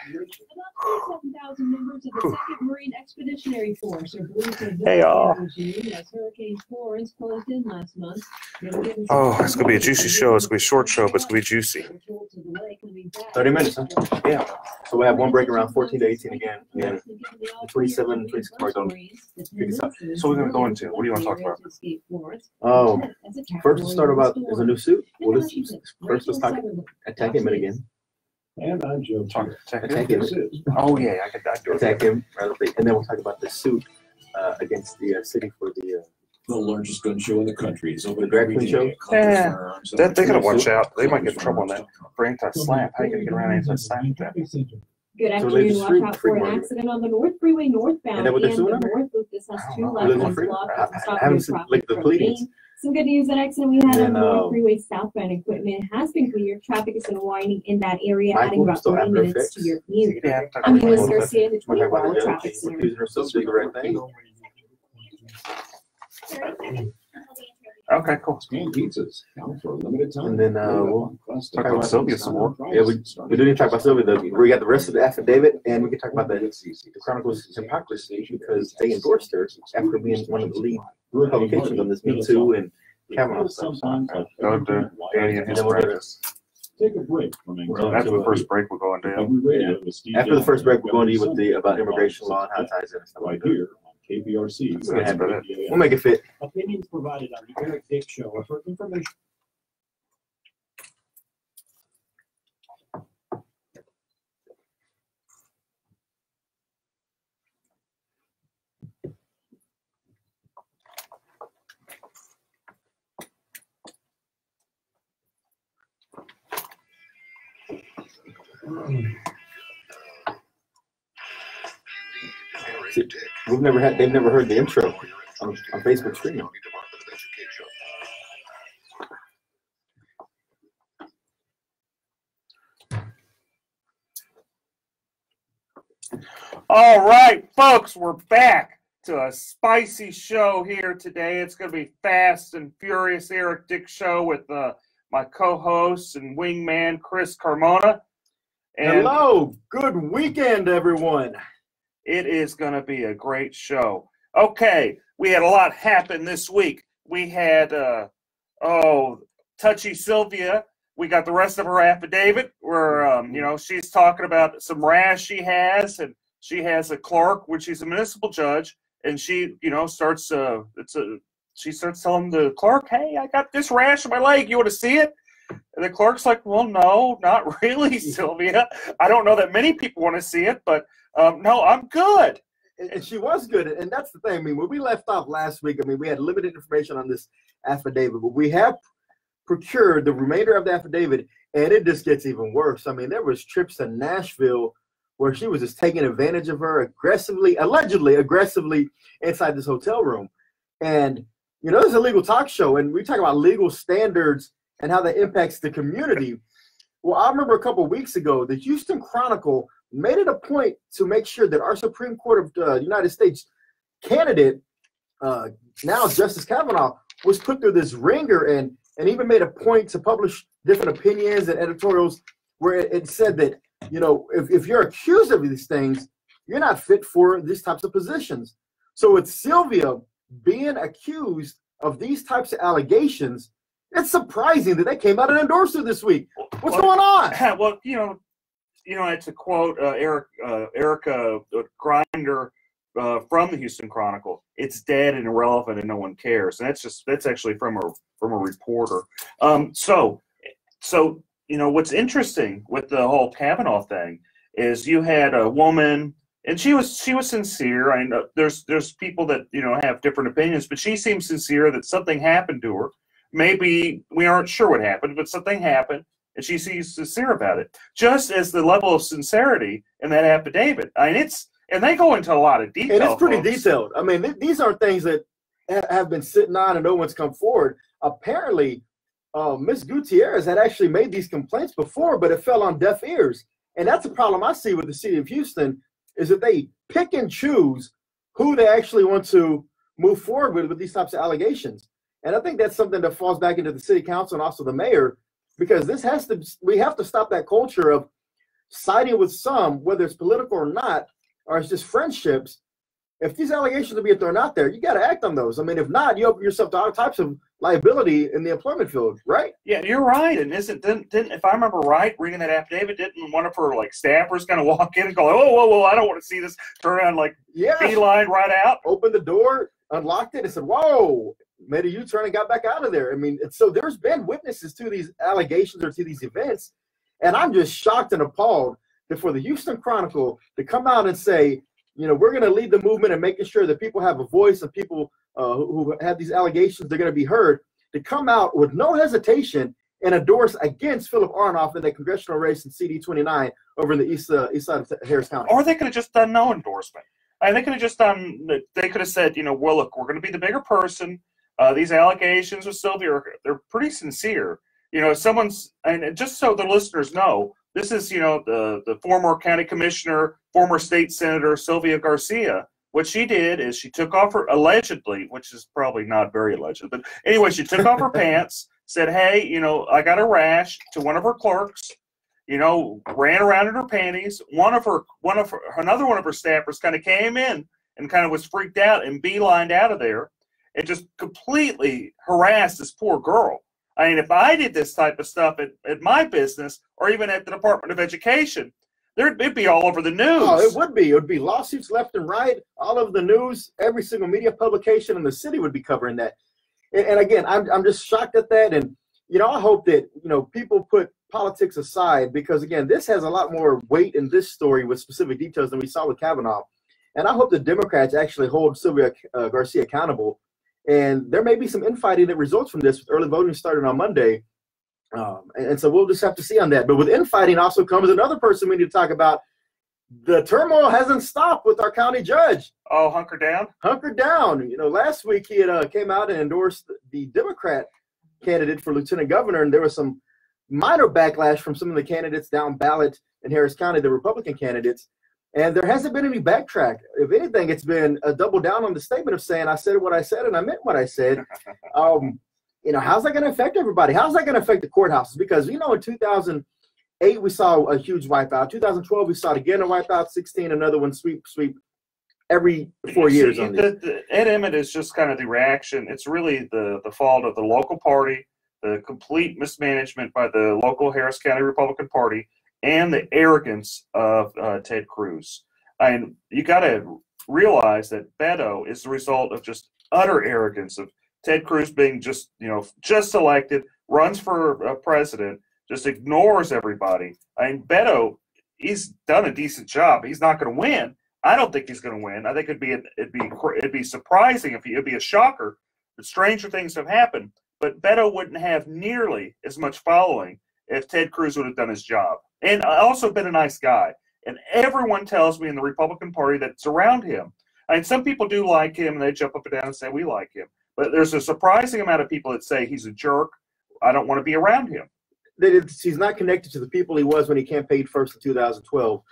Hey, y'all. Oh, it's going to be a juicy show. It's going to be a short show, but it's going to be juicy. 30 minutes, huh? Yeah. So we have one break around 14 to 18 again. And 27, 26 bars on. So we're going to go into, what do you want to talk about? Oh, first let's start about, there's a new suit. Well, first let's talk attack him again. And I'm Joe. Attack him. Oh, yeah, I could do it. Attack him. And then we'll talk about the suit against the city for the largest gun show in the country. Is open drag queen show. Yeah, they got to watch out. They might get in trouble on that for anti-slap. How are you going to get around anti-slap with that? Good afternoon. Watch out for an accident on the North Freeway northbound and the North Loop. This has two left lanes blocked. Some good news, that accident we had on the North Freeway southbound equipment has been cleared. Traffic is unwinding in that area, adding about 30 minutes to your commute. I'm Melissa Garcia, the 24-hour traffic center. Okay, cool. Pizzas for a limited time. And then we'll talk about Sylvia some more. Yeah, we do need to talk about Sylvia though. We got the rest of the affidavit, and we can talk about the Chronicle's hypocrisy because they endorsed her after being one of the lead publications on this Me Too and Kavanaugh stuff. Go to Danny and his brothers. Take a break. After the first break, we're going down. After the first break, we're going to you with the about immigration law and how it ties in and stuff right here. KPRC. We'll make it fit. Opinions provided on the Eric Dick Show are for information. See, they've never heard the intro on Facebook streaming. All right, folks, we're back to a spicy show here today. It's going to be fast and furious Eric Dick Show with my co-host and wingman, Chris Carmona. And hello, good weekend, everyone. It is going to be a great show. Okay, we had a lot happen this week. We had, Touchy Sylvia. We got the rest of her affidavit where, she's talking about some rash she has, and she has a clerk when she's a municipal judge, and she, starts telling the clerk, hey, I got this rash on my leg. You want to see it? And the clerk's like, well, no, not really, Sylvia. I don't know that many people want to see it, but no, I'm good. And she was good. And that's the thing. I mean, when we left off last week, we had limited information on this affidavit, but we have procured the remainder of the affidavit, and it just gets even worse. I mean, there was trips to Nashville where she was just taking advantage of her allegedly aggressively inside this hotel room. And, this is a legal talk show, and we talk about legal standards and how that impacts the community. Well, I remember a couple of weeks ago, the Houston Chronicle made it a point to make sure that our Supreme Court of the United States candidate, now Justice Kavanaugh, was put through this ringer and even made a point to publish different opinions and editorials where it said that, if you're accused of these things, you're not fit for these types of positions. So with Sylvia being accused of these types of allegations, it's surprising that they came out and endorsed her this week. What's going on? Well, to quote Erica Grinder from the Houston Chronicle, it's dead and irrelevant and no one cares. And that's actually from a reporter. So what's interesting with the whole Kavanaugh thing is you had a woman And she was sincere. I know there's people that have different opinions, but she seemed sincere that something happened to her. Maybe we aren't sure what happened, but something happened, and she seems sincere about it. Just as the level of sincerity in that affidavit. I mean, and they go into a lot of detail. And it's pretty folks. detailed. I mean, these aren't things that have been sitting on and no one's come forward. Apparently, Ms. Gutierrez had actually made these complaints before, but it fell on deaf ears. And that's the problem I see with the city of Houston, is that they pick and choose who they actually want to move forward with these types of allegations. And I think that's something that falls back into the city council and also the mayor, because we have to stop that culture of siding with some, whether it's political or not, or it's just friendships. If these allegations are being thrown out there, you got to act on those. I mean, if not, you open yourself to all types of liability in the employment field, right? Yeah, you're right. And didn't if I remember right, reading that affidavit, didn't one of her staffers kind of walk in and go, "Oh, whoa, I don't want to see this," turn around beeline right out, opened the door, unlocked it, and said, "Whoa," made a U-turn and got back out of there. I mean, so there's been witnesses to these allegations or to these events, and I'm just shocked and appalled that for the Houston Chronicle to come out and say, we're going to lead the movement and making sure that people have a voice and people who have these allegations, they're going to be heard, to come out with no hesitation and endorse against Philip Arnoff in the congressional race in CD 29 over in the east side of Harris County. Or they could have just done no endorsement. And they could have just they could have said, well, look, we're going to be the bigger person. These allegations with Sylvia, they're pretty sincere. Someone's, and just so the listeners know, this is, the former county commissioner, former state senator, Sylvia Garcia. What she did is she took off her, allegedly, which is probably not very alleged, but anyway, she took off her pants, said, hey, I got a rash to one of her clerks, ran around in her panties. Another one of her staffers kind of came in and kind of was freaked out and beelined out of there and just completely harassed this poor girl. I mean, if I did this type of stuff at my business or even at the Department of Education, it'd be all over the news. Oh, it would be. It would be lawsuits left and right, all over the news. Every single media publication in the city would be covering that. And again, I'm just shocked at that. And, I hope that, people put politics aside, because, again, this has a lot more weight in this story with specific details than we saw with Kavanaugh. And I hope the Democrats actually hold Sylvia Garcia accountable. And there may be some infighting that results from this, with early voting starting on Monday. And so we'll just have to see on that. But with infighting also comes another person we need to talk about. The turmoil hasn't stopped with our county judge. Oh, hunker down? Hunker down. Last week he had came out and endorsed the Democrat candidate for lieutenant governor, and there was some minor backlash from some of the candidates down ballot in Harris County, the Republican candidates. And there hasn't been any backtrack. If anything, it's been a double down on the statement of saying, I said what I said and I meant what I said. How's that going to affect everybody? How's that going to affect the courthouses? Because, in 2008, we saw a huge wipeout. 2012, we saw it again, a wipeout. 16, another one, sweep every 4 years on this. Ed Emmett is just kind of the reaction. It's really the fault of the local party, the complete mismanagement by the local Harris County Republican Party, and the arrogance of Ted Cruz. And you got to realize that Beto is the result of just utter arrogance of Ted Cruz being just elected, runs for president, just ignores everybody. I mean, Beto, he's done a decent job. He's not going to win. I don't think he's going to win. I think it'd be surprising it'd be a shocker. But stranger things have happened. But Beto wouldn't have nearly as much following if Ted Cruz would have done his job. And also been a nice guy. And everyone tells me in the Republican Party that's around him. I mean, some people do like him, and they jump up and down and say, we like him. But there's a surprising amount of people that say he's a jerk. I don't want to be around him. He's not connected to the people he was when he campaigned first in 2012.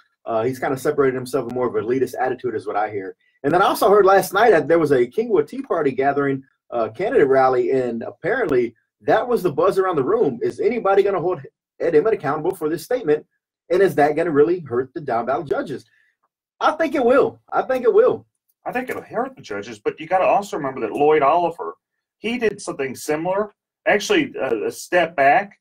He's kind of separated himself with more of an elitist attitude is what I hear. And then I also heard last night that there was a Kingwood Tea Party gathering, candidate rally, and apparently that was the buzz around the room. Is anybody going to hold Ed Emmett accountable for this statement? And is that going to really hurt the down ballot judges? I think it will. I think it'll hurt the judges, but you got to also remember that Lloyd Oliver, he did something similar, actually a step back,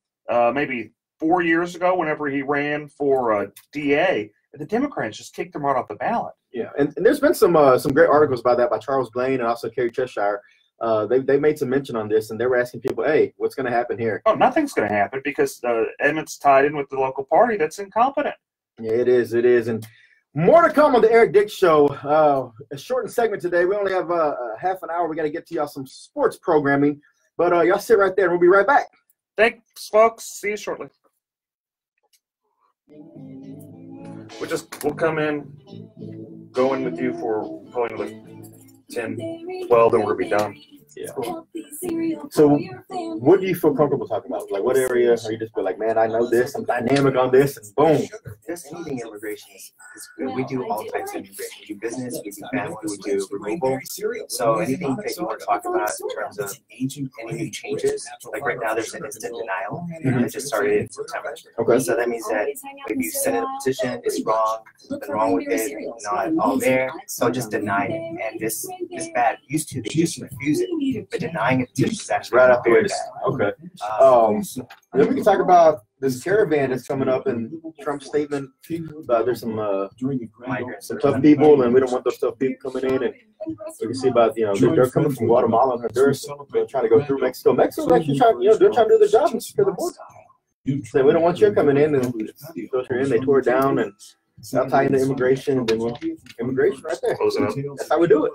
maybe 4 years ago whenever he ran for DA. The Democrats just kicked him right off the ballot. Yeah, and there's been some great articles about that by Charles Blaine and also Kerry Cheshire. They made some mention on this, and they were asking people, hey, what's going to happen here? Oh, nothing's going to happen because Emmett's tied in with the local party that's incompetent. Yeah, it is. And More to come on the Eric Dick Show. A shortened segment today. We only have half an hour. We got to get to y'all some sports programming. But y'all sit right there, and we'll be right back. Thanks, folks. See you shortly. We'll come in, go in with you for probably like 10, 12, then we're going to be done. Yeah. So what do you feel comfortable talking about? Like what area are you just feel like, man, I know this, I'm dynamic on this, and boom. Just anything immigration is good. We do all types of immigration. We do business, we do family, we do removal. So anything that you want to talk about in terms of any new changes, like right now there's an instant denial that just started in September. Okay. So that means that if you send in a petition, it's wrong, something wrong with it, not all there, so just deny it. And this bad used to, they just refuse it. But denying it is actually right up here. Okay. Then we can talk about this caravan that's coming up and Trump's statement. There's some tough people, and we don't want those tough people coming in. And we can see about they're coming from Guatemala and Honduras. They're trying to go through Mexico. Mexico's actually trying, they're trying to do their job and secure the border. So we don't want you coming in and filter in. They tore it down and. I'll tie into immigration, and then immigration right there. That's how we do it.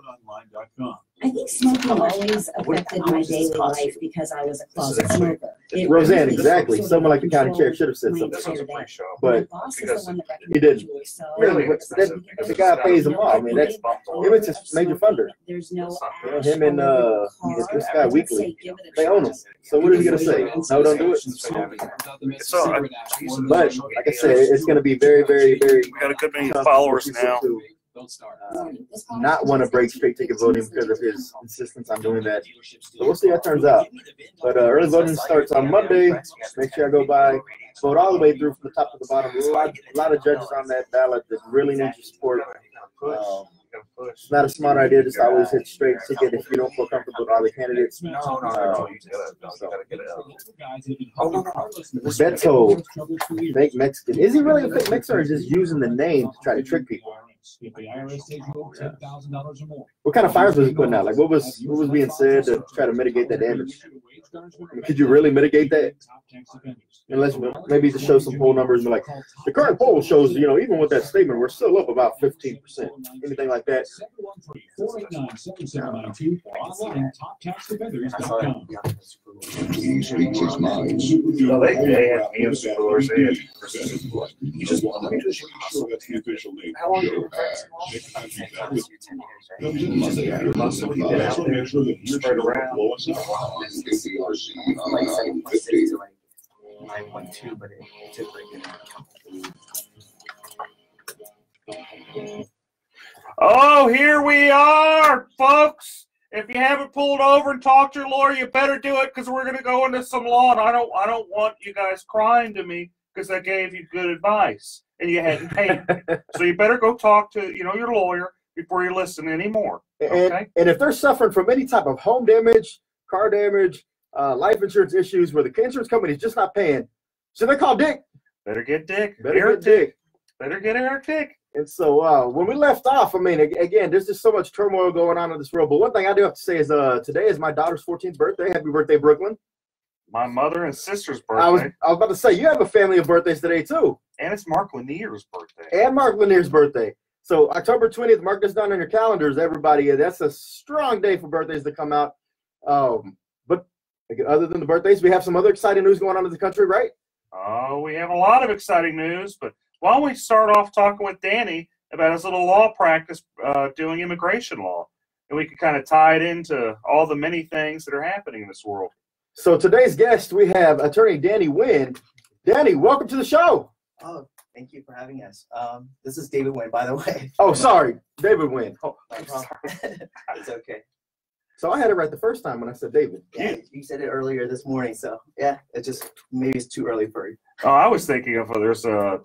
I think smoking always affected my daily life because I was a closet smoker. Roseanne, exactly. Someone like the county chair should have said something, but he didn't. Really, the guy pays them off. I mean, that's it's his major funder. There's no him and this guy Weekly, they own him. So what are you gonna say? No, don't do it. But like I said, it's gonna be very, very, very. We got a good many followers now. Not want to break straight ticket voting because of his insistence on doing that. So we'll see how it turns out. But early voting starts on Monday. Make sure I go by, vote all the way through from the top to the bottom. There's a lot of judges on that ballot that really need your support. It's not a smart idea just to always hit straight ticket if you don't feel comfortable with all the candidates. Beto, fake Mexican. Is he really a fake Mexican or is he just using the name to try to trick people? What kind of fires was he putting out? Like what was being said to try to mitigate that damage? I mean, could you really mitigate that? Unless maybe to show some poll numbers and be like, the current poll shows, even with that statement, we're still up about 15%. Anything like that. He speaks his mind. They had news scores. They had You just want to make sure that's the official name. How long Make sure that you're spread around. Like 9.2, but it took Oh, here we are, folks. If you haven't pulled over and talked to your lawyer, you better do it because we're going to go into some law, and I don't want you guys crying to me because I gave you good advice and you hadn't paid me. So you better go talk to your lawyer before you listen anymore. Okay? And if they're suffering from any type of home damage, car damage, life insurance issues where the insurance company is just not paying, so they call Dick. Better get Dick. Better get Dick. Better get Eric Dick. And so when we left off, I mean, again, there's just so much turmoil going on in this world. But one thing I do have to say is today is my daughter's 14th birthday. Happy birthday, Brooklyn. My mother and sister's birthday. I was about to say, you have a family of birthdays today, too. And it's Mark Lanier's birthday. And Mark Lanier's birthday. So October 20th, mark this down on your calendars, everybody. That's a strong day for birthdays to come out. But other than the birthdays, we have some other exciting news going on in the country, right? Oh, we have a lot of exciting news, but why don't we start off talking with Danny about his little law practice doing immigration law. And we can kind of tie it into all the many things that are happening in this world. So today's guest, we have attorney Danny Wynn. Danny, welcome to the show. Oh, thank you for having us. This is David Wynn, by the way. Oh, sorry. David Wynn. Oh, I'm sorry. It's okay. So I had it right the first time when I said David. Yeah, you said it earlier this morning, so yeah, maybe it's too early for you. Oh, I was thinking of there's a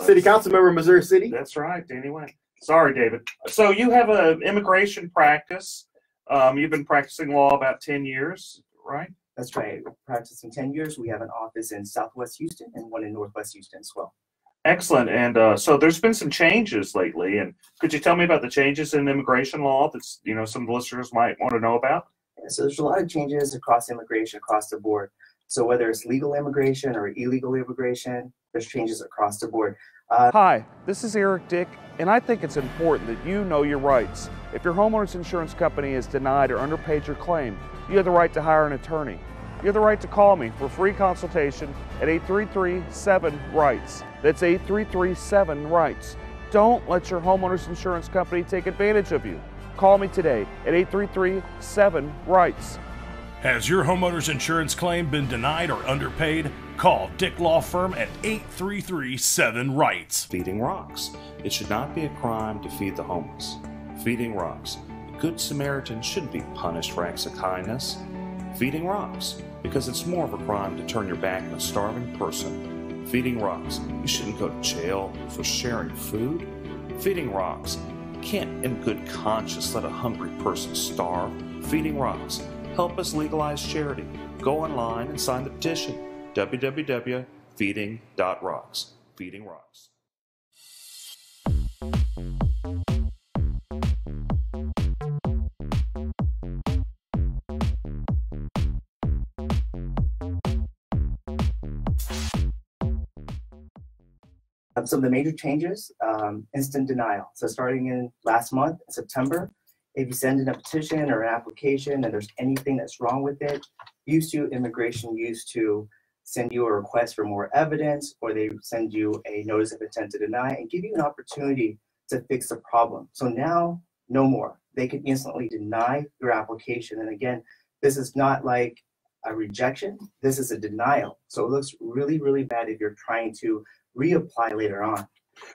city council member in Missouri City. That's right, Danny Wynn. Sorry, David. So you have an immigration practice. You've been practicing law about 10 years, right? That's right. Practicing 10 years. We have an office in Southwest Houston and one in Northwest Houston as well. Excellent. And so there's been some changes lately. And could you tell me about the changes in immigration law that's, some listeners might want to know about? Yeah, so there's a lot of changes across immigration, across the board. So whether it's legal immigration or illegal immigration, there's changes across the board. Hi, this is Eric Dick, and I think it's important that you know your rights. If your homeowner's insurance company has denied or underpaid your claim, you have the right to hire an attorney. You have the right to call me for free consultation at 833-7-RIGHTS. That's 833-7-RIGHTS. Don't let your homeowner's insurance company take advantage of you. Call me today at 833-7-RIGHTS. Has your homeowner's insurance claim been denied or underpaid? Call Dick Law Firm at 833-7-RIGHTS. Feeding rocks. It should not be a crime to feed the homeless. Feeding rocks. A good Samaritan shouldn't be punished for acts of kindness. Feeding rocks. Because it's more of a crime to turn your back on a starving person. Feeding rocks. You shouldn't go to jail for sharing food. Feeding rocks. You can't in good conscience let a hungry person starve. Feeding rocks. Help us legalize charity. Go online and sign the petition. www.feeding.rocks. Feeding Rocks. Some of the major changes, instant denial. So starting in last month, in September, if you send in a petition or an application and there's anything that's wrong with it, immigration used to send you a request for more evidence, or they send you a notice of intent to deny and give you an opportunity to fix the problem. So now, no more. They can instantly deny your application. And again, this is not like a rejection, this is a denial. So it looks really, really bad if you're trying to reapply later on.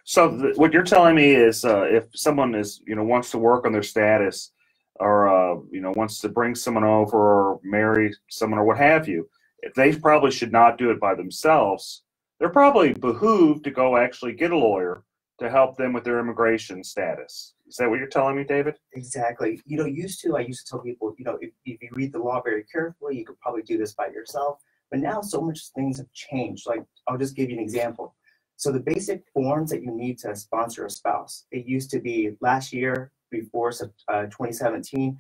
So what you're telling me is if someone is, wants to work on their status or, wants to bring someone over or marry someone or what have you, they probably should not do it by themselves. They're probably behooved to go actually get a lawyer to help them with their immigration status. Is that what you're telling me, David? Exactly. I used to tell people, if you read the law very carefully, you could probably do this by yourself. But now so much things have changed. Like, I'll just give you an example. So the basic forms that you need to sponsor a spouse, it used to be last year, before 2017,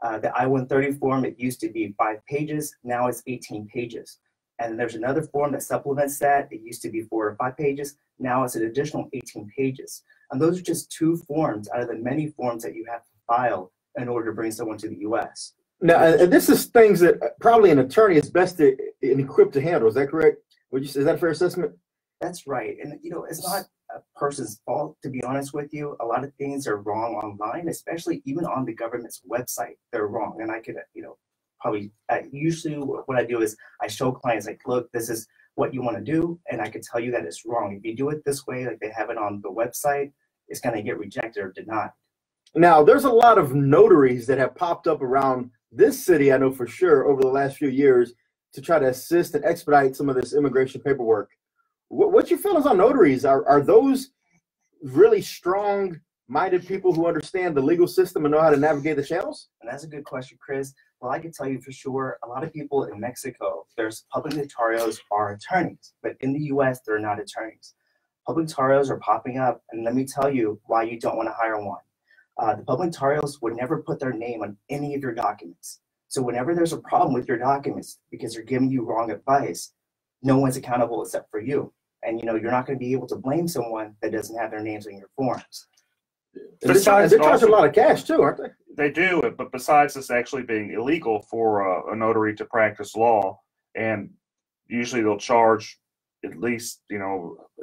the I-130 form, it used to be 5 pages. Now it's 18 pages. And there's another form that supplements that. It used to be 4 or 5 pages. Now it's an additional 18 pages. And those are just 2 forms out of the many forms that you have to file in order to bring someone to the U.S. Now, and this is things that probably an attorney is best equipped to handle. Is that correct? Is that a fair assessment? That's right. And, it's not a person's fault, to be honest with you. A lot of things are wrong online, especially even on the government's website. They're wrong. And I could, probably, usually what I do is I show clients, like, look, this is what you want to do. And I can tell you that it's wrong. If you do it this way, like they have it on the website, it's going to get rejected or denied. Now, there's a lot of notaries that have popped up around this city, I know for sure, over the last few years to try to assist and expedite some of this immigration paperwork. What's your feelings on notaries? Are those really strong-minded people who understand the legal system and know how to navigate the channels? And that's a good question, Chris. Well, I can tell you for sure, a lot of people in Mexico, there's public notarios are attorneys, but in the U.S., they're not attorneys. Public notarios are popping up, and let me tell you why you don't want to hire one. The public notarios would never put their name on any of your documents. So whenever there's a problem with your documents because they're giving you wrong advice, no one's accountable except for you. And you're not going to be able to blame someone that doesn't have their names on your forms. They charge a lot of cash too, aren't they? They do, but besides this actually being illegal for a notary to practice law, and usually they'll charge at least,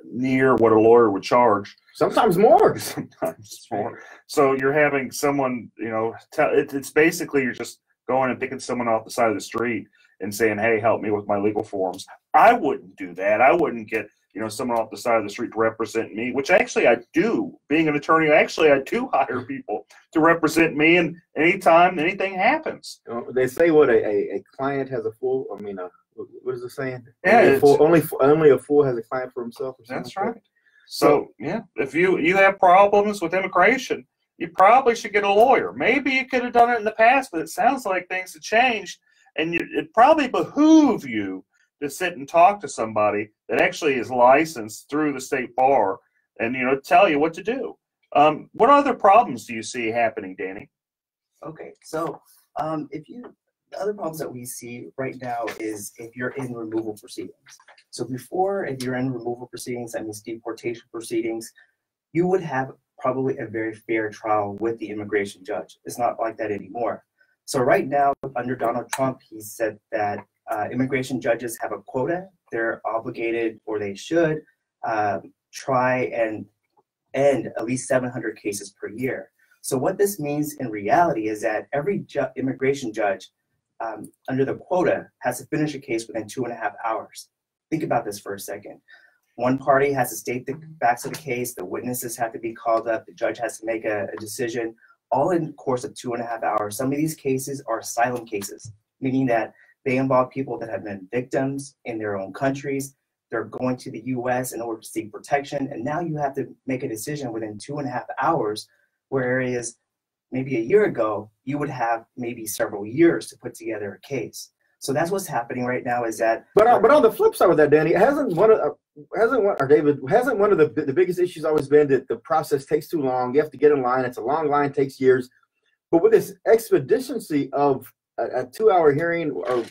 near what a lawyer would charge. Sometimes more. Sometimes more. So you're having someone, it's basically you're just going and picking someone off the side of the street and saying, hey, help me with my legal forms. I wouldn't do that. I wouldn't get, someone off the side of the street to represent me, which actually I do. Being an attorney, actually I do hire people to represent me, and anytime anything happens. They say what a client has a fool. What is the saying? Yeah, only a fool has a client for himself. That's right. So yeah, if you have problems with immigration, you probably should get a lawyer. Maybe you could have done it in the past, but it sounds like things have changed, and it probably behoove you to sit and talk to somebody that actually is licensed through the state bar and tell you what to do. What other problems do you see happening, Danny? Okay, so if you the other problems that we see right now is if you're in removal proceedings. So before, if you're in removal proceedings, that means deportation proceedings, you would have probably a very fair trial with the immigration judge. It's not like that anymore. So right now, under Donald Trump, he said that immigration judges have a quota. They're obligated, or they should, try and end at least 700 cases per year. So what this means in reality is that every immigration judge under the quota has to finish a case within 2.5 hours. Think about this for a second. One party has to state the facts of the case, the witnesses have to be called up, the judge has to make a decision, all in the course of 2.5 hours. Some of these cases are asylum cases, meaning that they involve people that have been victims in their own countries. They're going to the US in order to seek protection, and now you have to make a decision within 2.5 hours, whereas maybe a year ago, you would have maybe several years to put together a case. So that's what's happening right now is that. But on the flip side of that, Danny, hasn't one of the biggest issues always been that the process takes too long? You have to get in line. It's a long line, takes years. But with this expediency of a 2-hour hearing, or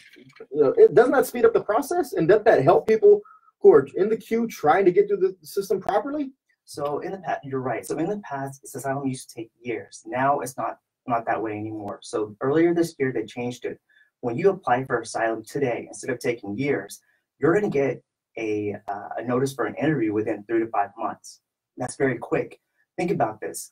it doesn't that speed up the process, and doesn't that help people who are in the queue trying to get through the system properly? So in the past, you're right. So in the past, asylum used to take years. Now it's not that way anymore. So earlier this year, they changed it. When you apply for asylum today, instead of taking years, you're going to get a notice for an interview within 3 to 5 months. That's very quick. Think about this.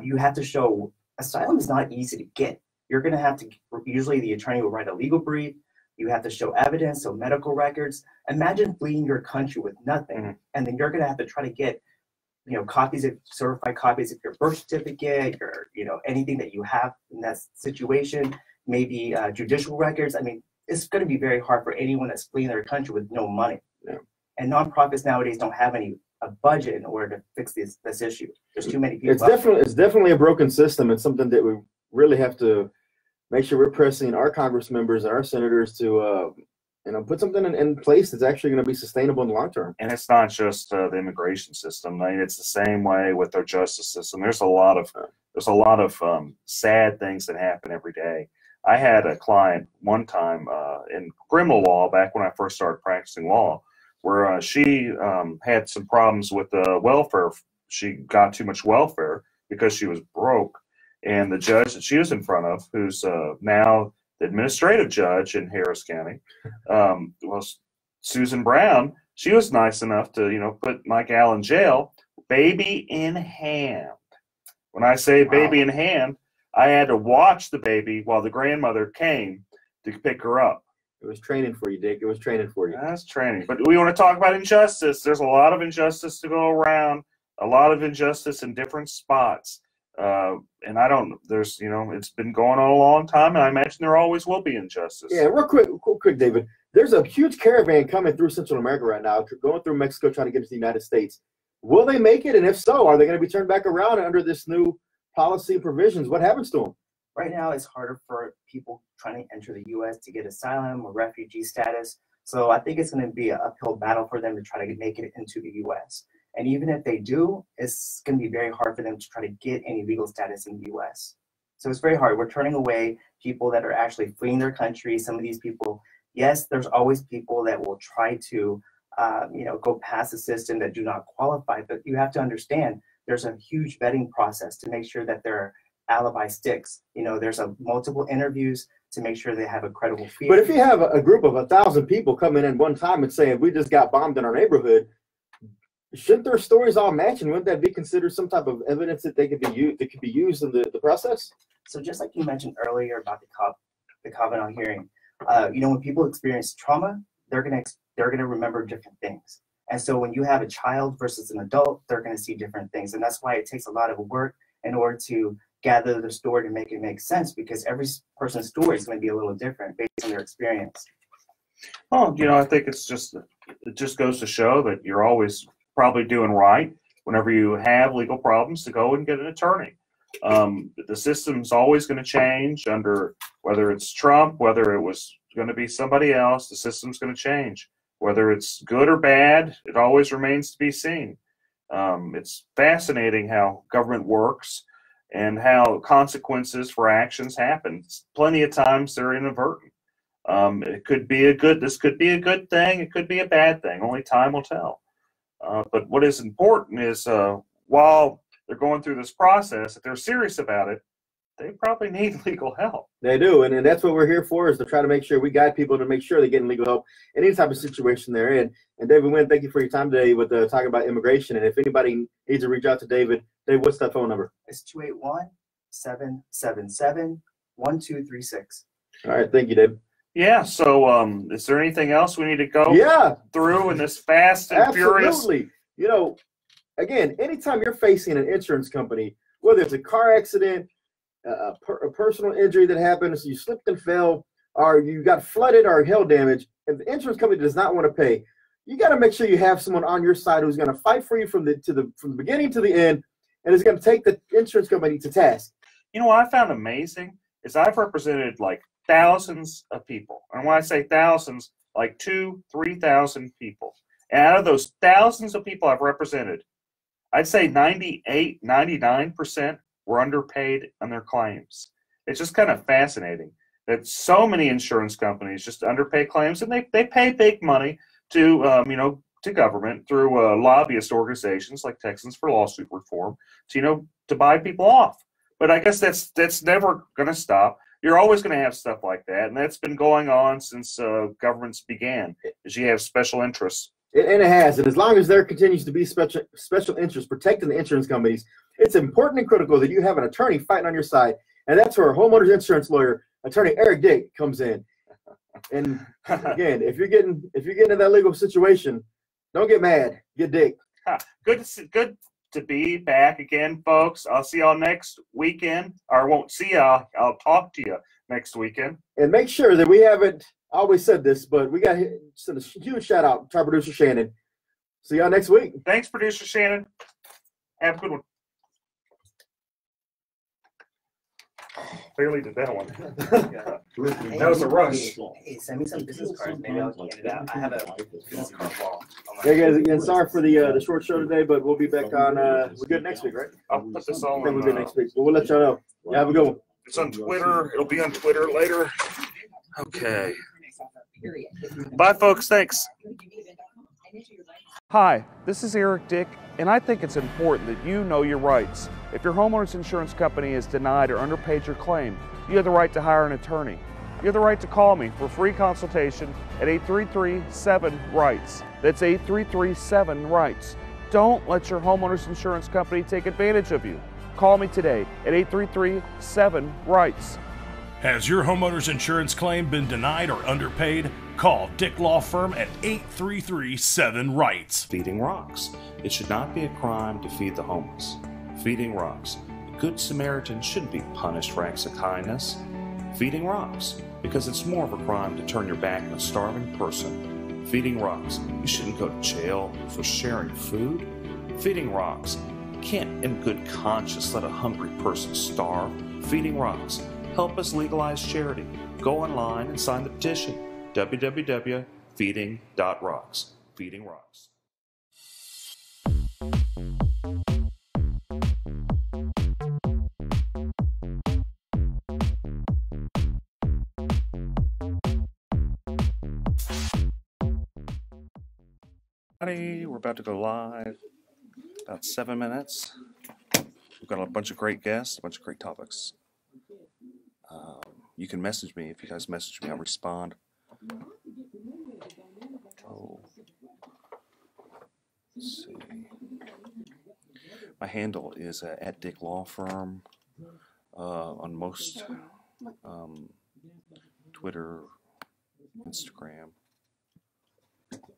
You have to show asylum is not easy to get. You're going to have to, usually the attorney will write a legal brief. You have to show evidence, so medical records. Imagine fleeing your country with nothing, and then you're going to have to try to get, copies of certified copies of your birth certificate, or anything that you have in that situation. Maybe judicial records. I mean, it's going to be very hard for anyone that's fleeing their country with no money. Yeah. And nonprofits nowadays don't have a budget in order to fix this issue. There's too many people. It's definitely a broken system. It's something that we really have to make sure we're pressing our Congress members and our senators to put something in place that's actually going to be sustainable in the long term. And it's not just the immigration system. I mean, it's the same way with our justice system. There's a lot of sad things that happen every day. I had a client one time in criminal law back when I first started practicing law, where she had some problems with welfare. She got too much welfare because she was broke. And the judge that she was in front of, who's now the administrative judge in Harris County, was Susan Brown. She was nice enough to, put Mike Al in jail, baby in hand. When I say baby in hand, I had to watch the baby while the grandmother came to pick her up. It was training for you, Dick. It was training for you. That's training. But we want to talk about injustice. There's a lot of injustice to go around, a lot of injustice in different spots. And it's been going on a long time, and I imagine there always will be injustice. Yeah, real quick, David. There's a huge caravan coming through Central America right now, going through Mexico, trying to get to the United States. Will they make it? And if so, are they going to be turned back around under this new policy provisions? What happens to them? Right now, it's harder for people trying to enter the U.S. to get asylum or refugee status. So I think it's going to be an uphill battle for them to try to make it into the U.S. And even if they do, it's going to be very hard for them to try to get any legal status in the U.S. So it's very hard. We're turning away people that are actually fleeing their country. Some of these people, yes, there's always people that will try to, go past the system that do not qualify. But you have to understand there's a huge vetting process to make sure that their alibi sticks. There's multiple interviews to make sure they have a credible fear. But if you have a group of 1,000 people coming in one time and saying, we just got bombed in our neighborhood, shouldn't their stories all match, and wouldn't that be considered some type of evidence that they could be used in the process? So just like you mentioned earlier about the Kavanaugh hearing, when people experience trauma, they're gonna remember different things. And so when you have a child versus an adult, they're gonna see different things, and that's why it takes a lot of work in order to gather the story to make it make sense, because every person's story is going to be a little different based on their experience. Well, I think it just goes to show that you're always probably doing right whenever you have legal problems to go and get an attorney. The system's always going to change under whether it's Trump, whether it was going to be somebody else. The system's going to change. Whether it's good or bad, it always remains to be seen. It's fascinating how government works, and how consequences for actions happen. Plenty of times they're inadvertent. It could be this could be a good thing. It could be a bad thing. Only time will tell. But what is important is while they're going through this process, if they're serious about it, they probably need legal help. They do, and that's what we're here for, is to try to make sure we guide people to make sure they're getting legal help in any type of situation they're in. And David Wynn, thank you for your time today with talking about immigration. And if anybody needs to reach out to David, what's that phone number? It's 281-777-1236. All right, thank you, David. Yeah, so is there anything else we need to go through in this fast and furious? Absolutely. You know, again, anytime you're facing an insurance company, whether it's a car accident, a personal injury that happens, you slipped and fell, or you got flooded or hail damage, and the insurance company does not want to pay, you got to make sure you have someone on your side who's going to fight for you from the beginning to the end, and is going to take the insurance company to task. You know what I found amazing is I've represented like thousands of people, and when I say thousands, like 2,000-3,000 people. And out of those thousands of people I've represented, I'd say 98-99% were underpaid on their claims. It's just kind of fascinating that so many insurance companies just underpay claims, and they pay big money to to government through lobbyist organizations like Texans for Lawsuit Reform to buy people off. But I guess that's never going to stop. You're always going to have stuff like that, and that's been going on since governments began. Is you have special interests. And it has, and as long as there continues to be special interests protecting the insurance companies, it's important and critical that you have an attorney fighting on your side, and that's where homeowners insurance lawyer, attorney Eric Dick, comes in. And again, if you're getting in that legal situation, don't get mad, get Dick. Good to be back again, folks. I'll see y'all next weekend, or I won't see y'all. I'll talk to you next weekend. And make sure that we haven't always said this, but we got to send a huge shout out to our producer Shannon. See y'all next week. Thanks, producer Shannon. Have a good one. Barely did that one. That was a rush. Hey, send me some business cards. Maybe I'll hand it out. I have a business card wall. Hey guys, again, sorry for the short show today, but we'll be back on. We're good next week, right? I'll put this all I think on. we're good next week, but we'll let y'all know. Yeah, have a good one. It's on Twitter. It'll be on Twitter later. Okay. Bye, folks. Thanks. Hi, this is Eric Dick, and I think it's important that you know your rights. If your homeowner's insurance company has denied or underpaid your claim, you have the right to hire an attorney. You have the right to call me for free consultation at 833-7-RIGHTS. That's 833-7-RIGHTS. Don't let your homeowner's insurance company take advantage of you. Call me today at 833-7-RIGHTS. Has your homeowner's insurance claim been denied or underpaid? Call Dick Law Firm at 833-7-RIGHTS. Feeding rocks. It should not be a crime to feed the homeless. Feeding rocks. A good Samaritan shouldn't be punished for acts of kindness. Feeding rocks. Because it's more of a crime to turn your back on a starving person. Feeding rocks. You shouldn't go to jail for sharing food. Feeding rocks. You can't in good conscience let a hungry person starve. Feeding rocks. Help us legalize charity. Go online and sign the petition. www.feeding.rocks. Feeding Rocks. We're about to go live. About 7 minutes. We've got a bunch of great guests, a bunch of great topics. You can message me. If you guys message me, I'll respond. Oh. Let's see. My handle is at Dick Law Firm on most Twitter, Instagram. Okay.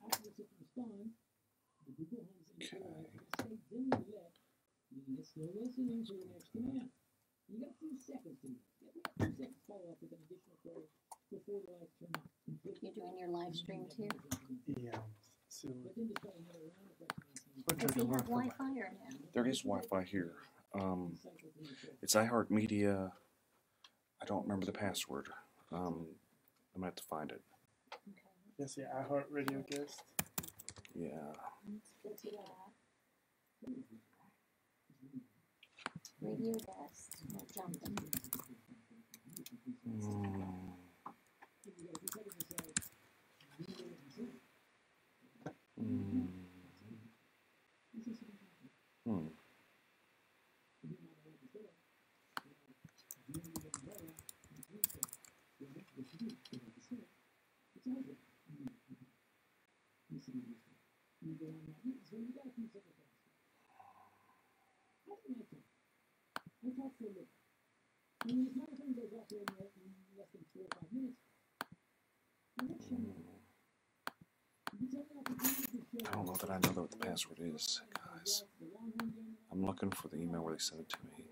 You're doing your live stream too? Yeah. So, Does he have Wi-Fi or no? There is Wi-Fi here. It's iHeartMedia. I don't remember the password. I'm gonna have to find it. yes, yeah, iHeartRadio guest. Yeah. Radio desk. We're jumping. I don't know that I know what the password is, guys. I'm looking for the email where they sent it to me.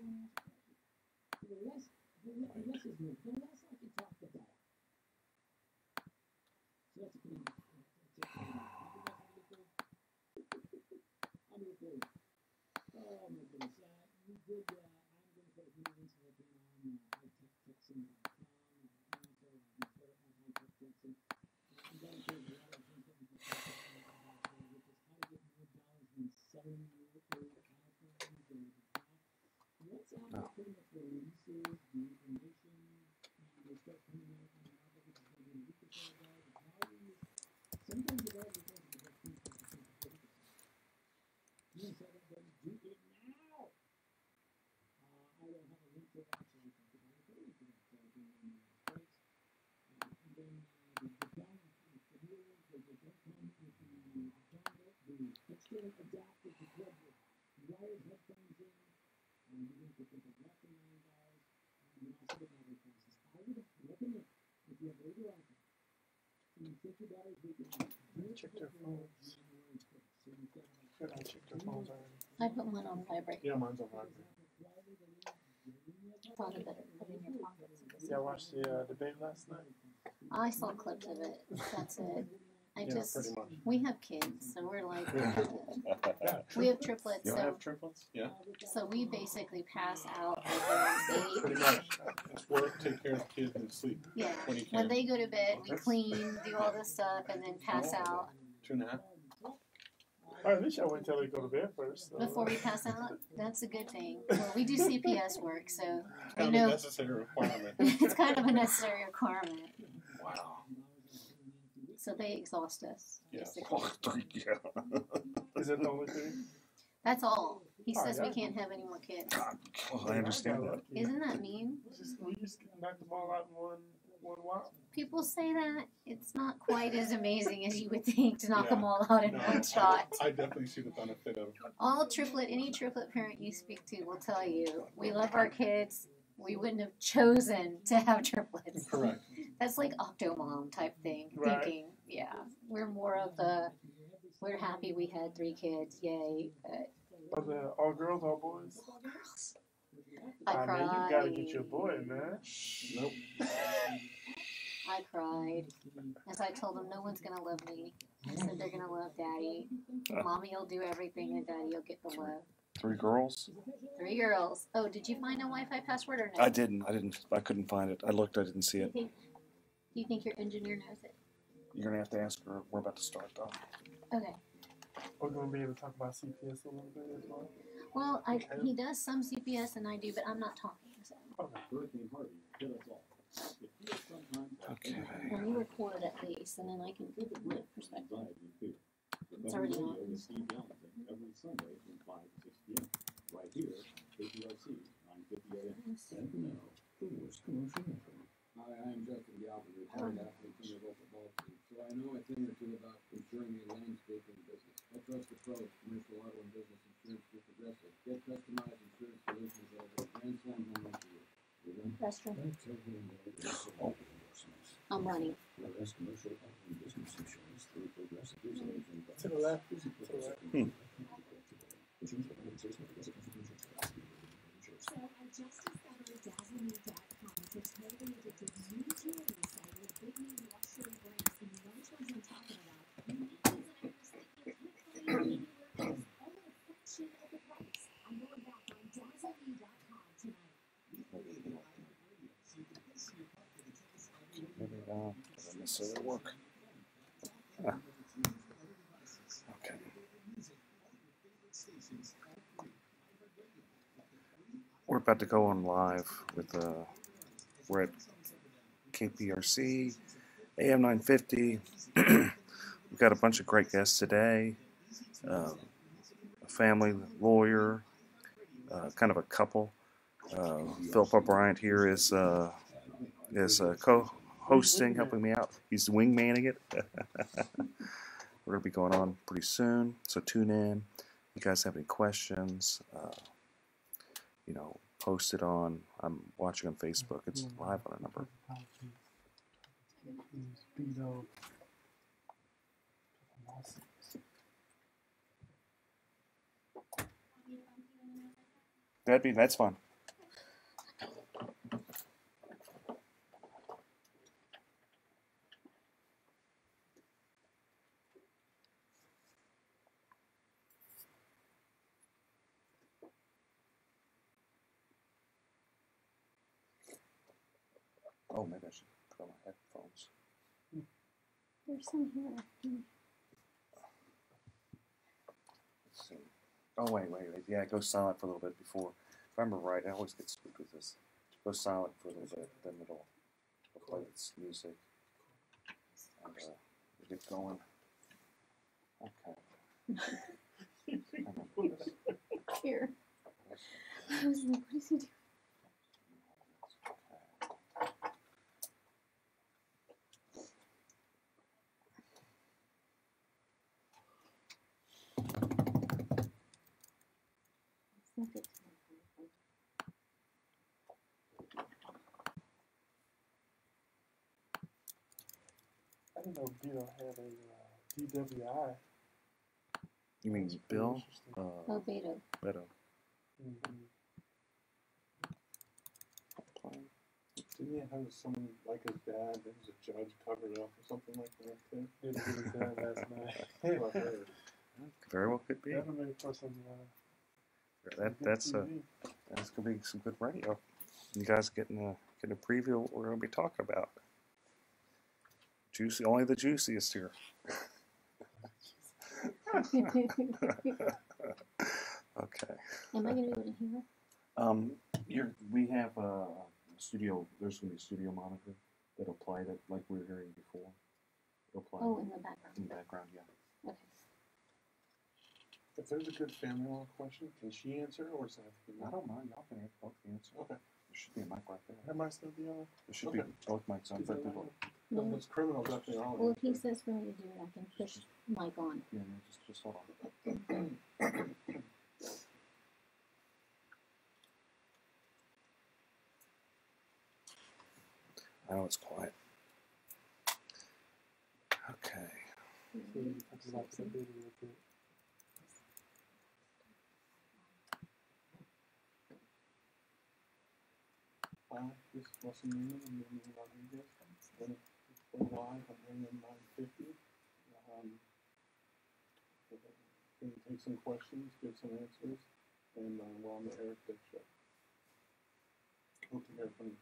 Check their phones. Should I check their phones already? I put mine on vibrate. Yeah, mine's on vibrate. Probably better put in your pockets. Yeah, I watched the debate last night. I saw clips of it. That's it. Yeah, pretty much. We have kids, so we're like, we have triplets. You So, have triplets? Yeah. so we basically pass out like around 8. Pretty much. It's work, take care of the kids, and sleep. Yeah. When you When can. they go to bed, we clean, do all this stuff, and then pass out. 2.5. All right, at least I wait until they go to bed first. So. Before we pass out, that's a good thing. Well, we do CPS work, so we Kind of know a necessary requirement. it's kind of a necessary requirement. Wow. So they exhaust us. Yes. Basically. Is that the only thing? That's all. He Oh, says yeah. we can't have any more kids. Well, I understand that. Isn't that mean? We just knocked them all out in one while. People say that. It's not quite as amazing as you would think to knock Yeah. them all out in No, one shot. I definitely see the benefit of. Any triplet parent you speak to will tell you, we love our kids. We wouldn't have chosen to have triplets. Correct. That's like Octomom type thing, Right. thinking. Yeah, we're more of the, we're happy we had 3 kids, yay. Are they all girls, all boys? I Man, cried. you gotta get your boy, man. Nope. I cried. As I told them, no one's gonna love me. I said they're gonna love daddy. Mommy will do everything and daddy will get the love. 3 girls? 3 girls. Oh, did you find a Wi-Fi password or no? I didn't. I couldn't find it. I looked. I didn't see it. Do you think your engineer knows it? You're gonna have to ask her. We're about to start though. Okay. We're gonna be able to talk about CPS a little bit as well. Well, he does some CPS and I do, but I'm not talking. So. Okay. Well, you record at least, and then I can give it my perspective. It's already on. Every Sunday from 5 to 6 p.m. Right here, KPRC, 950 AM. And now, the worst commercial ever. Hi, I'm Justin Galvin, retired athlete from the local ball team. So I know a thing or two about insuring your landscaping business. I trust the pros, commercial auto and business insurance through Progressive. Get customized insurance solutions at a Grand Slam home run for you. Restroom. I'm running. Whereas commercial auto and business insurance through Progressive is anything but. To the left. To the left. So I just discovered DazzleMe.com. It's a totally addictive new jewelry site with big name luxury brands. And you know which ones I'm talking about. Unique designers that you can't find anywhere else. All at a fraction of the price. I'm going back on DazzleMe.com tonight. Maybe doesn't necessarily work. Ah. Okay. about to go on live with we're at KPRC, AM 950. We've got a bunch of great guests today. A family lawyer, kind of a couple. Philip O'Brien here is co-hosting, helping me out. He's wingmanning it. We're going to be going on pretty soon, so tune in. If you guys have any questions, post it on. I'm watching on Facebook. It's live on a number. That's fine. Oh, maybe I should put on my headphones. There's some here. Let's see. Oh, wait. Yeah, it goes silent for a little bit before. If I remember right, I always get spooked with this. It goes silent for a little bit, then it'll play its music. And we get going. Okay. Here. I was like, what is he doing? I didn't know Bill had a DWI. You mean Bill? Oh, Beto. Beto. Didn't he have someone like his dad that was a judge covered up or something like that too? Did his dad last night. Very well could be. That'll make for some. That's gonna be some good radio. You guys getting a preview of what we're gonna be talking about. Juicy, only the juiciest here. Okay. Am I gonna be able to hear? We have a studio. There's gonna be a studio monitor that'll play that like we were hearing before. It'll play. Oh, in the background. In the background, yeah. Okay. If there's a good family law question, can she answer or is that? I don't mind. Y'all can both answer. Okay. There should be a mic right there. That might still be on. There should be both mics on. No. Those criminals up there. Well, if he says for me to do it, I can push mic on. Yeah, just hold on. I know it's quiet. Okay. So you have to watch the video with it. This was a meeting and then Rodriguez. Then we're live on AM 950. Going to take some questions, give some answers, and we're on the Eric Dick Show. Hope to hear from you.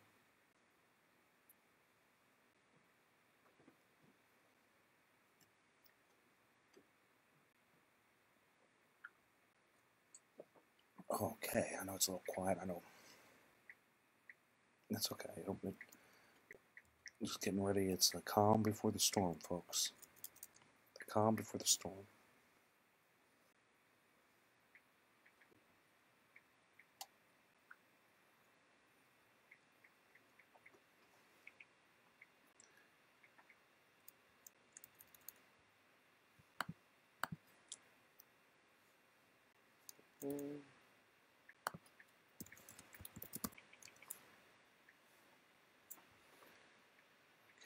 Okay, I know it's a little quiet. I know. That's okay. Just getting ready. It's the calm before the storm, folks. The calm before the storm.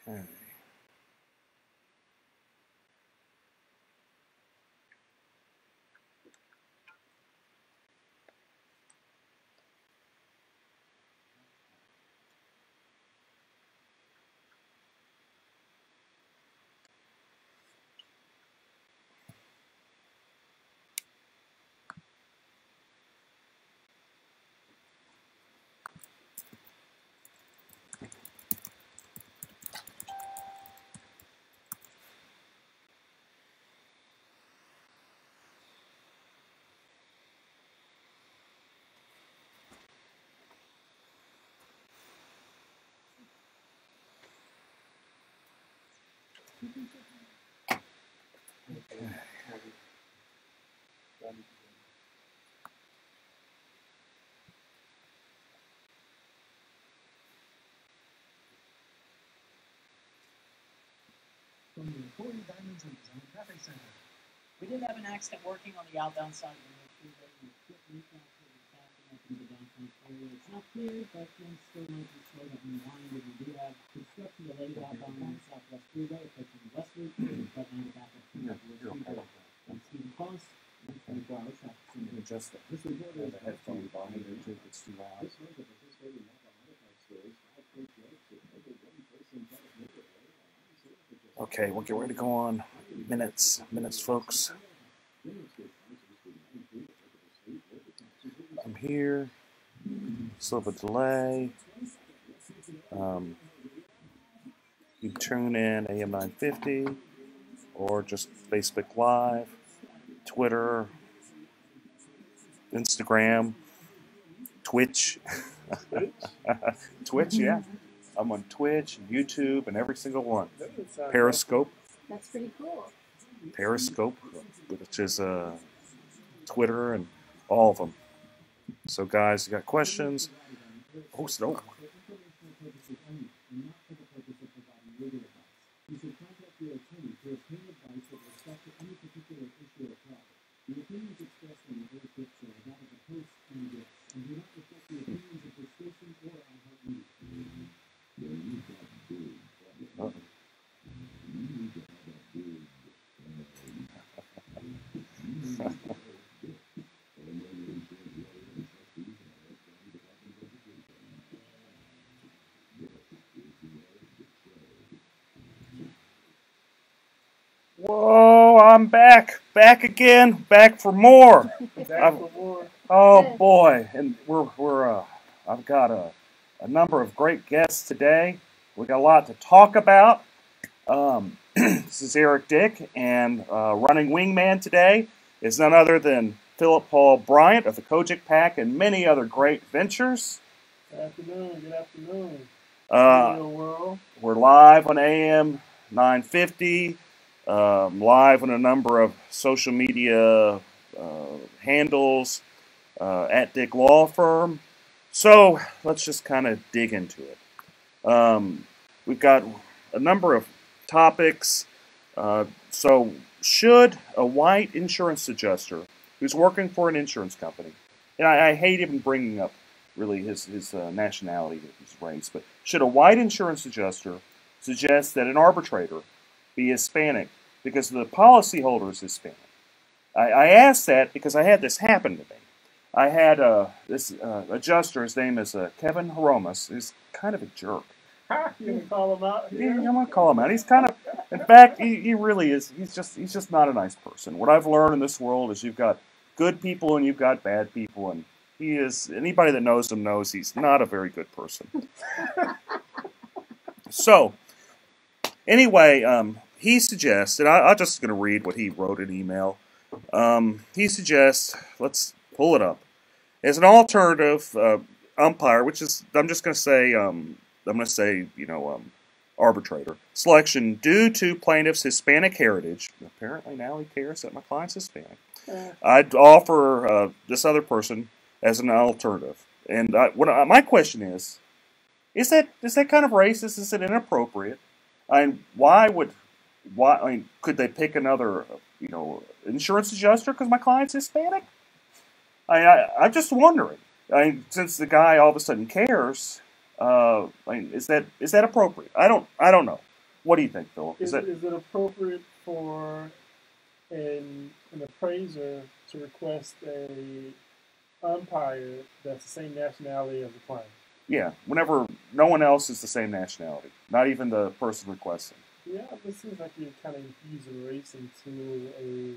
Okay. From the Corey Diamonds and Design Traffic Center. We did have an accident working on the outbound side of the freeway. We put recount to the backing up into the downtown area. It's not clear, but things still might be slowed up and wind. And we do have construction delayed outbound on the Southwest Freeway, approaching Westwood, but now the backup to the Speedway. And Stephen Cross, 24 hours traffic center. Adjust it. This report is the headphone volume there too. It's too loud. This was a participating modified stores, 5 jokes, and over 1 person got a neighborhood. Okay, we'll get ready to go on. Minutes, folks. I'm here. Still have a delay. You tune in AM 950 or just Facebook Live, Twitter, Instagram, Twitch. Twitch, yeah. I'm on Twitch, YouTube, and every single one. Periscope. That's pretty cool. Periscope, which is Twitter and all of them. So, guys, you got questions? Post it over. You should contact your attorney for opinion advice with respect to any particular issue or problem. The opinions expressed in the very picture are that of the host and guests, and do not reflect the opinions of the station or iHeartMedia. Whoa, I'm back again, back for more. Oh boy, and I've got a number of great guests today. We got a lot to talk about. This is Eric Dick, and running wingman today is none other than Philip Paul Bryant of the Kojic Pack and many other great ventures. Good afternoon. We're live on AM 950. Live on a number of social media handles at Dick Law Firm. So let's just kind of dig into it. We've got a number of topics. So should a white insurance adjuster who's working for an insurance company, and I hate even bringing up really his nationality, his race, but should a white insurance adjuster suggest that an arbitrator be Hispanic because the policyholder is Hispanic? I asked that because I had this happen to me. I had this adjuster, his name is Kevin Horomas, who's kind of a jerk. You gonna call him out? Yeah, I'm gonna call him out. He's kind of, in fact, he really is. He's just not a nice person. What I've learned in this world is you've got good people and you've got bad people, and he is. Anybody that knows him knows he's not a very good person. So, anyway, he suggests, and I'm just going to read what he wrote in email. He suggests, let's pull it up, as an alternative umpire, which is, I'm just going to say, arbitrator selection due to plaintiff's Hispanic heritage. Apparently now he cares that my client's Hispanic. I'd offer this other person as an alternative. And my question is that kind of racist? Is it inappropriate? Could they pick another, insurance adjuster because my client's Hispanic? I'm just wondering. Since the guy all of a sudden cares, is that appropriate? I don't know. What do you think, Philip? Is it appropriate for an appraiser to request a umpire that's the same nationality as the client? Yeah, whenever no one else is the same nationality, not even the person requesting. Yeah, it seems like you're kind of infusing race into a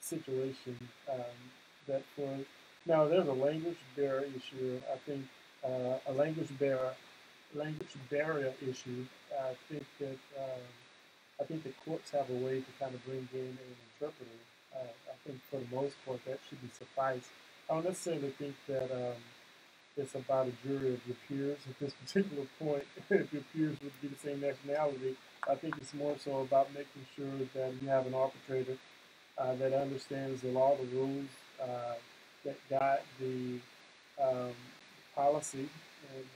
situation that for now there's a language barrier issue. I think a language barrier issue. I think the courts have a way to kind of bring in an interpreter. I think for the most part that should be suffice. I don't necessarily think that it's about a jury of your peers at this particular point. If your peers would be the same nationality, I think it's more so about making sure that you have an arbitrator that understands the law, the rules, that guide the policy, and,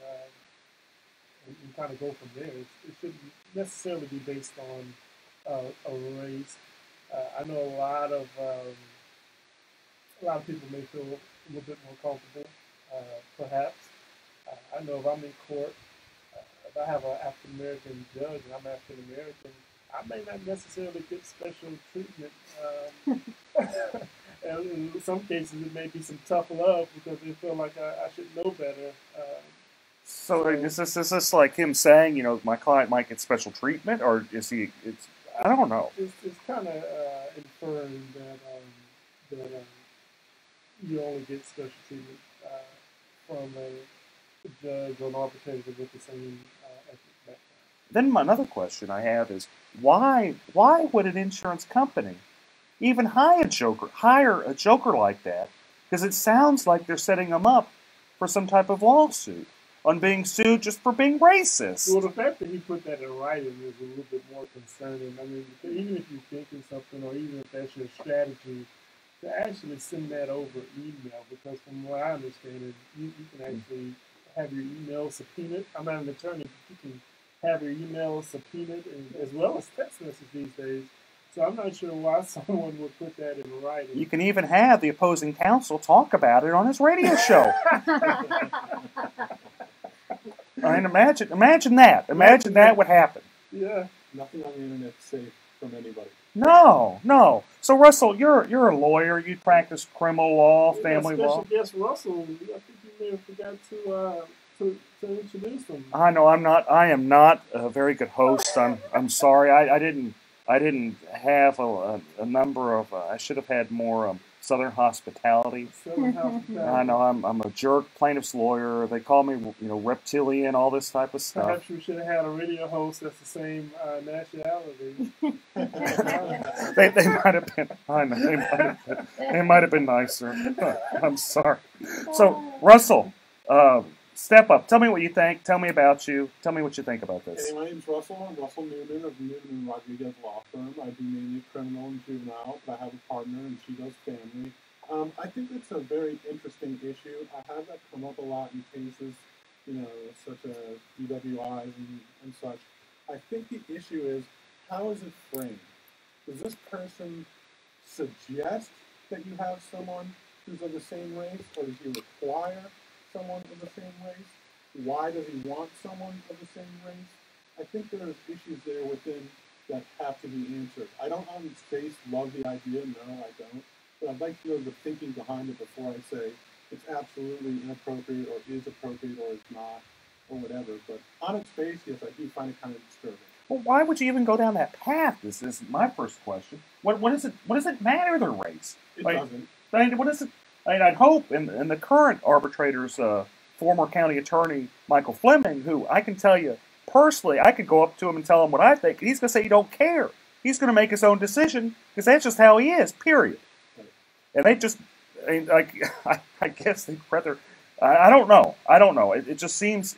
and kind of go from there. It shouldn't necessarily be based on a race. I know a lot of people may feel a little bit more comfortable, perhaps. I know if I'm in court, if I have an African American judge and I'm African American, I may not necessarily get special treatment. And in some cases, it may be some tough love because they feel like I should know better. So is this like him saying, my client might get special treatment, or is he? I don't know. It's kind of inferring that you only get special treatment from a judge or an arbitrator with the same ethnic background. Then another question I have is, why would an insurance company even hire a joker like that? Because it sounds like they're setting him up for some type of lawsuit on being sued just for being racist. Well, the fact that he put that in writing is a little bit more concerning. I mean, even if you're thinking something, or even if that's your strategy, to actually send that over email, because from what I understand, you can actually have your email subpoenaed. I'm not an attorney, but you can have your email subpoenaed, and, as well as text messages these days. So I'm not sure why someone would put that in writing. You can even have the opposing counsel talk about it on his radio show. I mean, imagine that. Imagine that would happen. Yeah. Nothing on the internet is safe from anybody. No. So Russell, you're a lawyer. You practice criminal law, family law. Special guest Russell, I think you may have forgot to introduce him. I know I am not a very good host. I'm sorry. I didn't have a number of. I should have had more Southern hospitality. I know I'm a jerk plaintiff's lawyer. They call me reptilian, all this type of stuff. Perhaps you should have had a radio host that's the same nationality. They might have been. I know they might have been nicer. I'm sorry. So Russell, step up. Tell me what you think. Tell me about you. Tell me what you think about this. Hey, my name's Russell. I'm Russell Newman of Newman & Rodriguez Law Firm. I do mainly criminal and juvenile, but I have a partner and she does family. I think it's a very interesting issue. I have that come up a lot in cases, such as DWIs and such. I think the issue is, how is it framed? Does this person suggest that you have someone who's of the same race, or does he require someone of the same race? Why does he want someone of the same race? I think there's issues there within that have to be answered. I don't on its face love the idea, no, I don't. But I'd like to know the thinking behind it before I say it's absolutely inappropriate, or is appropriate, or is not, or whatever. But on its face, yes, I do find it kind of disturbing. Well, why would you even go down that path? This is my first question. What does it matter, their race? It doesn't. I mean, what is it? I mean, I'd hope in the current arbitrator's former county attorney, Michael Fleming, who I can tell you personally, I could go up to him and tell him what I think, and he's going to say he don't care. He's going to make his own decision, because that's just how he is, period. And they just, I guess they'd rather, I don't know. It just seems.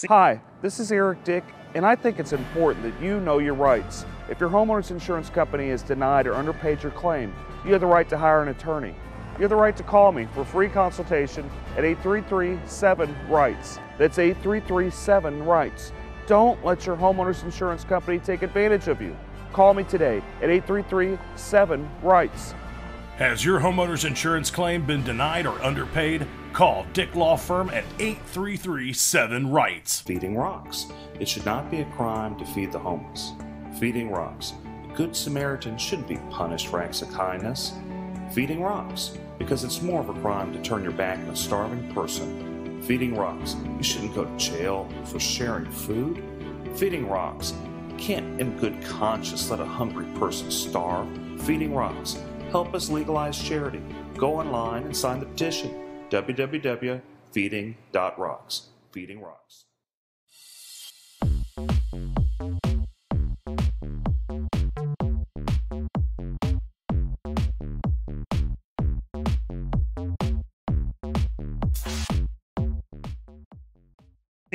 Hi, this is Eric Dick, and I think it's important that you know your rights. If your homeowner's insurance company has denied or underpaid your claim, you have the right to hire an attorney. You have the right to call me for a free consultation at 833-7-RIGHTS. That's 833-7-RIGHTS. Don't let your homeowner's insurance company take advantage of you. Call me today at 833-7-RIGHTS. Has your homeowner's insurance claim been denied or underpaid? Call Dick Law Firm at 833-7-RIGHTS. Feeding rocks. It should not be a crime to feed the homeless. Feeding rocks. A good Samaritan shouldn't be punished for acts of kindness. Feeding rocks. Because it's more of a crime to turn your back on a starving person. Feeding rocks. You shouldn't go to jail for sharing food. Feeding rocks. You can't in good conscience let a hungry person starve. Feeding rocks. Help us legalize charity. Go online and sign the petition. www.feeding.rocks. Feeding Rocks.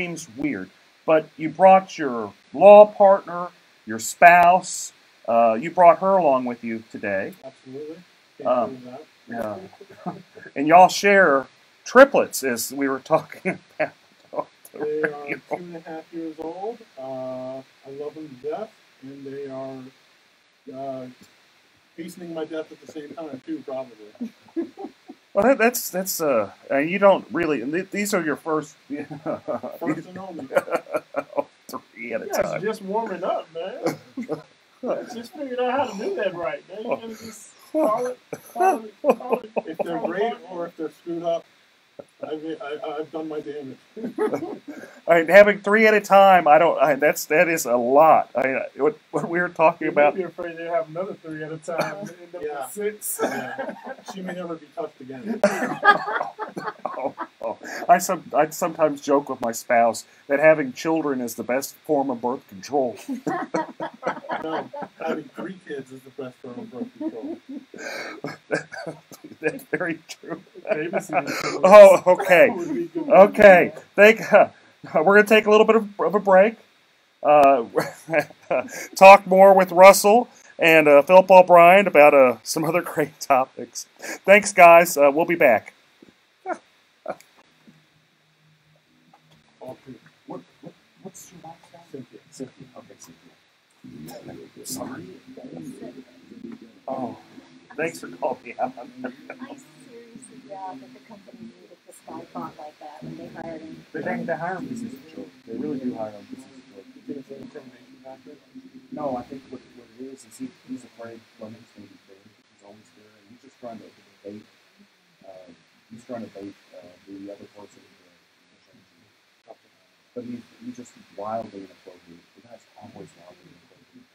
seems weird. But you brought your law partner, your spouse. You brought her along with you today. Absolutely. Yeah. And y'all share triplets, as we were talking about. They are 2.5 years old. I love them to death, and they are hastening my death at the same time too, probably. Well, that's you don't really. These are your first. First and only. 3 at a You guys time. are just warming up, man. Let's just figured out how to do that right. Now you gotta just call it. If they're great or if they're screwed up, I've done my damage. Having 3 at a time, that is a lot. What we were talking about. You're afraid they have another 3 at a time and end up with 6. Yeah. She may never be touched again. I sometimes joke with my spouse that having children is the best form of birth control. No, having 3 kids is the best form of birth control. That's very true. Oh, okay. Okay. We're going to take a little bit of a break. Talk more with Russell and Philip O'Brien about some other great topics. Thanks, guys. We'll be back. What's your last name? Cynthia. Okay, Cynthia. Sorry. Oh, thanks for calling me out. I seriously doubt that the company knew that this guy thought like that when they hired him. They hire him because he's a joke. They really do hire him because he's a joke. You think it's an intimidation factor? No, I think what it is he's afraid Fleming's going to be there. He's always there, and he's just trying to bait. He's trying to bait the other person into changing. But he's just wildly inappropriate. The guy's always wildly inappropriate.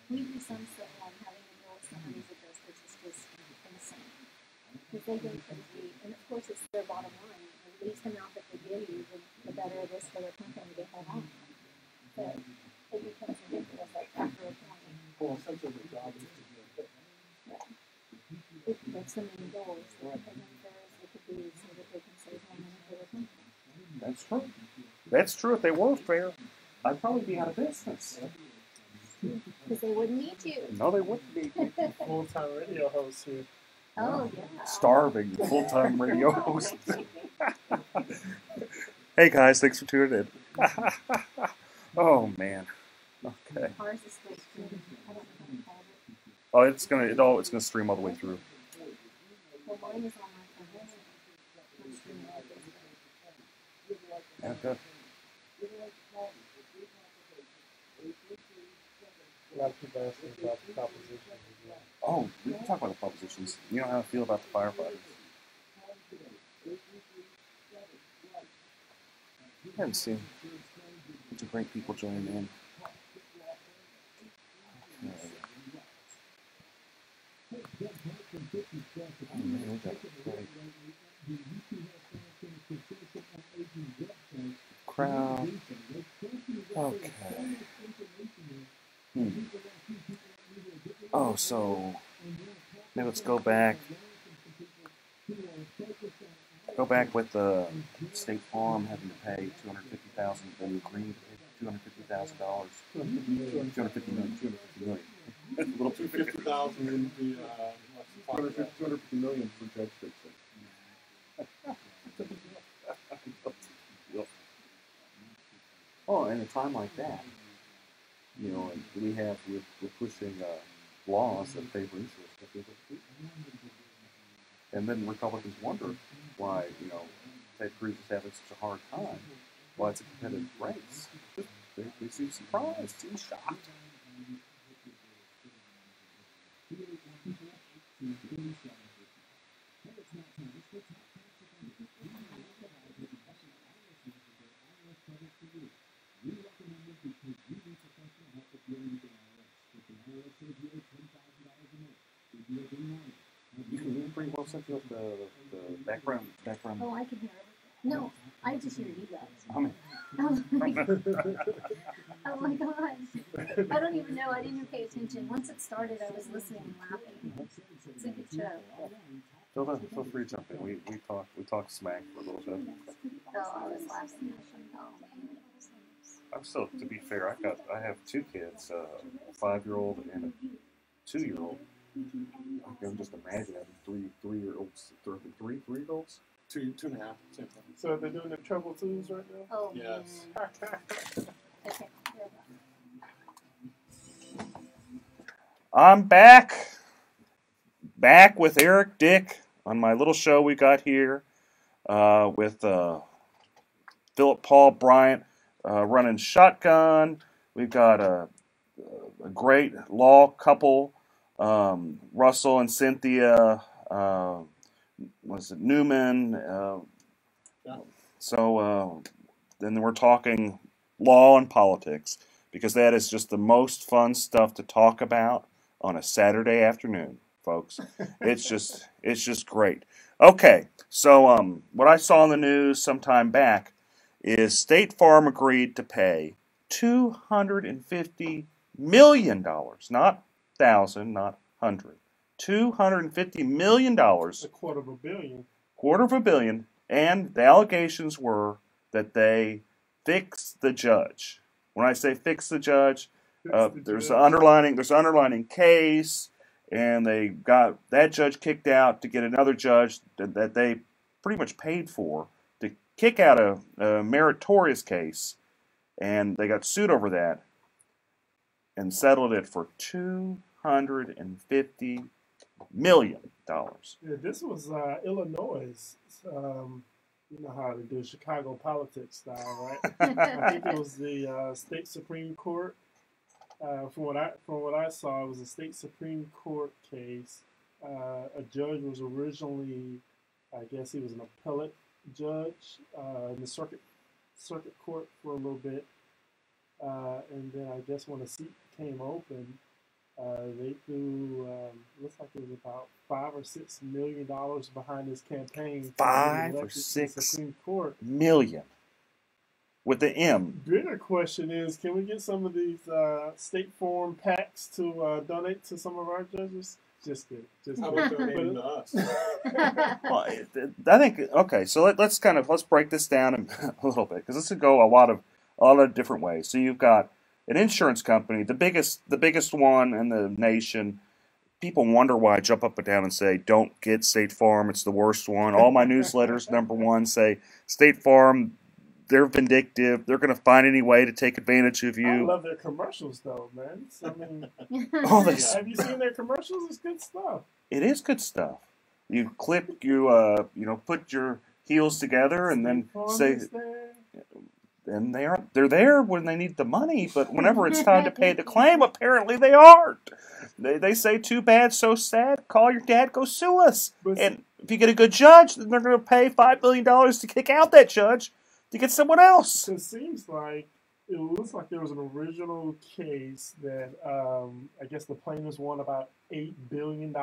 We do some stuff on having to deal with somebody's adjusters is just insane. Because they go crazy, and of course it's their bottom line. The least amount that they give you, the better it is for their company to hold on. But it becomes ridiculous after a point. Well, essentially the job is to do it. Yeah. That's the main goal, is to make them fair as they could be so that they can save more money for their company. That's true. That's true. If they were fair, I'd probably be out of business. Because they wouldn't need you. No, they wouldn't be. Full-time radio host here. Oh, yeah. Starving full-time radio host. Hey guys, thanks for tuning in. Oh man. Okay. Ours is still streaming. I don't know how to call it. Oh, it's gonna stream all the way through. Well, mine is on my phone. I'm streaming all this. Yeah, good. A lot of people asking about the propositions. Oh, we can talk about the propositions. You know how I feel about the firefighters. I haven't seen a bunch of great people joining in. Okay. Oh man, we got a great crowd. Okay. Oh, so maybe let's go back. Go back with the State Farm having to pay $250,000, and Green $250,000. $250 million. A little too $250,000 wouldn't be $250 million for Judge Dixon. Oh, in a time like that, you know, we're pushing laws that favor insurance. And then Republicans wonder why, you know, Ted Cruz is having such a hard time. Why it's a competitive race. They seem surprised, seem shocked. You can hear pretty well something with the background. Oh, I can hear it. No, I just hear you guys. I mean, Oh my god. Oh my gosh. I don't even know. I didn't even pay attention. Once it started, I was listening and laughing. It's a good show. Feel free to jump in. We talk smack for a little bit. Oh, I was laughing. I shouldn't know. I'm still, to be fair, I have two kids, a 5-year-old and a 2-year-old. I can just imagine having three-year-olds, three-year-olds. Two and a half. So they're doing the trouble twos right now? Oh, Yes. Okay. I'm back with Eric Dick on my little show we got here with Philip Paul Bryant running shotgun. We've got a great law couple, Russell and Cynthia. Was it Newman? So then we're talking law and politics because that is just the most fun stuff to talk about on a Saturday afternoon, folks. It's just great. Okay, so what I saw in the news sometime back is State Farm agreed to pay $250 million, not thousand, not hundred, $250 million. A quarter of a billion. Quarter of a billion, and the allegations were that they fixed the judge. When I say fix the judge, there's an underlining case, and they got that judge kicked out to get another judge that they pretty much paid for to kick out a meritorious case, and they got sued over that and settled it for $250 million. Yeah, this was Illinois. You know how to do Chicago politics style, right? I think it was the state Supreme Court. From what I saw, it was a state Supreme Court case. A judge was originally, I guess he was an appellate judge in the circuit court for a little bit, and then I guess when the seat came open, they threw looks like it was about $5 or $6 million behind his campaign. $5 or $6 Supreme Court million with the M. Bigger question is, can we get some of these State Farm PACs to donate to some of our judges? Just kidding. How about donating to us? Well, I think okay. So let's break this down a little bit because this could go a lot of different ways. So you've got an insurance company, the biggest one in the nation. People wonder why I jump up and down and say, don't get State Farm, it's the worst one. All my newsletters, number one, say, State Farm, they're vindictive. They're going to find any way to take advantage of you. I love their commercials, though, man. I mean, have you seen their commercials? It's good stuff. It is good stuff. You put your heels together and then say... And they're there when they need the money, but whenever it's time to pay the claim, apparently they aren't. They say, too bad, so sad, call your dad, go sue us. And if you get a good judge, then they're going to pay $5 billion to kick out that judge to get someone else. It seems like, it looks like there was an original case that I guess the plaintiffs won about $8 billion.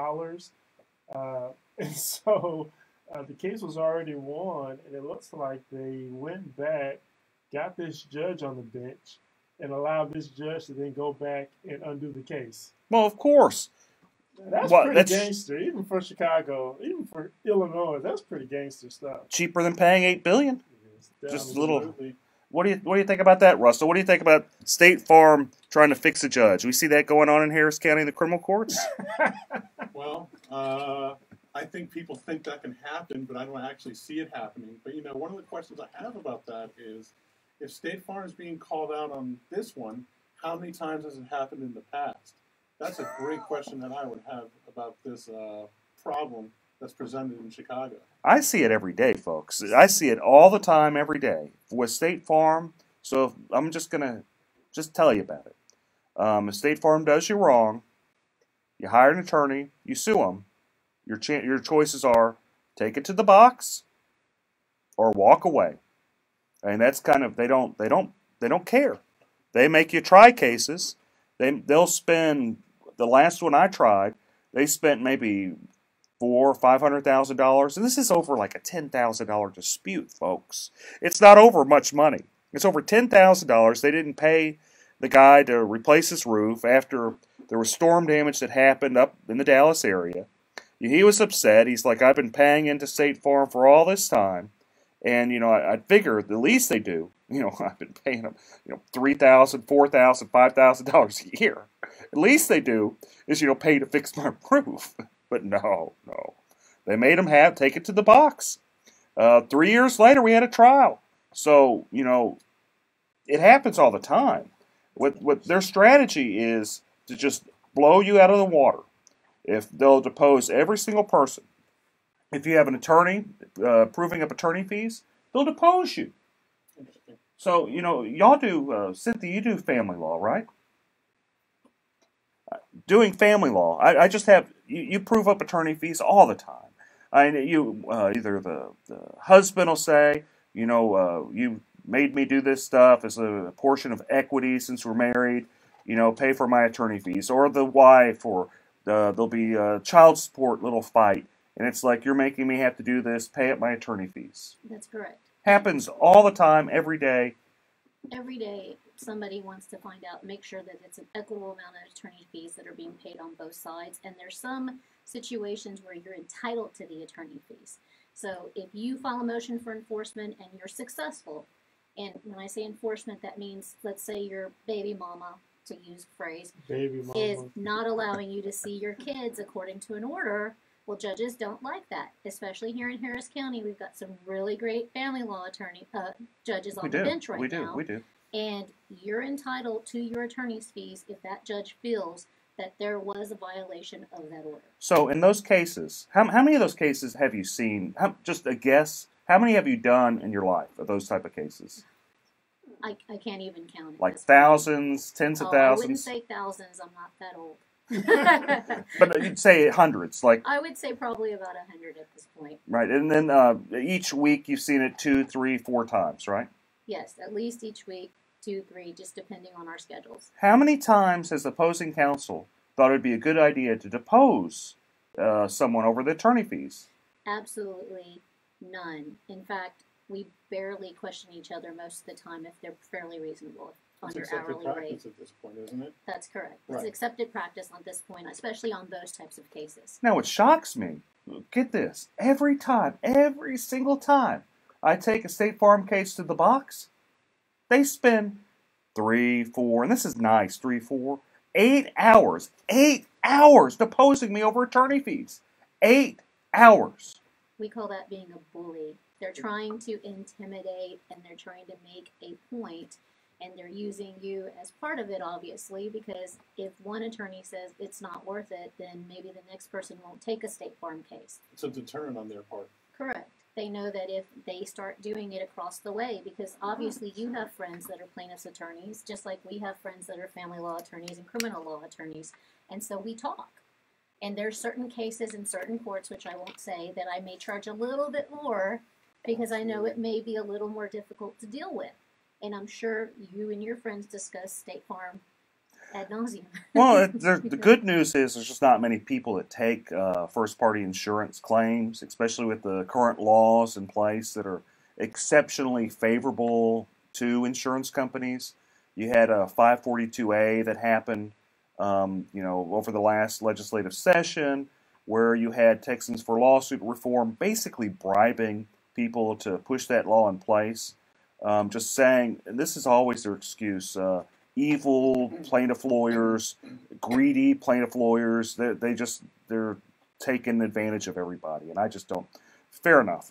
And so the case was already won, and it looks like they went back, got this judge on the bench, and allowed this judge to then go back and undo the case. Well, of course. That's pretty gangster, even for Chicago, even for Illinois. That's pretty gangster stuff. Cheaper than paying $8 billion. Yes, just a little. What do you think about that, Russell? What do you think about State Farm trying to fix a judge? We see that going on in Harris County in the criminal courts. Well, I think people think that can happen, but I don't actually see it happening. But one of the questions I have about that is, if State Farm is being called out on this one, how many times has it happened in the past? That's a great question that I would have about this problem that's presented in Chicago. I see it every day, folks. I see it all the time, every day with State Farm. So I'm just gonna tell you about it. If State Farm does you wrong, you hire an attorney, you sue them. Your choices are take it to the box or walk away. And that's they don't care. They make you try cases. They'll spend, the last one I tried, they spent maybe $400,000 or $500,000, and this is over like a $10,000 dispute, folks. It's not over much money. It's over $10,000. They didn't pay the guy to replace his roof after there was storm damage that happened up in the Dallas area. He was upset. He's like, I've been paying into State Farm for all this time, And, I figure the least they do, I've been paying them, $3,000, $4,000, $5,000 a year. At least they do is, pay to fix my roof. But no. They made them take it to the box. 3 years later, we had a trial. So, it happens all the time. What their strategy is to just blow you out of the water. If they'll depose every single person. If you have an attorney proving up attorney fees, they'll depose you. So, y'all do, Cynthia, you do family law, right? Doing family law, I just have, you prove up attorney fees all the time. Either the husband will say, you made me do this stuff as a portion of equity since we're married, pay for my attorney fees. Or the wife, or there'll be a child support little fight. And it's like, you're making me have to do this, pay up my attorney fees. That's correct. Happens all the time, every day. Every day, somebody wants to find out, make sure that it's an equitable amount of attorney fees that are being paid on both sides. And there's some situations where you're entitled to the attorney fees. So if you file a motion for enforcement and you're successful, and when I say enforcement, that means, let's say your baby mama, to use a phrase, is not allowing you to see your kids according to an order. Well, judges don't like that, especially here in Harris County. We've got some really great family law judges on the bench right now. We do. And you're entitled to your attorney's fees if that judge feels that there was a violation of that order. So in those cases, how many of those cases have you seen? Just a guess. How many have you done in your life of those type of cases? I can't even count it. Like thousands, tens of thousands? I wouldn't say thousands. I'm not that old. But you'd say hundreds, like I would say probably about 100 at this point. Right, and then each week you've seen it 2, 3, 4 times, right? Yes, at least each week, 2, 3, just depending on our schedules. How many times has the opposing counsel thought it'd be a good idea to depose someone over the attorney fees? Absolutely none. In fact, we barely question each other most of the time if they're fairly reasonable. It's Under accepted hourly practice rate. at this point, isn't it? That's correct. Right. It's accepted practice on this point, especially on those types of cases. Now, what shocks me, get this, every single time I take a State Farm case to the box, they spend 3, 4, and this is nice, 3, 4, 8 hours deposing me over attorney fees. 8 hours. We call that being a bully. They're trying to intimidate and they're trying to make a point. And they're using you as part of it, obviously, because if one attorney says it's not worth it, then maybe the next person won't take a State Farm case. It's a deterrent on their part. Correct. They know that if they start doing it across the way, because obviously you have friends that are plaintiffs' attorneys, just like we have friends that are family law attorneys and criminal law attorneys, and so we talk. And there's certain cases in certain courts, which I won't say, that I may charge a little bit more because I know it may be a little more difficult to deal with. And I'm sure you and your friends discuss State Farm ad nauseum. Well, the good news is there's just not many people that take first-party insurance claims, especially with the current laws in place that are exceptionally favorable to insurance companies. You had a 542A that happened, over the last legislative session, where you had Texans for Lawsuit Reform basically bribing people to push that law in place. Just saying, and this is always their excuse, evil plaintiff lawyers, greedy plaintiff lawyers, they're taking advantage of everybody, and I just don't, fair enough.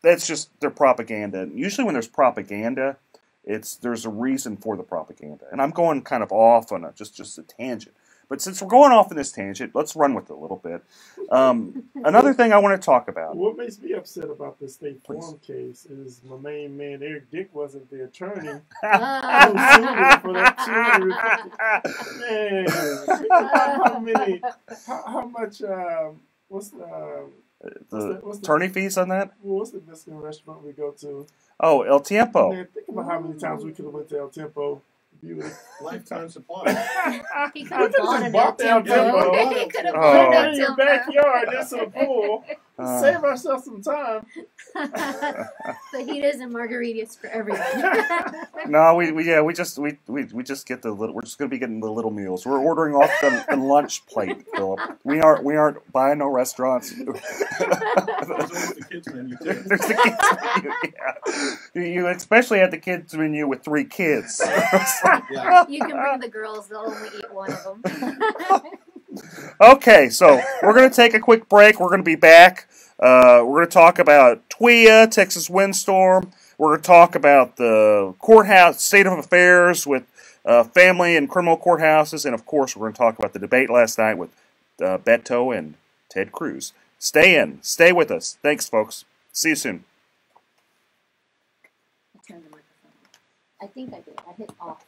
That's just their propaganda. And usually when there's propaganda, there's a reason for the propaganda. And I'm going kind of off on just a tangent. But since we're going off in this tangent, let's run with it a little bit. Another thing I want to talk about. What makes me upset about the State Farm case is my main man, Eric Dick, wasn't the attorney. Man, how much, what's the attorney fees on that? What's the Mexican restaurant we go to? Oh, El Tiempo. Man, think about how many times we could have went to El Tiempo. Lifetime supply. He could have bought an El Tiempo. He could have bought an El in your Tiempo. backyard. That's a pool. Save ourselves some time. Fajitas and margaritas for everyone. No, we just get the little. We're just gonna be getting the little meals. We're ordering off the lunch plate, Philip. We aren't buying no restaurants. There's the kids menu. There's the kids menu. Yeah, you especially had the kids menu with 3 kids. You can bring the girls; they'll only eat one of them. Okay, so we're going to take a quick break. We're going to be back. We're going to talk about TWIA, Texas windstorm. We're going to talk about the courthouse state of affairs with family and criminal courthouses. And, of course, we're going to talk about the debate last night with Beto and Ted Cruz. Stay with us. Thanks, folks. See you soon. I turned the microphone off. I think I did. I hit off.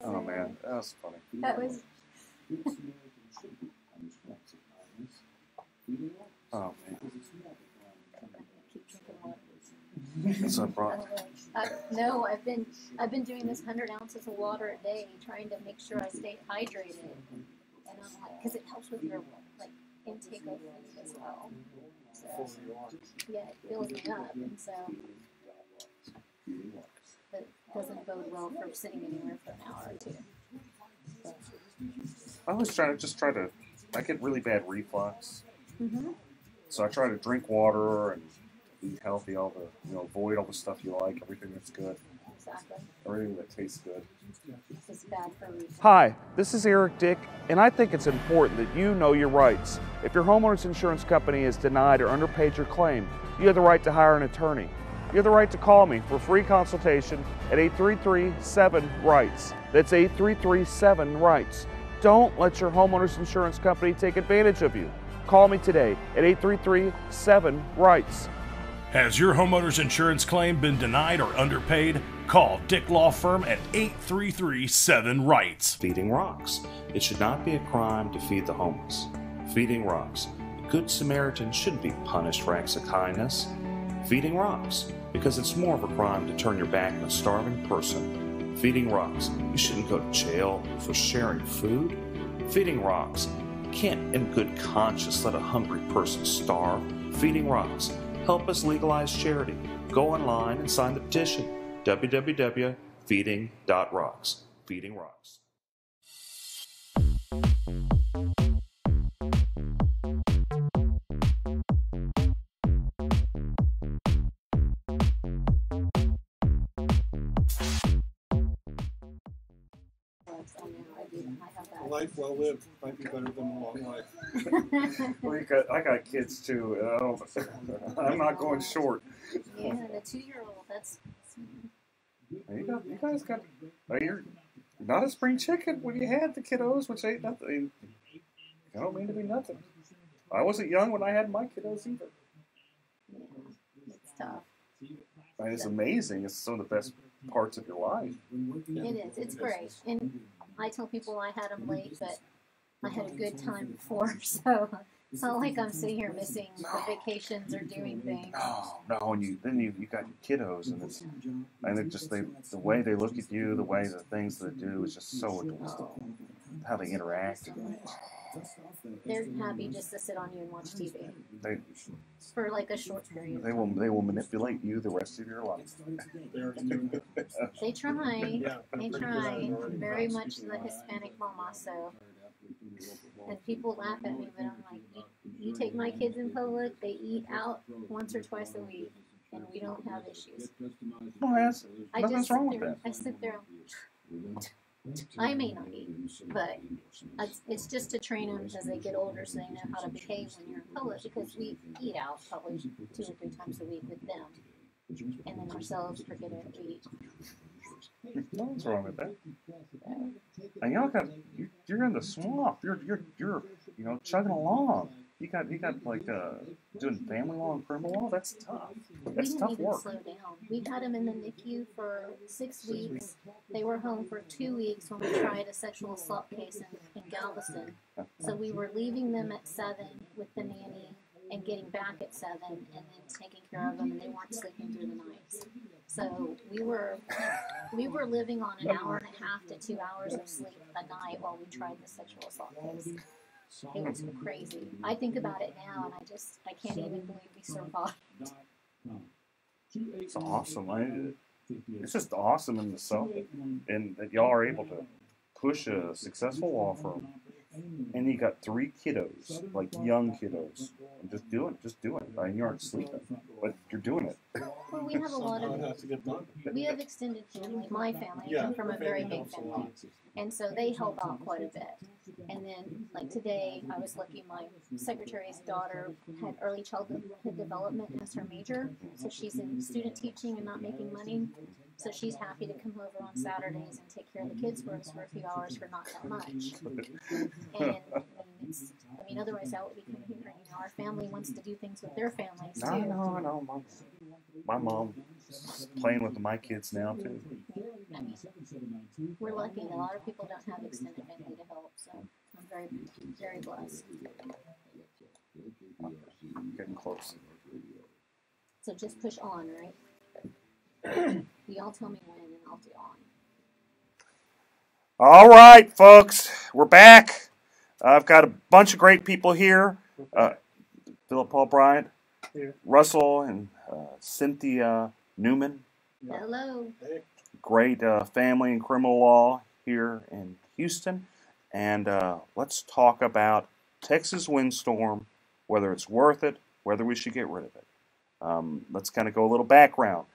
Oh man, that was funny. That was. Oh man. What's up, bro? No, I've been doing this 100 ounces of water a day, trying to make sure I stay hydrated, and I'm like, because it helps with your like intake of food as well. So yeah, it fills me up, and so that doesn't bode well for sitting anywhere for an hour or two. So. I always try to. I get really bad reflux, so I try to drink water and eat healthy. All the avoid all the stuff you like. Everything that's good. Exactly. Everything that tastes good. This is bad for reflux. Hi, this is Eric Dick, and I think it's important that you know your rights. If your homeowner's insurance company has denied or underpaid your claim, you have the right to hire an attorney. You have the right to call me for free consultation at 833-7-RIGHTS. That's 833-7-RIGHTS. Don't let your homeowner's insurance company take advantage of you. Call me today at 833-7-RIGHTS. Has your homeowner's insurance claim been denied or underpaid? Call Dick Law Firm at 833-7-RIGHTS. Feeding rocks. It should not be a crime to feed the homeless. Feeding rocks. A good Samaritan shouldn't be punished for acts of kindness. Feeding rocks. Because it's more of a crime to turn your back on a starving person. Feeding rocks. You shouldn't go to jail for sharing food. Feeding rocks. You can't in good conscience let a hungry person starve. Feeding rocks. Help us legalize charity. Go online and sign the petition. www.feeding.rocks. Feeding rocks. Life well lived might be better than a long life. Well, I got kids too. I'm not going short. Yeah, the 2-year-old. That's. You guys got. You're not a spring chicken when you had the kiddos, which ain't nothing. I don't mean to be nothing. I wasn't young when I had my kiddos either. Yeah, it's tough. And it's amazing. It's some of the best parts of your life. It is. It's great. And I tell people I had them late, but I had a good time before, so it's not like I'm sitting here missing the vacations or doing things. No, and you got your kiddos, and the way they look at you, the way the things they do is just so adorable. How they interact. They're happy just to sit on you and watch TV. For like a short period. They will manipulate you the rest of your life. They try. They try. Very much the Hispanic mama, so. And people laugh at me, but I'm like, you take my kids in public, they eat out once or twice a week, and we don't have issues. Well, nothing's wrong with that. I sit there. I may not eat, but it's just to train them as they get older so they know how to behave when you're in public, because we eat out probably 2 or 3 times a week with them, and then ourselves forget it, we eat. Nothing's wrong with that. And y'all you're in the swamp. You're chugging along. You got like doing family law and criminal law. That's tough. That's tough work. Slow down. We had them in the NICU for 6 weeks. They were home for 2 weeks when we tried a sexual assault case in Galveston. So we were leaving them at 7 with the nanny and getting back at 7 and then taking care of them, and they weren't sleeping through the nights. So So we were living on an hour and a half to 2 hours of sleep a night while we tried the sexual assault case. It was crazy. I think about it now, and I can't even believe we survived. It's awesome. It's just awesome in itself, and that y'all are able to push a successful law firm, and you got 3 kiddos, like young kiddos, and just doing it. I mean, you aren't sleeping, but you're doing it. Well, we have a lot of, we have extended family. My family, I come from a very big family, and so they help out quite a bit. And then, like today, I was lucky my secretary's daughter had early childhood development as her major, so she's in student teaching and not making money. So she's happy to come over on Saturdays and take care of the kids for us for a few hours for not that much. And I mean, otherwise that would be kind of here. You know, our family wants to do things with their families too. I know. My mom's playing with my kids now too. I mean, we're lucky. A lot of people don't have extended family to help, so I'm very, very blessed. Getting close. So just push on, right? Y'all tell me when, and I'll do on. All right, folks, we're back. I've got a bunch of great people here. Philip Paul Bryant, Russell, and Cynthia Newman. Hello. Great family and criminal law here in Houston. And let's talk about Texas windstorm, whether it's worth it, whether we should get rid of it. Let's kind of go a little background.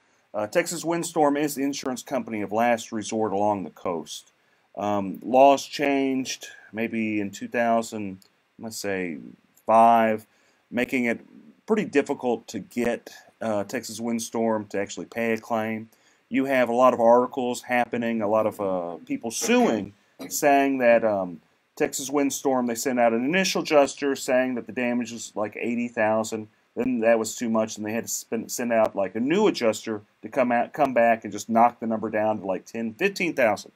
Texas Windstorm is the insurance company of last resort along the coast. Laws changed maybe in 2000, let's say 5, making it pretty difficult to get Texas Windstorm to actually pay a claim. You have a lot of articles happening, a lot of people suing, saying that Texas Windstorm, they sent out an initial adjuster saying that the damage was like $80,000. Then that was too much, and they had to send out like a new adjuster to come back and just knock the number down to like $15,000.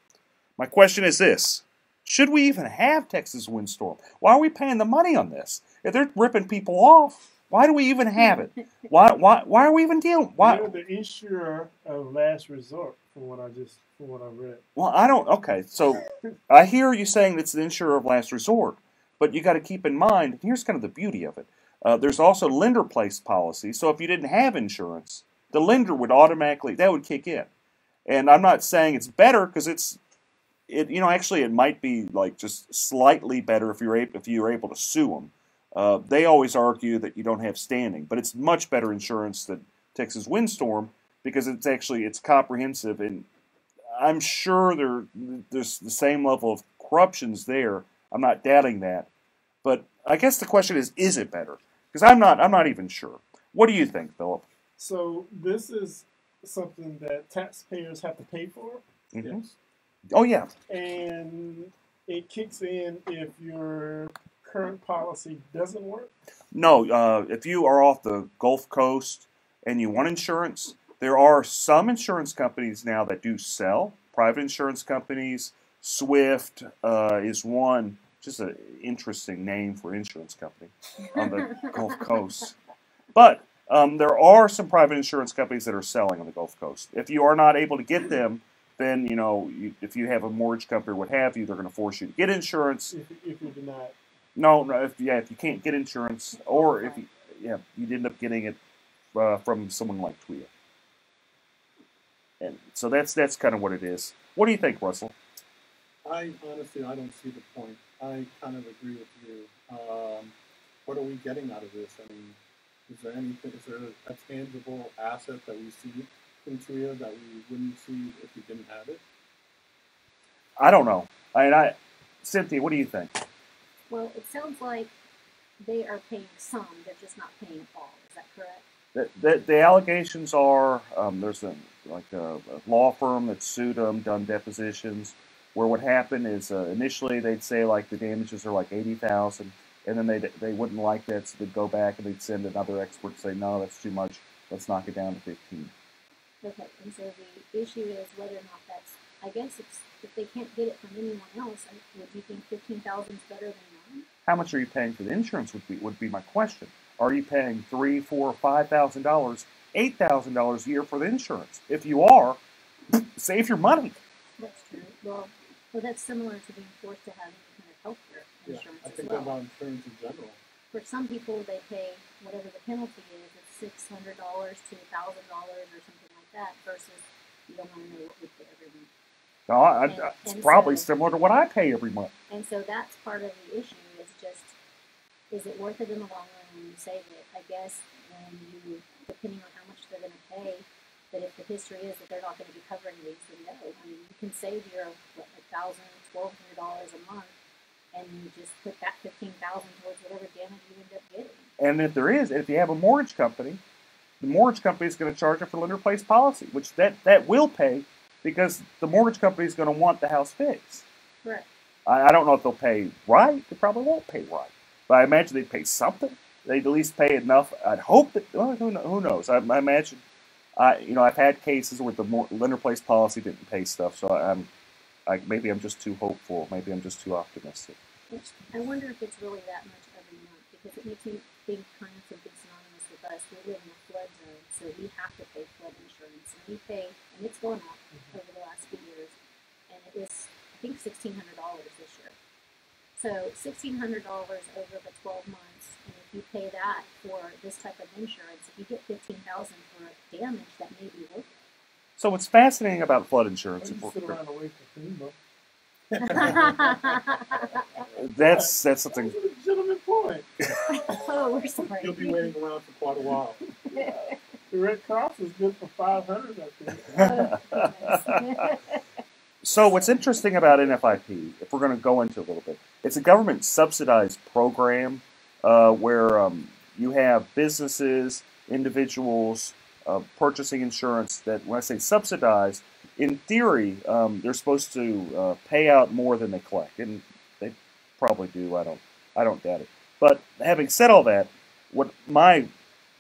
My question is this: should we even have Texas Windstorm? Why are we paying the money on this? If they're ripping people off, why do we even have it? Why are we even dealing? Why? They're the insurer of last resort, from what I read. Well, I don't. Okay, so I hear you saying it's the insurer of last resort, but you got to keep in mind. Here's kind of the beauty of it. There's also lender-placed policy, so if you didn't have insurance, the lender would automatically, that would kick in. And I'm not saying it's better, because actually it might be like just slightly better if you're able to sue them. They always argue that you don't have standing, but it's much better insurance than Texas Windstorm, because it's comprehensive, and I'm sure there's the same level of corruptions there. I'm not doubting that. But I guess the question is it better? Because I'm not even sure. What do you think, Philip? So this is something that taxpayers have to pay for? Mm-hmm. Yes. Oh, yeah. And it kicks in if your current policy doesn't work? No, if you are off the Gulf Coast and you want insurance, there are some insurance companies now that do sell, private insurance companies. Swift is one. Just an interesting name for an insurance company on the Gulf Coast. But there are some private insurance companies that are selling on the Gulf Coast. If you are not able to get them, then, if you have a mortgage company or what have you, they're going to force you to get insurance. If you're denied. No, if you can't get insurance, or if you'd end up getting it from someone like TWIA. And so that's kind of what it is. What do you think, Russell? I don't see the point. I kind of agree with you. What are we getting out of this? I mean, is there a tangible asset that we see from TWIA that we wouldn't see if we didn't have it? I don't know. Cynthia, what do you think? Well, it sounds like they are paying some, they're just not paying all. Is that correct? The allegations are there's a law firm that sued them, done depositions, where what happened is initially they'd say like the damages are like $80,000, and then they wouldn't like that, so they'd go back and they'd send another expert and say, no, that's too much, let's knock it down to 15. Okay, and so the issue is whether or not that's, I guess it's, if they can't get it from anyone else, would you think 15,000 is better than none? How much are you paying for the insurance would be my question. Are you paying $3,000, $4,000, $5,000 $8,000 a year for the insurance. If you are, save your money. That's true. Well, that's similar to being forced to have any kind of health care insurance I as think well. about insurance in general. For some people, they pay whatever the penalty is. It's $600 to $1,000 or something like that. Versus you don't want to know what we pay every month. No, it's probably similar to what I pay every month. And so that's part of the issue. Is just, is it worth it in the long run when you save it? I guess when you, depending on how much they're going to pay, but if the history is that they're not going to be covering these, then no. I mean, you can save your $1,000, $1,200 a month, and you just put that $15,000 towards whatever damage you end up getting. And if you have a mortgage company, the mortgage company is going to charge you for lender-placed policy, which that will pay because the mortgage company is going to want the house fixed. Correct. I don't know if they'll pay right. They probably won't pay right, but I imagine they'd pay something. They'd at least pay enough. I'd hope that. Well, who knows? I imagine. I've had cases where the lender-placed policy didn't pay stuff, so maybe I'm just too hopeful. Maybe I'm just too optimistic. I wonder if it's really that much every month, because it makes me think kind of something synonymous with us. We live in a flood zone, so we have to pay flood insurance, and we pay, and it's going up over the last few years, and it is, I think, $1,600 this year. So $1,600 over the 12 months, and if you pay that for this type of insurance, if you get $15,000 for damage, that may be worth it. So what's fascinating about flood insurance? Sit around and wait for FEMA. That's something. That's a legitimate point. Oh, we're sorry. You'll be waiting around for quite a while. The Red Cross is good for 500, I think. So what's interesting about NFIP, if we're going to go into a little bit, it's a government subsidized program where you have businesses, individuals purchasing insurance that, when I say subsidized, in theory, they're supposed to pay out more than they collect, and they probably do. I don't doubt it. But having said all that, what my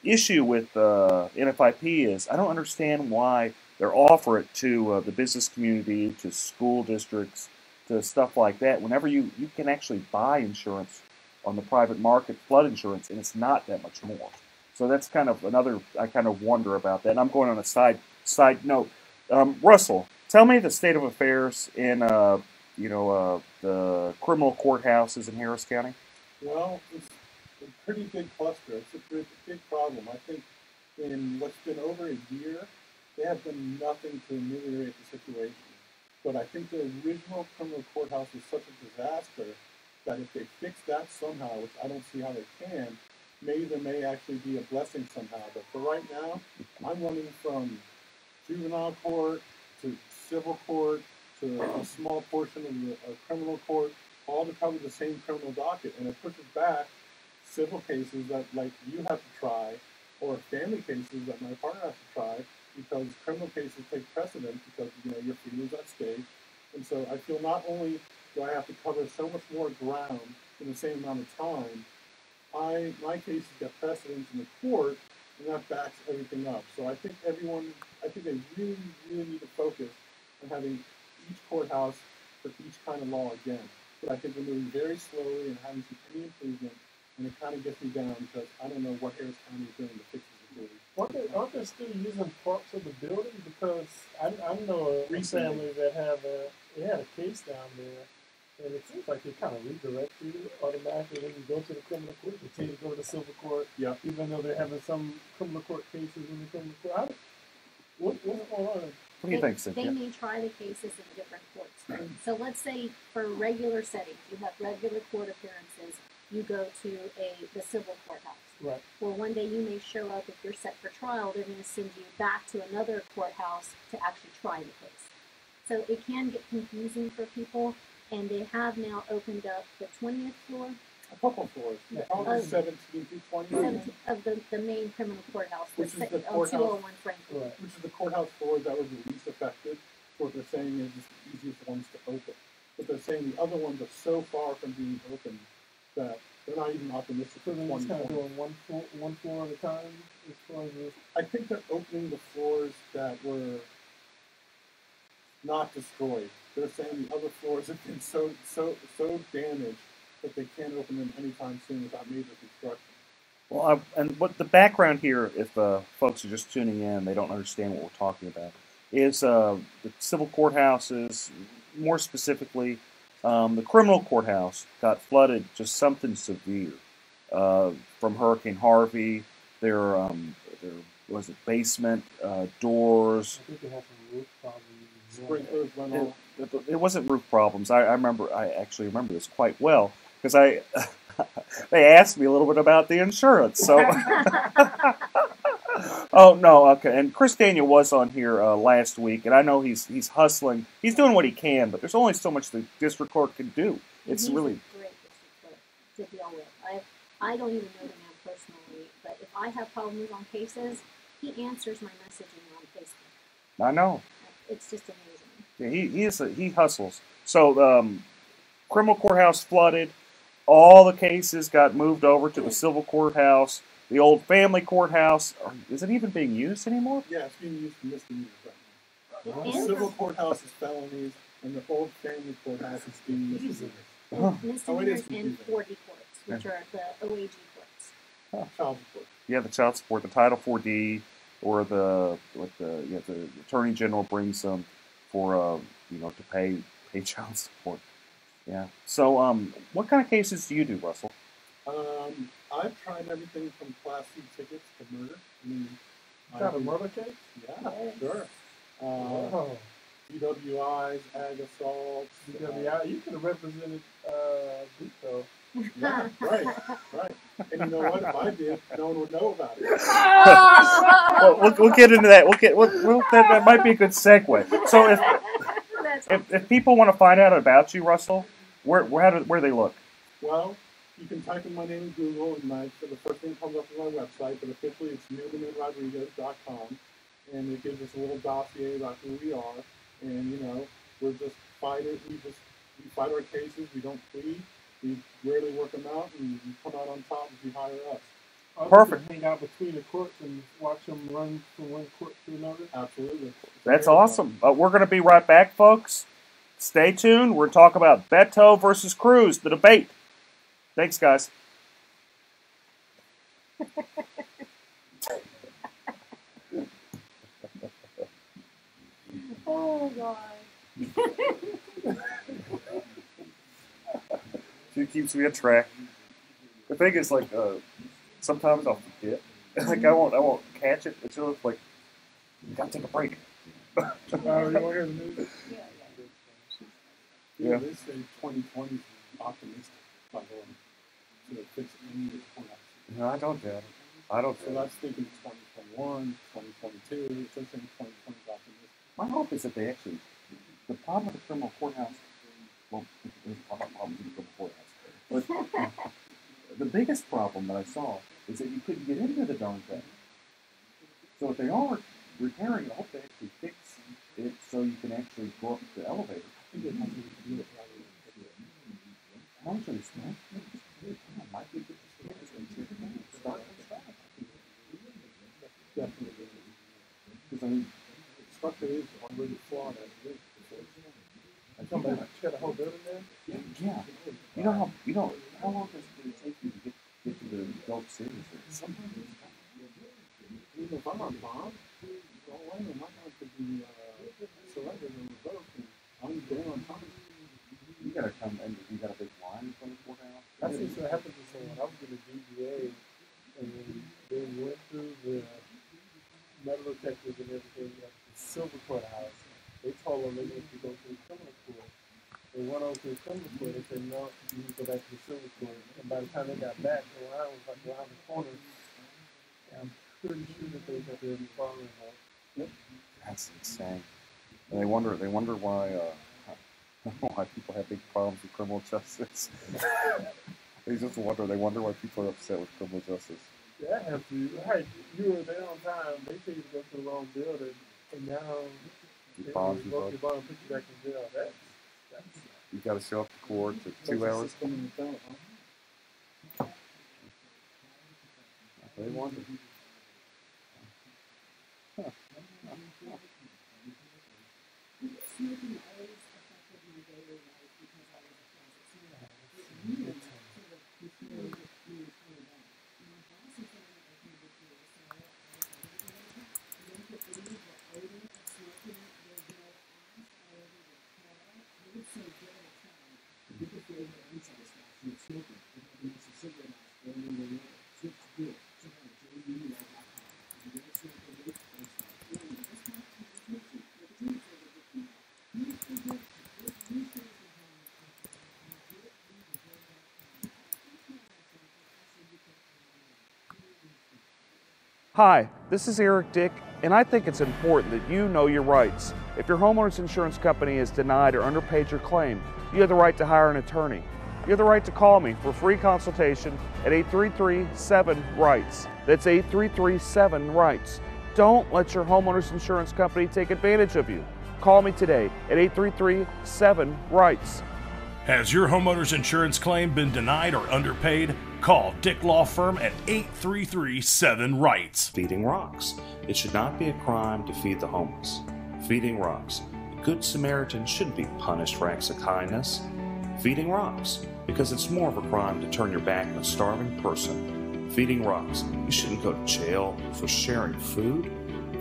issue with NFIP is, I don't understand why they offer it to the business community, to school districts, to stuff like that. Whenever you can actually buy insurance on the private market, flood insurance, and it's not that much more. So that's kind of another. I kind of wonder about that. And I'm going on a side note. Russell, tell me the state of affairs in the criminal courthouses in Harris County. Well, it's a pretty big cluster. It's a big problem. I think in what's been over a year, they have done nothing to ameliorate the situation. But I think the original criminal courthouse was such a disaster that if they fix that somehow, which I don't see how they can, maybe there may actually be a blessing somehow. But for right now, I'm running from juvenile court to civil court to a small portion of the criminal court, all to cover the same criminal docket. And it pushes back civil cases that, like, you have to try, or family cases that my partner has to try, because criminal cases take precedence because, your freedom's at stake. And so I feel not only do I have to cover so much more ground in the same amount of time, my cases get precedence in the court, and that backs everything up. So I think they really, really need to focus on having each courthouse for each kind of law again. But I think we're moving very slowly and haven't seen any improvement, and it kind of gets me down because I don't know what Harris County is doing to fix the security. Aren't they still using parts of the building? Because I know a family that they had a case down there, and it seems like they kind of redirect you automatically when you go to the criminal court. They tell you to go to the civil court, even though they're having some criminal court cases in the criminal court. What's going on? What do you think, Cynthia? They may try the cases in different courts. So let's say for regular settings, you have regular court appearances, you go to the civil courthouse. Right. Well, one day you may show up, if you're set for trial, they're going to send you back to another courthouse to actually try the case. So it can get confusing for people, and they have now opened up the 20th floor. A couple floors. Probably 17 through 20. Of the main criminal courthouse, which is the on courthouse, 201 Franklin. Right. Which is the courthouse floor that was the least affected. What they're saying is it's the easiest ones to open. But they're saying the other ones are so far from being open that they're not even optimistic. So they're just kind of doing one floor at a time as far as this? I think they're opening the floors that were not destroyed. They're saying the other floors have been so damaged that they can't open them anytime soon without major construction. Well, and what the background here, if folks are just tuning in, they don't understand what we're talking about, is the civil courthouses, more specifically, the criminal courthouse got flooded, just something severe from Hurricane Harvey. There was a basement doors. I think they had some roof problems. Sprinklers went off. It wasn't roof problems. I remember. I actually remember this quite well because I they asked me a little bit about the insurance. So, oh no, okay. And Chris Daniel was on here last week, and I know he's hustling. He's doing what he can, but there's only so much the district court can do. It's He's really a great district clerk to deal with. I don't even know the man personally, but if I have problems on cases, he answers my messaging on Facebook. I know. It's just amazing. Yeah, he hustles. So criminal courthouse flooded. All the cases got moved over to the civil courthouse. The old family courthouse, is it even being used anymore? Yeah, it's being used for misdemeanors right now. And The civil courthouse is felonies, and the old family courthouse is being misdemeanors. misdemeanors and 4D courts, which are the OAG courts. Child support. Yeah, the child support, the Title 4D, or the Attorney General brings them for to pay child support. Yeah. So what kind of cases do you do, Russell? I've tried everything from Class C tickets to murder. I mean, You got a murder case? Yeah, sure. DWIs, ag assaults. DWI, you could have represented Vito. Yeah, right. And you know what? If I did, no one would know about it. Well, we'll get into that. That might be a good segue. So if people want to find out about you, Russell, where do they look? Well, you can type in my name in Google, and the first thing that comes up is my website, but officially it's newmanandrodriguez.com, and it gives us a little dossier about who we are, and we're just fighters. We fight our cases. We don't plead. We rarely work them out, and we come out on top if you hire us. Perfect. Hang out between the courts and watch them run from one court to another. Absolutely. That's awesome. We're going to be right back, folks. Stay tuned. We're talking about Beto versus Cruz, the debate. Thanks, guys. Oh, God. She keeps me on track. The thing is, sometimes I'll forget. I won't catch it until it's like, you gotta take a break. You want to hear the news? Yeah, they say 2020 is optimistic, by the way, to fix any of the points. No, I don't doubt it. So that's thinking 2021, 2022, it's just saying 2020 is optimistic. My hope is that they actually, the problem with the criminal courthouse, well, there's a lot of problems with the criminal courthouse, but the biggest problem that I saw is that you couldn't get into the darn thing. So if they are repairing it, I hope they actually fix it so you can actually go up the elevator. How much are they spent? Might be good to start from scratch. Definitely. Because I mean, the structure is already flawed as it is. Somebody shut a whole building there? Yeah. You know how long does it take you to get to the adult series? Sometimes even if I'm on bond, all I know, my bond could be surrendered and revoked, and I'm there on time. You gotta come and you got a big line in front of the courthouse. That's what happened to someone. I was in the DGA, and they went through the metal detectors and everything at the Silver Courthouse. They told them they needed to go to the criminal court. They went over to the criminal court. They said, no, you need to go back to the Silver Court. And by the time they got back, the line was like around the corner. And I'm pretty sure that they got their following her. Yep. That's insane. And they wonder why why people have big problems with criminal justice. They wonder why people are upset with criminal justice. Yeah, I have to. Hey, you were there on time. They tell you to go to the wrong building, and now they revoke your bond and put you back in jail. That's you got to show up to court for 2 hours. They wonder. Huh. Smoking always affected my daily life because I was a closet smoker. It really sort of became me kind of that. And my boss is Hi, this is Eric Dick, and I think it's important that you know your rights. If your homeowner's insurance company has denied or underpaid your claim, you have the right to hire an attorney. You have the right to call me for a free consultation at 833-7-RIGHTS. That's 833-7-RIGHTS. Don't let your homeowner's insurance company take advantage of you. Call me today at 833-7-RIGHTS. Has your homeowner's insurance claim been denied or underpaid? Call Dick Law Firm at 833-7-RIGHTS. Feeding rocks. It should not be a crime to feed the homeless. Feeding rocks. A good Samaritan shouldn't be punished for acts of kindness. Feeding rocks. Because it's more of a crime to turn your back on a starving person. Feeding rocks. You shouldn't go to jail for sharing food.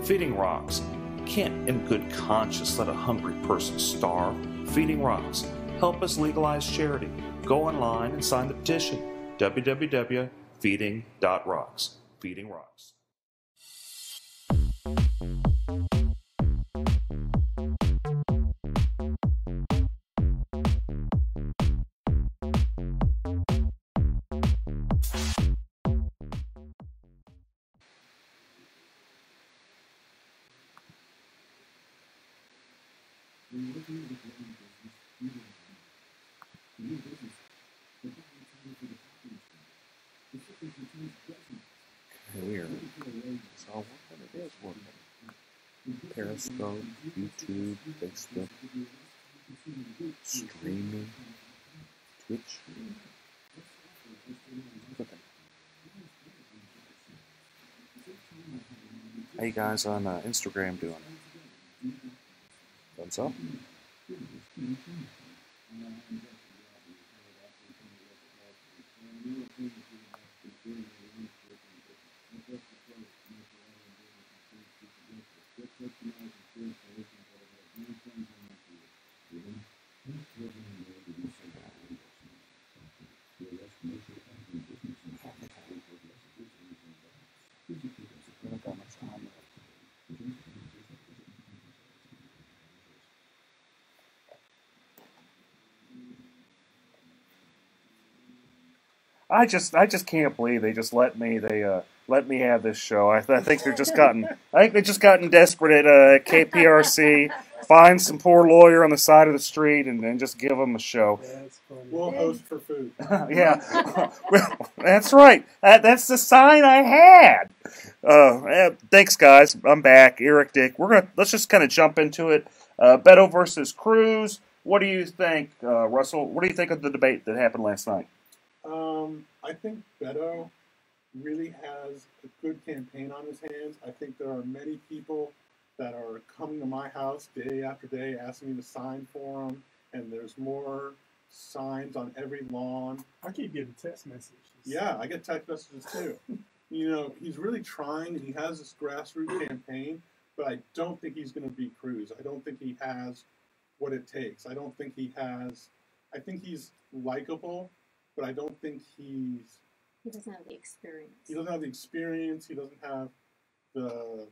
Feeding rocks. You can't in good conscience let a hungry person starve. Feeding rocks. Help us legalize charity. Go online and sign the petition. www.feeding.rocks. Feeding Rocks. Weird. So what it is working. Periscope, YouTube, Facebook, streaming, Twitch. How you guys on Instagram doing? Thumbs up? I just can't believe they just let me let me have this show. I think they're just gotten desperate at KPRC. Find some poor lawyer on the side of the street and then just give them a show. That's funny. We'll host for food. Yeah, well, that's right. That's the sign I had. Thanks, guys. I'm back. Eric Dick. Let's just kind of jump into it. Beto versus Cruz. What do you think, Russell? What do you think of the debate that happened last night? I think Beto really has a good campaign on his hands. I think there are many people that are coming to my house day after day asking me to sign for them, and there's more signs on every lawn. I keep getting text messages. Yeah, I get text messages too. You know, he's really trying, and he has this grassroots campaign, but I don't think he's going to beat Cruz. I don't think he has what it takes. I think he's likable, but I don't think he doesn't have the experience. He doesn't have the experience. He doesn't have the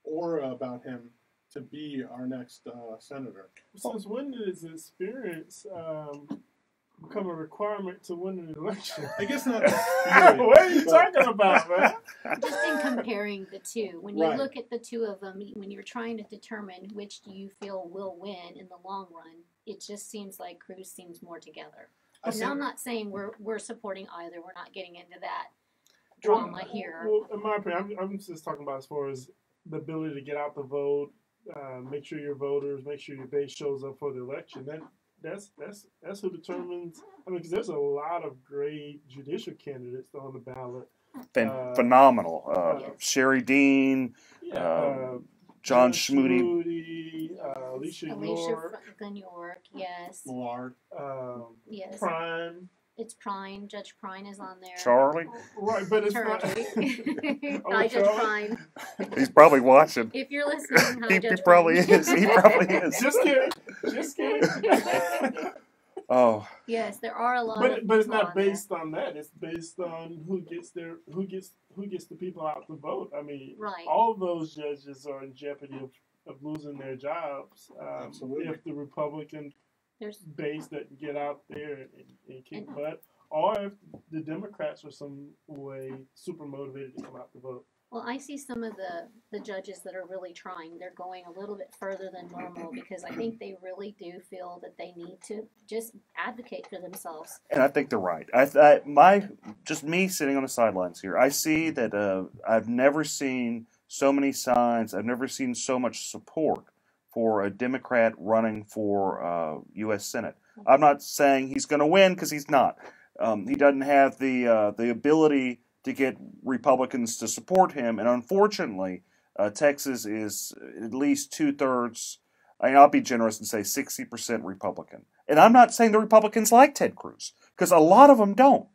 aura about him to be our next senator. Since when did his experience become a requirement to win an election? I guess not. What are you talking about, man? Just in comparing the two, when you Right. look at the two of them, when you're trying to determine which do you feel will win in the long run, it just seems like Cruz seems more together. Now, I'm not saying we're supporting either. We're not getting into that drama here. Well, in my opinion, I'm just talking about as far as the ability to get out the vote, make sure your voters, make sure your base shows up for the election. That's who determines. I mean, because there's a lot of great judicial candidates on the ballot. Phenomenal. Sherry Dean, John Schmoody, Alicia York, yes. Millard. Yes. Prime. It's Prime. Judge Prine is on there. Charlie. Right, but it's Charlie. not. Hi, Judge Prine. He's probably watching. If you're listening, hi, Judge probably Prine. is. He probably is. Just kidding. Just kidding. Oh. Yes, there are a lot. But it's not based on that. It's based on who gets the people out to vote. I mean, right. All of those judges are in jeopardy of losing their jobs. Absolutely. If the Republican base doesn't get out there and kick butt, or if the Democrats were some way super motivated to come out to vote. Well, I see some of the judges that are really trying. They're going a little bit further than normal because I think they really do feel that they need to just advocate for themselves. And I think they're right. Just me sitting on the sidelines here, I see that I've never seen so many signs. I've never seen so much support for a Democrat running for U.S. Senate. I'm not saying he's going to win because he's not. He doesn't have the ability to get Republicans to support him, and unfortunately, Texas is at least 2/3. I'll be generous and say 60% Republican. And I'm not saying the Republicans like Ted Cruz, because a lot of them don't.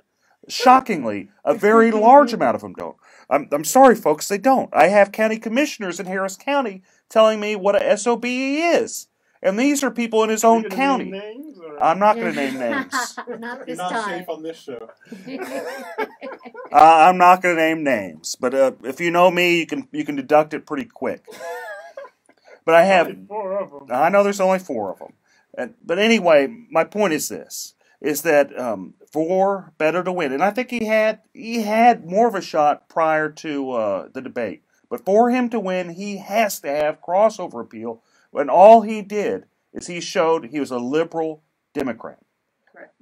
Shockingly, a very large amount of them don't. I'm sorry, folks, they don't. I have county commissioners in Harris County telling me what a SOB he is. And these are people in his own county. I'm not going to name names. Not You're this not time. safe on this show. I'm not going to name names, but if you know me, you can deduct it pretty quick. But I have, Only 4 of them. I know there's only 4 of them. But anyway, my point is this, is that for Beto to win, and I think he had more of a shot prior to the debate, but for him to win, he has to have crossover appeal, and all he did is he showed he was a liberal Democrat. Correct.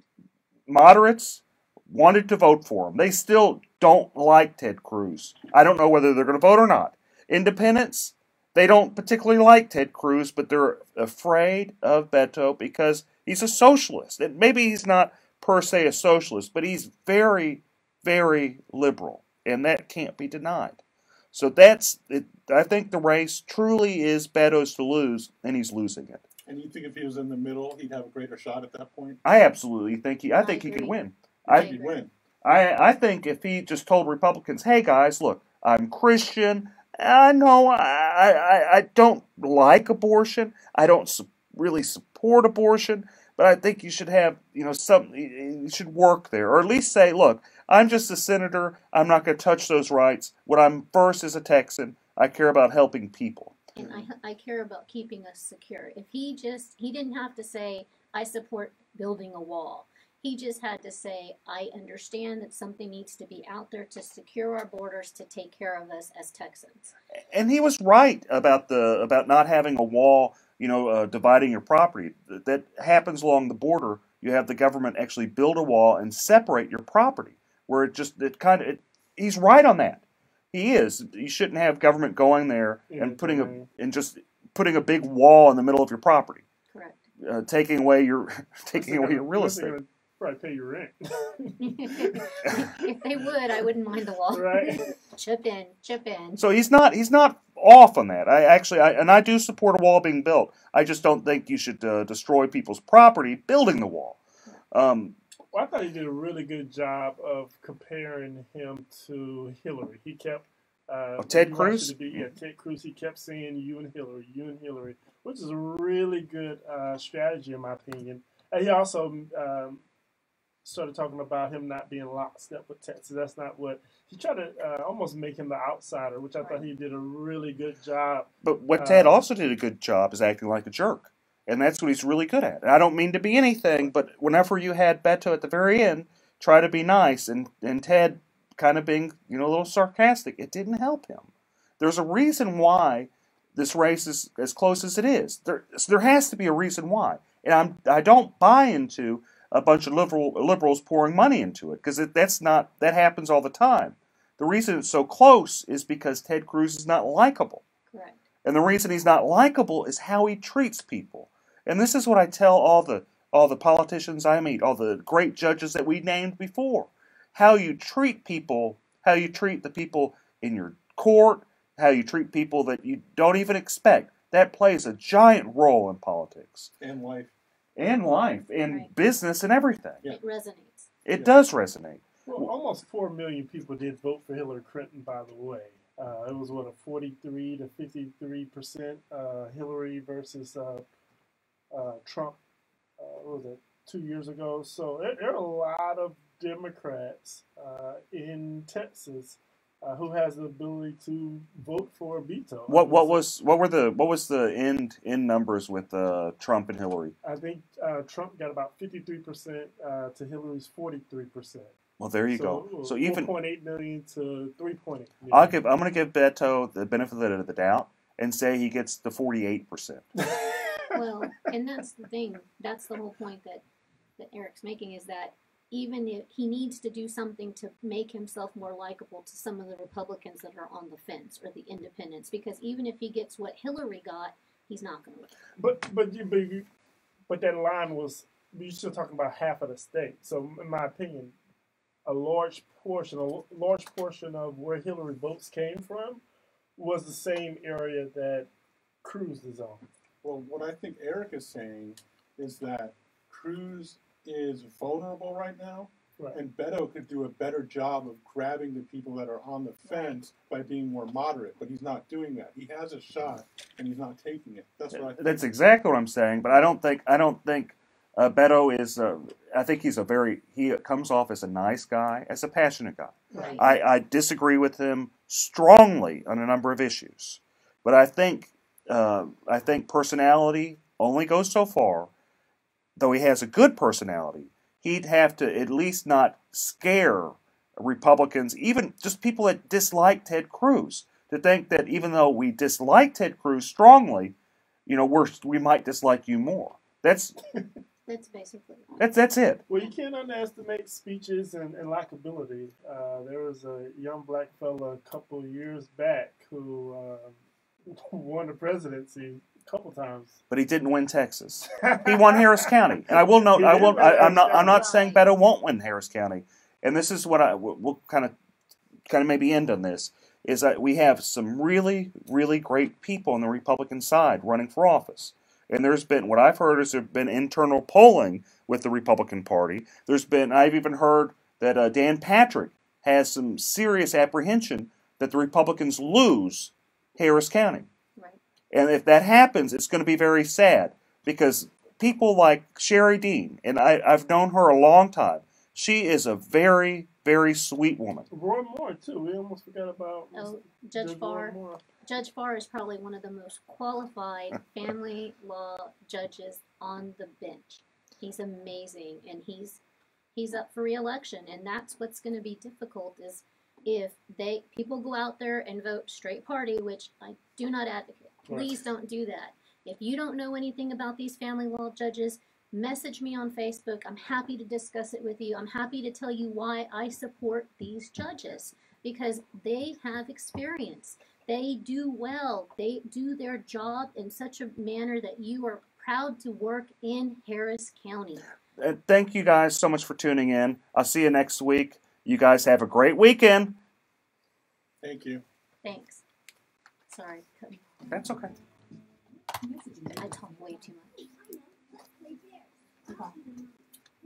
Moderates wanted to vote for him. They still don't like Ted Cruz. I don't know whether they're going to vote or not. Independents, they don't particularly like Ted Cruz, but they're afraid of Beto because he's a socialist. And maybe he's not per se a socialist, but he's very, very liberal, and that can't be denied. So that's it. I think the race truly is Beto's to lose, and he's losing it. And you think if he was in the middle, he'd have a greater shot at that point? I absolutely think he could win. I think he'd win. I think if he just told Republicans, hey guys, look, I'm Christian. I know I don't like abortion. I don't really support abortion, but I think you should have, you should work there, or at least say, look, I'm just a senator. I'm not going to touch those rights. What I'm first as a Texan, I care about helping people. And I care about keeping us secure. If he didn't have to say, I support building a wall. He just had to say, I understand that something needs to be out there to secure our borders, to take care of us as Texans. And he was right about not having a wall, dividing your property. That happens along the border. You have the government actually build a wall and separate your property, where he's right on that. He is. You shouldn't have government going there and putting a big wall in the middle of your property. Correct. Taking away your real estate. Probably pay your rent. If they would, I wouldn't mind the wall. Right. Chip in. So he's not off on that. I do support a wall being built. I just don't think you should destroy people's property building the wall. Well, I thought he did a really good job of comparing him to Hillary. He kept Ted Cruz. Ted Cruz. He kept saying you and Hillary, which is a really good strategy in my opinion. And he also started talking about him not being lockstep with Texas. That's not what he tried to almost make him the outsider, which I thought he did a really good job. But what Ted also did a good job is acting like a jerk, and that's what he's really good at. And I don't mean to be anything, but whenever you had Beto at the very end try to be nice, and Ted kind of being a little sarcastic, it didn't help him. There's a reason why this race is as close as it is. There has to be a reason why, and I don't buy into a bunch of liberals pouring money into it, because that happens all the time. The reason it's so close is because Ted Cruz is not likable. Correct. And the reason he's not likable is how he treats people. And this is what I tell all the politicians I meet, all the great judges that we named before. How you treat people, how you treat the people in your court, how you treat people that you don't even expect, that plays a giant role in politics. And life. And Right. business and everything. It resonates. It does resonate. Well, almost 4 million people did vote for Hillary Clinton, by the way. It was, a 43 to 53% Hillary versus Trump, what was it, 2 years ago? So there are a lot of Democrats in Texas who has the ability to vote for a veto. What was the end numbers with Trump and Hillary? I think Trump got about 53% to Hillary's 43%. Well, there you go. So even 4.8 million to 3.8 million. I'm going to give Beto the benefit of the doubt and say he gets the 48%. Well, and that's the thing. That's the whole point that Eric's making, is that even if he needs to do something to make himself more likable to some of the Republicans that are on the fence or the independents, because even if he gets what Hillary got, he's not going to win. But that line was, you're still talking about half of the state. So in my opinion, a large portion of where Hillary votes came from was the same area that Cruz is on. Well, what I think Eric is saying is that Cruz is vulnerable right now, right, and Beto could do a better job of grabbing the people that are on the fence by being more moderate, but he's not doing that. He has a shot, and he's not taking it. That's what I think. That's exactly what I'm saying, but I don't think Beto is. I think he comes off as a nice guy, as a passionate guy. Right. I disagree with him strongly on a number of issues, but I think personality only goes so far. Though he has a good personality, he'd have to at least not scare Republicans, even just people that dislike Ted Cruz, to think that even though we dislike Ted Cruz strongly, we might dislike you more. That's basically that's it. Well, you can't underestimate speeches and likability. There was a young black fella a couple years back who won the presidency a couple times. But he didn't win Texas. He won Harris County, and I will note. I'm not saying Beto won't win Harris County, and this is what we'll kind of maybe end on this. Is that we have some really, really great people on the Republican side running for office. And what I've heard is there's been internal polling with the Republican Party. I've even heard that Dan Patrick has some serious apprehension that the Republicans lose Harris County. Right. And if that happens, it's going to be very sad, because people like Sherry Dean, and I've known her a long time, she is a very, very sweet woman. Roy Moore, too. We almost forgot about Judge Farr. Judge Farr is probably one of the most qualified family law judges on the bench. He's amazing, and he's up for re-election, and that's what's going to be difficult, is if people go out there and vote straight party, which I do not advocate. Please don't do that. If you don't know anything about these family law judges, message me on Facebook. I'm happy to discuss it with you. I'm happy to tell you why I support these judges, because they have experience. They do well. They do their job in such a manner that you are proud to work in Harris County. Thank you guys so much for tuning in. I'll see you next week. You guys have a great weekend. Thank you. Thanks. Sorry. That's okay. I talk way too much.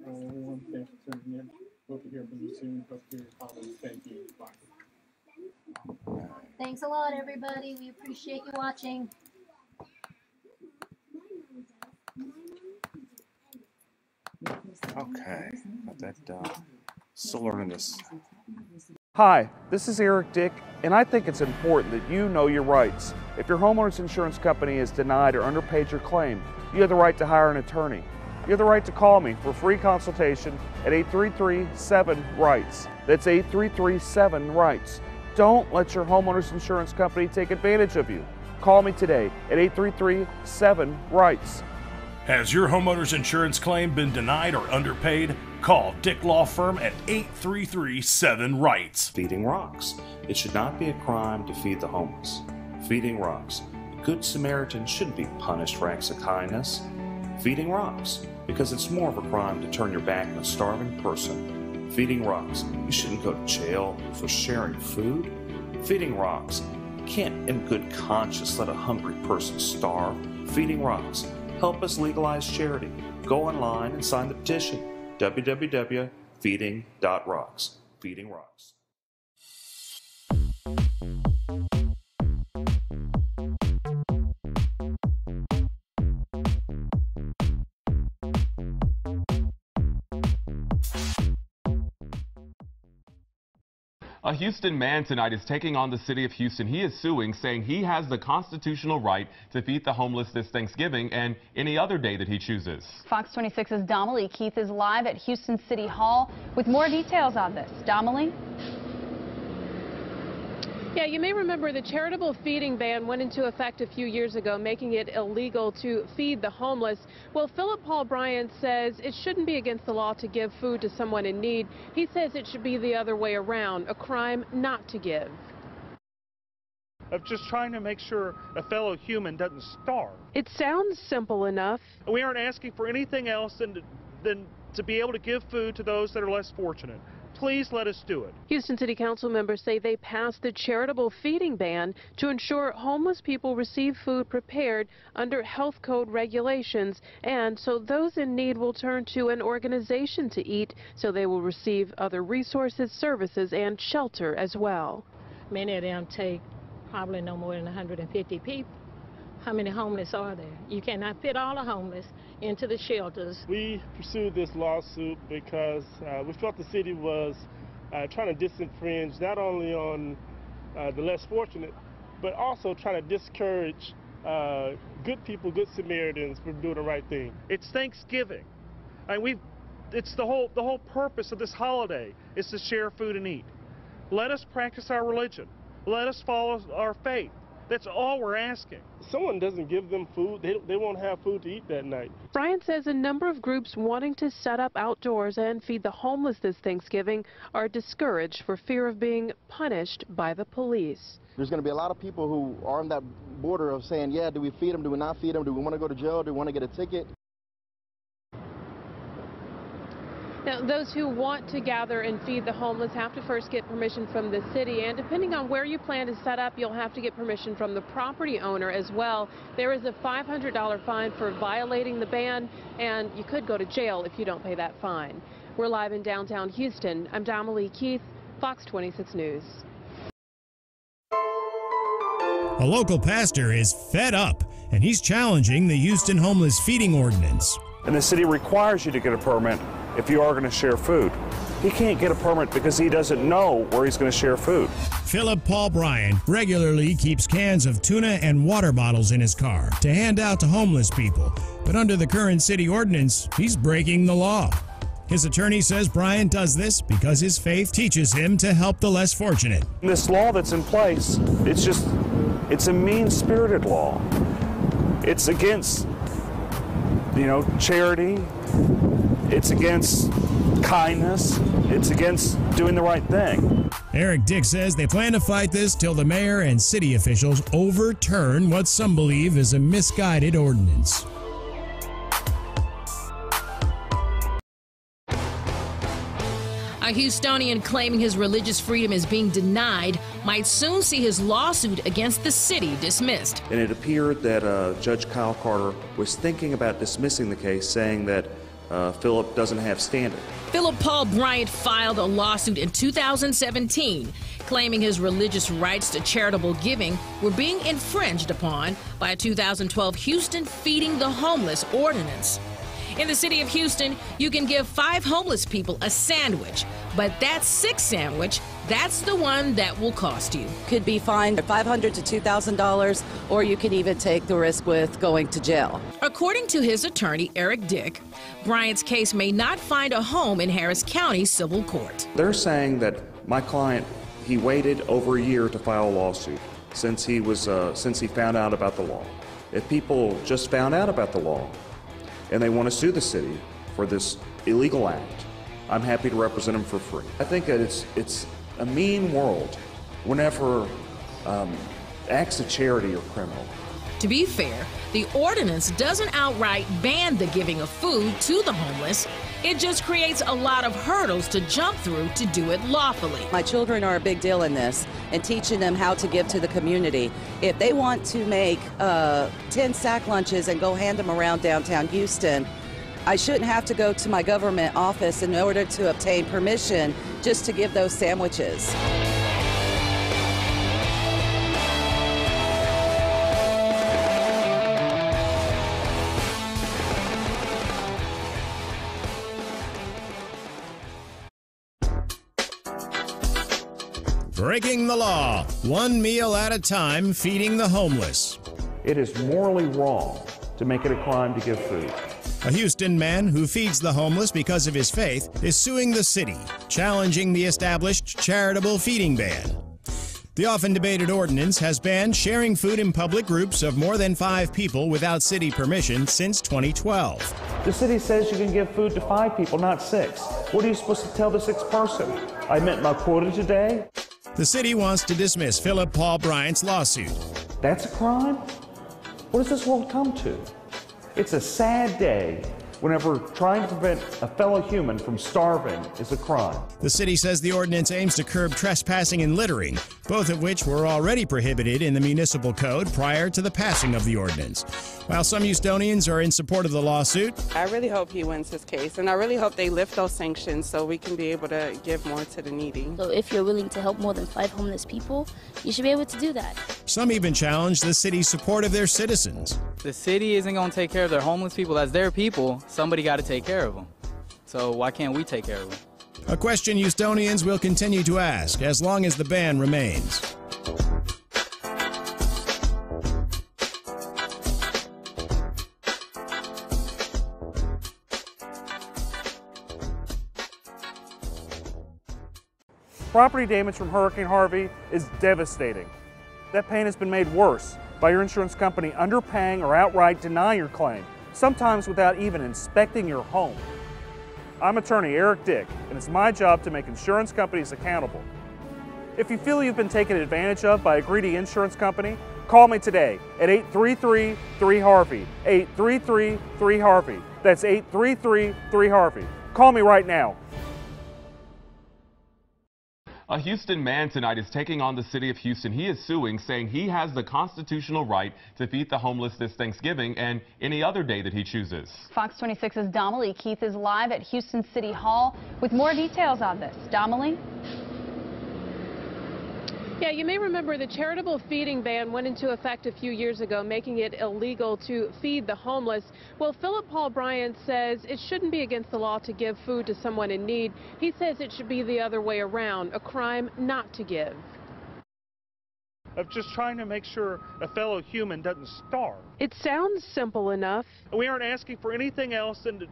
Everyone, thanks for tuning in. Hope to hear from you soon. Hope to hear your comments. Thank you. Bye. Thanks a lot, everybody. We appreciate you watching. Okay, got that still learning this. Hi, this is Eric Dick, and I think it's important that you know your rights. If your homeowner's insurance company has denied or underpaid your claim, you have the right to hire an attorney. You have the right to call me for a free consultation at 833-7-RIGHTS. That's 833-7-RIGHTS. Don't let your homeowner's insurance company take advantage of you. Call me today at 833-7-RIGHTS. Has your homeowner's insurance claim been denied or underpaid? Call Dick Law Firm at 833-7-RIGHTS. Feeding rocks. It should not be a crime to feed the homeless. Feeding rocks. A good Samaritan shouldn't be punished for acts of kindness. Feeding rocks. Because it's more of a crime to turn your back on a starving person. Feeding rocks. You shouldn't go to jail for sharing food. Feeding rocks. You can't in good conscience let a hungry person starve. Feeding rocks. Help us legalize charity. Go online and sign the petition. www.feeding.rocks. Feeding Rocks. A Houston man tonight is taking on the city of Houston. He is suing, saying he has the constitutional right to feed the homeless this Thanksgiving and any other day that he chooses. Fox 26's Donnelly Keith is live at Houston City Hall with more details on this. Donnelly? Yeah, you may remember the charitable feeding ban went into effect a few years ago, making it illegal to feed the homeless. Well, Philip Paul Bryant says it shouldn't be against the law to give food to someone in need. He says it should be the other way around, a crime not to give. Of just trying to make sure a fellow human doesn't starve. It sounds simple enough. We aren't asking for anything else than to be able to give food to those that are less fortunate. Please let us do it. Houston City Council members say they passed the charitable feeding ban to ensure homeless people receive food prepared under health code regulations, and so those in need will turn to an organization to eat, so they will receive other resources, services, and shelter as well. Many of them take probably no more than 150 people. How many homeless are there? You cannot fit all the homeless into the shelters. We pursued this lawsuit because we felt the city was trying to disenfranchise not only on the less fortunate, but also trying to discourage good people, good Samaritans from doing the right thing. It's Thanksgiving. It's the whole purpose of this holiday is to share food and eat. Let us practice our religion. Let us follow our faith. That's all we're asking. Someone doesn't give them food, they won't have food to eat that night. Bryant says a number of groups wanting to set up outdoors and feed the homeless this Thanksgiving are discouraged for fear of being punished by the police. There's going to be a lot of people who are on that border of saying, yeah, do we feed them, do we not feed them, do we want to go to jail, do we want to get a ticket? Now, those who want to gather and feed the homeless have to first get permission from the city, and depending on where you plan to set up, you'll have to get permission from the property owner as well. There is a $500 fine for violating the ban, and you could go to jail if you don't pay that fine. We're live in downtown Houston. I'm Donnelly Keith, Fox 26 News. A local pastor is fed up, and he's challenging the Houston homeless feeding ordinance. And the city requires you to get a permit if you are going to share food. He can't get a permit because he doesn't know where he's going to share food. Philip Paul Bryant regularly keeps cans of tuna and water bottles in his car to hand out to homeless people. But under the current city ordinance, he's breaking the law. His attorney says Bryant does this because his faith teaches him to help the less fortunate. This law that's in place, it's a mean-spirited law. It's against, charity. It's against kindness. It's against doing the right thing. Eric Dick says they plan to fight this till the mayor and city officials overturn what some believe is a misguided ordinance. A Houstonian claiming his religious freedom is being denied might soon see his lawsuit against the city dismissed. And it appeared that Judge Kyle Carter was thinking about dismissing the case, saying that Philip doesn't have standing. Philip Paul Bryant filed a lawsuit in 2017 claiming his religious rights to charitable giving were being infringed upon by a 2012 Houston Feeding the Homeless ordinance. In the city of Houston, you can give 5 homeless people a sandwich, but that 6th sandwich, that's the one that will cost you. Could be fined $500 to $2,000, or you can even take the risk with going to jail. According to his attorney, Eric Dick, Bryant's case may not find a home in Harris County Civil Court. They're saying that my client, he waited over a year to file a lawsuit since he found out about the law. If people just found out about the law and they want to sue the city for this illegal act, I'm happy to represent them for free. I think that it's a mean world whenever acts of charity are criminal. To be fair, the ordinance doesn't outright ban the giving of food to the homeless. It just creates a lot of hurdles to jump through to do it lawfully. My children are a big deal in this, and teaching them how to give to the community. If they want to make 10 sack lunches and go hand them around downtown Houston, I shouldn't have to go to my government office in order to obtain permission just to give those sandwiches. Breaking the law, one meal at a time, feeding the homeless. It is morally wrong to make it a crime to give food. A Houston man who feeds the homeless because of his faith is suing the city, challenging the established charitable feeding ban. The often debated ordinance has banned sharing food in public groups of more than 5 people without city permission since 2012. The city says you can give food to 5 people, not 6. What are you supposed to tell the 6th person? I met my quota today? The city wants to dismiss Philip Paul Bryant's lawsuit. That's a crime? What does this world come to? It's a sad day whenever trying to prevent a fellow human from starving is a crime. The city says the ordinance aims to curb trespassing and littering, both of which were already prohibited in the municipal code prior to the passing of the ordinance. While some Houstonians are in support of the lawsuit, I really hope he wins his case, and I really hope they lift those sanctions so we can be able to give more to the needy. So if you're willing to help more than 5 homeless people, you should be able to do that. Some even challenge the city's support of their citizens. The city isn't going to take care of their homeless people. That's their people. Somebody got to take care of them. So why can't we take care of them? A question Houstonians will continue to ask as long as the ban remains. Property damage from Hurricane Harvey is devastating. That pain has been made worse by your insurance company underpaying or outright denying your claim, sometimes without even inspecting your home. I'm attorney Eric Dick, and it's my job to make insurance companies accountable. If you feel you've been taken advantage of by a greedy insurance company, call me today at 833-3HARVEY, 833-3HARVEY. That's 833-3HARVEY. Call me right now. A Houston man tonight is taking on the city of Houston. He is suing, saying he has the constitutional right to feed the homeless this Thanksgiving and any other day that he chooses. Fox 26's Domily Keith is live at Houston City Hall with more details on this. Domily? Yeah, you may remember the charitable feeding ban went into effect a few years ago, making it illegal to feed the homeless. Well, Philip Paul Bryant says it shouldn't be against the law to give food to someone in need. He says it should be the other way around, a crime not to give. Of just trying to make sure a fellow human doesn't starve. It sounds simple enough. We aren't asking for anything else than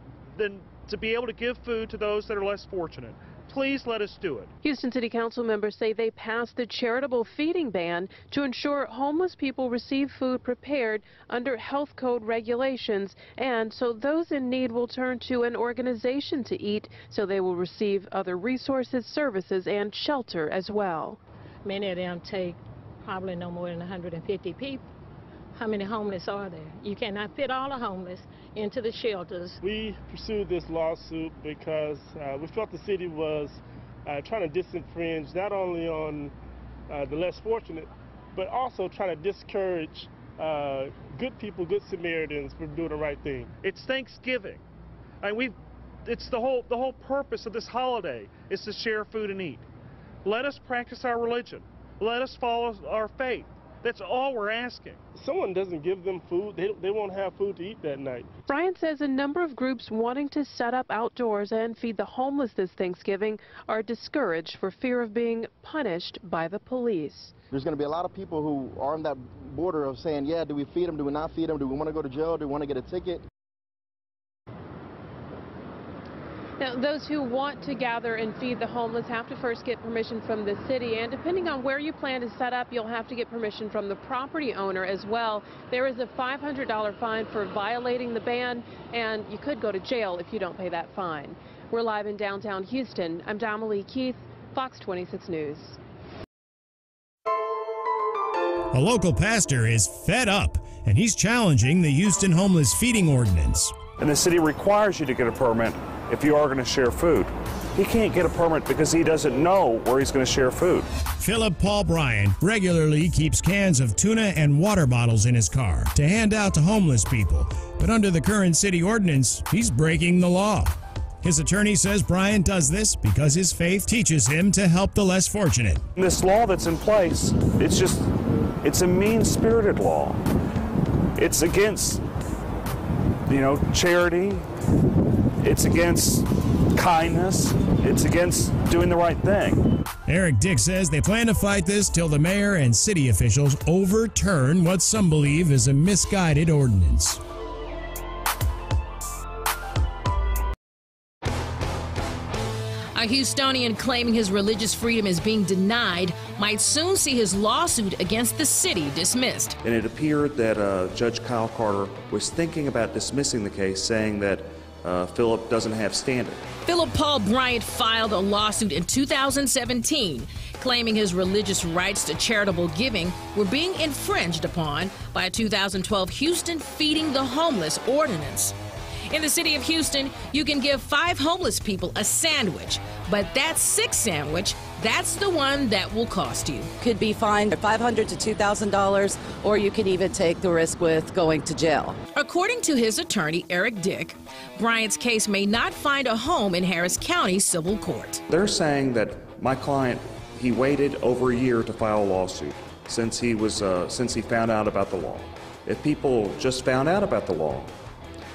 to be able to give food to those that are less fortunate. Please let us do it. Houston City Council members say they passed the charitable feeding ban to ensure homeless people receive food prepared under health code regulations, and so those in need will turn to an organization to eat, so they will receive other resources, services, and shelter as well. Many of them take probably no more than 150 people. How many homeless are there? You cannot fit all the homeless into the shelters. We pursued this lawsuit because we felt the city was trying to disenfringe not only on the less fortunate, but also trying to discourage good people, good Samaritans from doing the right thing. It's Thanksgiving. It's the whole purpose of this holiday is to share food and eat. Let us practice our religion. Let us follow our faith. That's all we're asking. If someone doesn't give them food, they won't have food to eat that night. Bryant says a number of groups wanting to set up outdoors and feed the homeless this Thanksgiving are discouraged for fear of being punished by the police. There's going to be a lot of people who are on that border of saying, yeah, do we feed them, do we not feed them, do we want to go to jail, do we want to get a ticket? Now, those who want to gather and feed the homeless have to first get permission from the city, and depending on where you plan to set up, you'll have to get permission from the property owner as well. There is a $500 fine for violating the ban, and you could go to jail if you don't pay that fine. We're live in downtown Houston. I'm Domily Keith, Fox 26 News. A local pastor is fed up, and he's challenging the Houston homeless feeding ordinance. And the city requires you to get a permit if you are going to share food. He can't get a permit because he doesn't know where he's going to share food. Philip Paul Bryant regularly keeps cans of tuna and water bottles in his car to hand out to homeless people. But under the current city ordinance, he's breaking the law. His attorney says Bryant does this because his faith teaches him to help the less fortunate. This law that's in place, it's a mean-spirited law. It's against, charity. It's against kindness. It's against doing the right thing. Eric Dick says they plan to fight this till the mayor and city officials overturn what some believe is a misguided ordinance. A Houstonian claiming his religious freedom is being denied might soon see his lawsuit against the city dismissed. And it appeared that Judge Kyle Carter was thinking about dismissing the case, saying that Philip doesn't have standing. Philip Paul Bryant filed a lawsuit in 2017 claiming his religious rights to charitable giving were being infringed upon by a 2012 Houston Feeding the Homeless ordinance. In the city of Houston, you can give 5 homeless people a sandwich, but that 6th sandwich, that's the one that will cost you. Could be fined $500 to $2,000, or you could even take the risk with going to jail. According to his attorney, Eric Dick, Bryant's case may not find a home in Harris County Civil Court. They're saying that my client, he waited over a year to file a lawsuit since he found out about the law. If people just found out about the law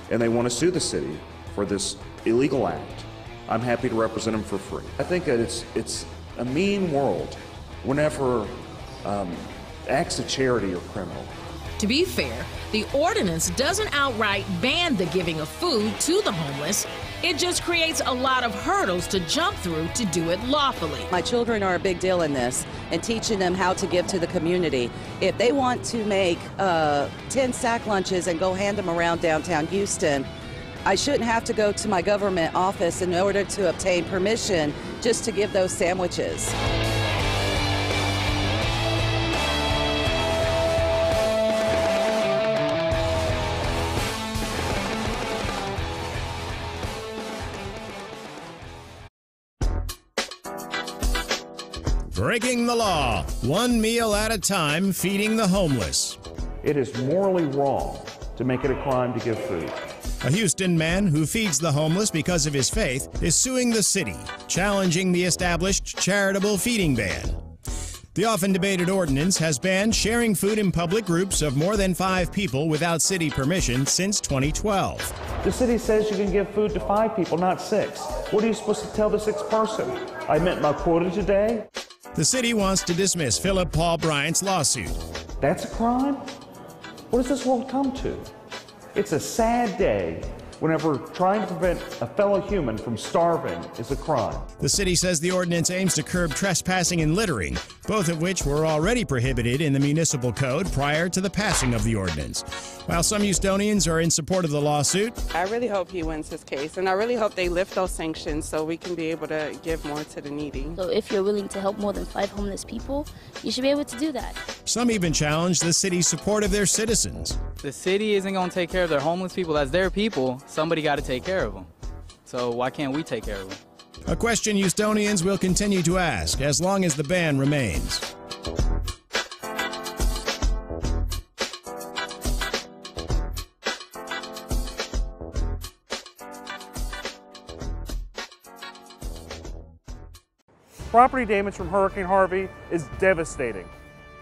and they want to sue the city for this illegal act, I'm happy to represent them for free. I think that it's a mean world whenever acts of charity are criminal. To be fair, the ordinance doesn't outright ban the giving of food to the homeless. It just creates a lot of hurdles to jump through to do it lawfully. My children are a big deal in this, and teaching them how to give to the community. If they want to make 10 sack lunches and go hand them around downtown Houston, I shouldn't have to go to my government office in order to obtain permission just to give those sandwiches. Breaking the law, one meal at a time, feeding the homeless. It is morally wrong to make it a crime to give food. A Houston man who feeds the homeless because of his faith is suing the city, challenging the established charitable feeding ban. The often debated ordinance has banned sharing food in public groups of more than 5 people without city permission since 2012. The city says you can give food to 5 people, not 6. What are you supposed to tell the 6th person? I met my quota today? The city wants to dismiss Philip Paul Bryant's lawsuit. That's a crime? What does this world come to? It's a sad day whenever trying to prevent a fellow human from starving is a crime. The city says the ordinance aims to curb trespassing and littering, both of which were already prohibited in the municipal code prior to the passing of the ordinance. While some Houstonians are in support of the lawsuit, I really hope he wins his case, and I really hope they lift those sanctions so we can be able to give more to the needy. So if you're willing to help more than 5 homeless people, you should be able to do that. Some even challenge the city's support of their citizens. The city isn't going to take care of their homeless people. As their people, somebody got to take care of them. So why can't we take care of them? A question Houstonians will continue to ask as long as the ban remains. Property damage from Hurricane Harvey is devastating.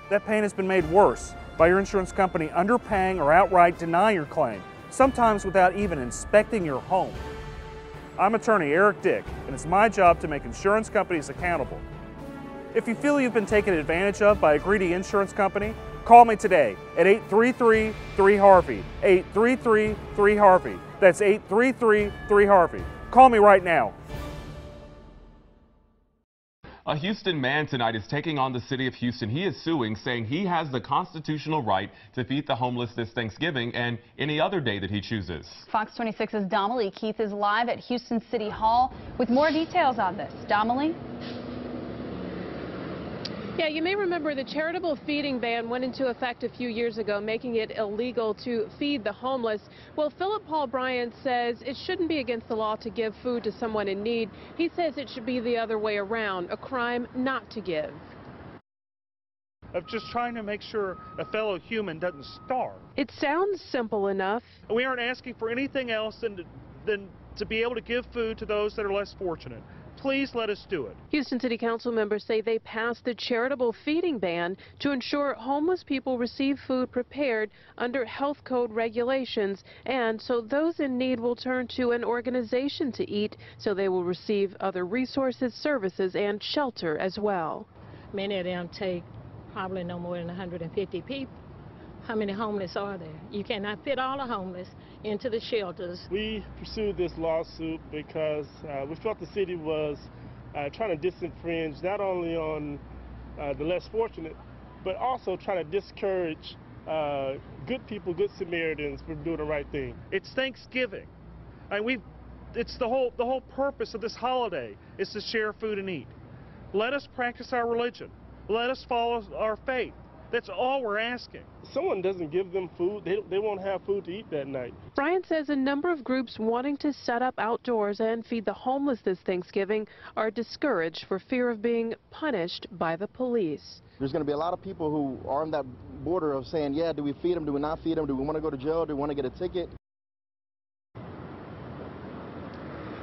That pain has been made worse by your insurance company underpaying or outright denying your claim, sometimes without even inspecting your home. I'm attorney Eric Dick, and it's my job to make insurance companies accountable. If you feel you've been taken advantage of by a greedy insurance company, call me today at 833-3HARVEY, 833-3HARVEY. That's 833-3HARVEY. Call me right now. A Houston man tonight is taking on the city of Houston. He is suing, saying he has the constitutional right to feed the homeless this Thanksgiving and any other day that he chooses. Fox 26's Domalee Keith is live at Houston City Hall with more details on this. Domalee? Yeah, you may remember the charitable feeding ban went into effect a few years ago, making it illegal to feed the homeless. Well, Philip Paul Bryant says it shouldn't be against the law to give food to someone in need. He says it should be the other way around, a crime not to give. Of just trying to make sure a fellow human doesn't starve. It sounds simple enough. We aren't asking for anything else than to be able to give food to those that are less fortunate. please let us do it. Houston City Council members say they passed the charitable feeding ban to ensure homeless people receive food prepared under health code regulations, and so those in need will turn to an organization to eat, so they will receive other resources, services, and shelter as well. Many of them take probably no more than 150 people. How many homeless are there? You cannot fit all the homeless into the shelters. We pursued this lawsuit because we felt the city was trying to disenfringe not only on the less fortunate, but also trying to discourage good people, good Samaritans from doing the right thing. It's Thanksgiving. It's the whole purpose of this holiday is to share food and eat. Let us practice our religion. Let us follow our faith. That's all we're asking. If someone doesn't give them food, they won't have food to eat that night. Brian says a number of groups wanting to set up outdoors and feed the homeless this Thanksgiving are discouraged for fear of being punished by the police. There's going to be a lot of people who are on that border of saying, yeah, do we feed them, do we not feed them, do we want to go to jail, do we want to get a ticket?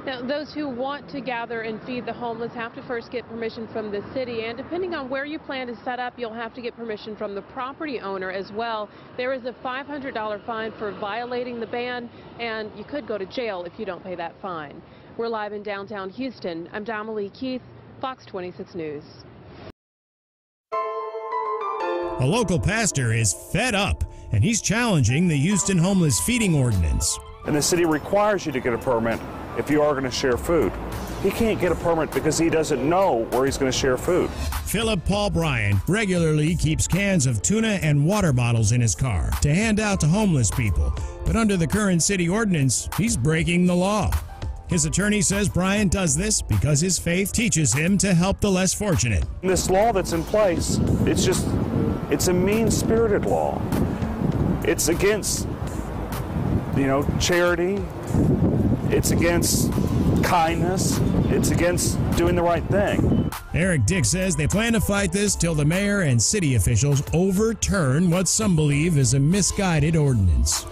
Now, those who want to gather and feed the homeless have to first get permission from the city, and depending on where you plan to set up, you'll have to get permission from the property owner as well. There is a $500 fine for violating the ban, and you could go to jail if you don't pay that fine. We're live in downtown Houston. I'm Damalie Keith, Fox 26 News. A local pastor is fed up, and he's challenging the Houston homeless feeding ordinance. And the city requires you to get a permit if you are going to share food. He can't get a permit because he doesn't know where he's going to share food. Philip Paul Bryan regularly keeps cans of tuna and water bottles in his car to hand out to homeless people, but under the current city ordinance, he's breaking the law. His attorney says Bryan does this because his faith teaches him to help the less fortunate. This law that's in place, it's a mean-spirited law. It's against, charity. It's against kindness. It's against doing the right thing. Eric Dick says they plan to fight this till the mayor and city officials overturn what some believe is a misguided ordinance.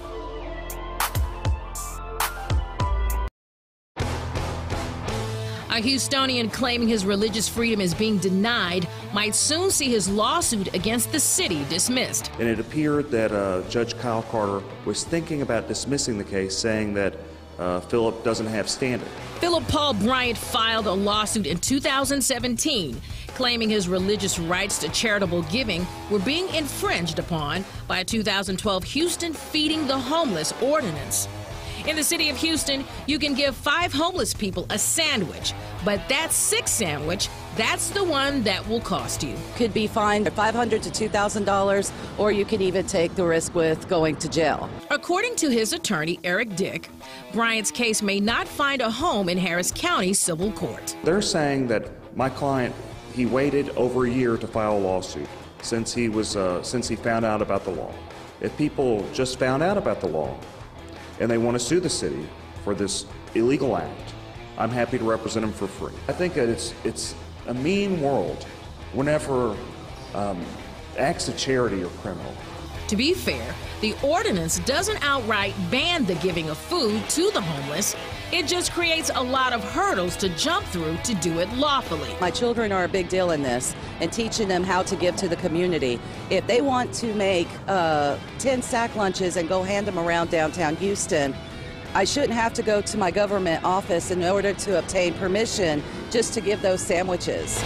A Houstonian claiming his religious freedom is being denied might soon see his lawsuit against the city dismissed. And it appeared that Judge Kyle Carter was thinking about dismissing the case, saying that Philip doesn't have standing. Philip Paul Bryant filed a lawsuit in 2017 claiming his religious rights to charitable giving were being infringed upon by a 2012 Houston Feeding the Homeless ordinance. In the city of Houston, you can give 5 homeless people a sandwich, but that 6th sandwich, that's the one that will cost you. Could be fined $500 to $2,000, or you could even take the risk with going to jail. According to his attorney, Eric Dick, Bryant's case may not find a home in Harris County Civil Court. They're saying that my client, he waited over a year to file a lawsuit since he found out about the law. If people just found out about the law and they want to sue the city for this illegal act, I'm happy to represent them for free. I think that it's a mean world whenever acts of charity are criminal. To be fair, the ordinance doesn't outright ban the giving of food to the homeless. It just creates a lot of hurdles to jump through to do it lawfully. My children are a big deal in this, and teaching them how to give to the community. If they want to make 10 sack lunches and go hand them around downtown Houston, I shouldn't have to go to my government office in order to obtain permission just to give those sandwiches.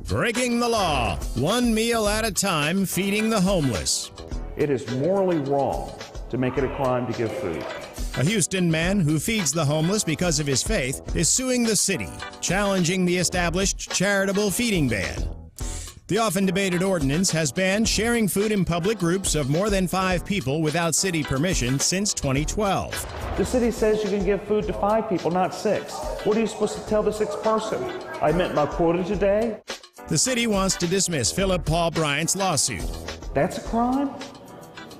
Breaking the law, one meal at a time, feeding the homeless. It is morally wrong to make it a crime to give food. A Houston man who feeds the homeless because of his faith is suing the city, challenging the established charitable feeding ban. The often debated ordinance has banned sharing food in public groups of more than 5 people without city permission since 2012. The city says you can give food to 5 people, not 6. What are you supposed to tell the 6th person? I met my quota today? The city wants to dismiss Philip Paul Bryant's lawsuit. That's a crime?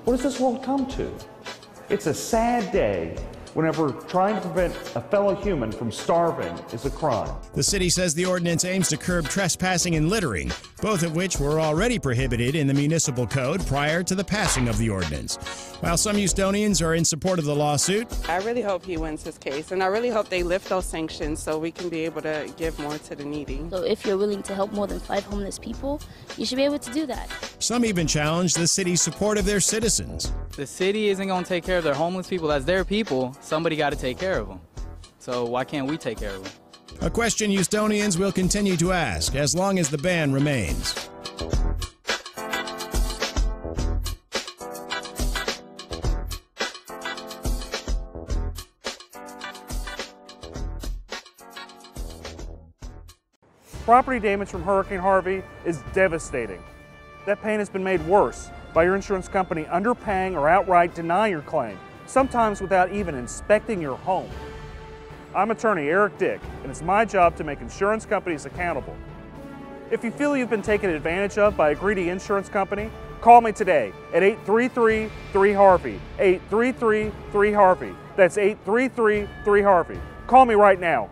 What does this world come to? It's a sad day whenever trying to prevent a fellow human from starving is a crime. The city says the ordinance aims to curb trespassing and littering, both of which were already prohibited in the municipal code prior to the passing of the ordinance. While some Houstonians are in support of the lawsuit, I really hope he wins his case, and I really hope they lift those sanctions so we can be able to give more to the needy. So if you're willing to help more than 5 homeless people, you should be able to do that. some even challenge the city's support of their citizens. The city isn't going to take care of their homeless people. That's their people. Somebody got to take care of them. So why can't we take care of them? A question Houstonians will continue to ask as long as the ban remains. Property damage from Hurricane Harvey is devastating. That pain has been made worse by your insurance company underpaying or outright denying your claim, sometimes without even inspecting your home. I'm attorney Eric Dick, and it's my job to make insurance companies accountable. If you feel you've been taken advantage of by a greedy insurance company, call me today at 833-3HARVEY, 833-3HARVEY. That's 833-3HARVEY. Call me right now.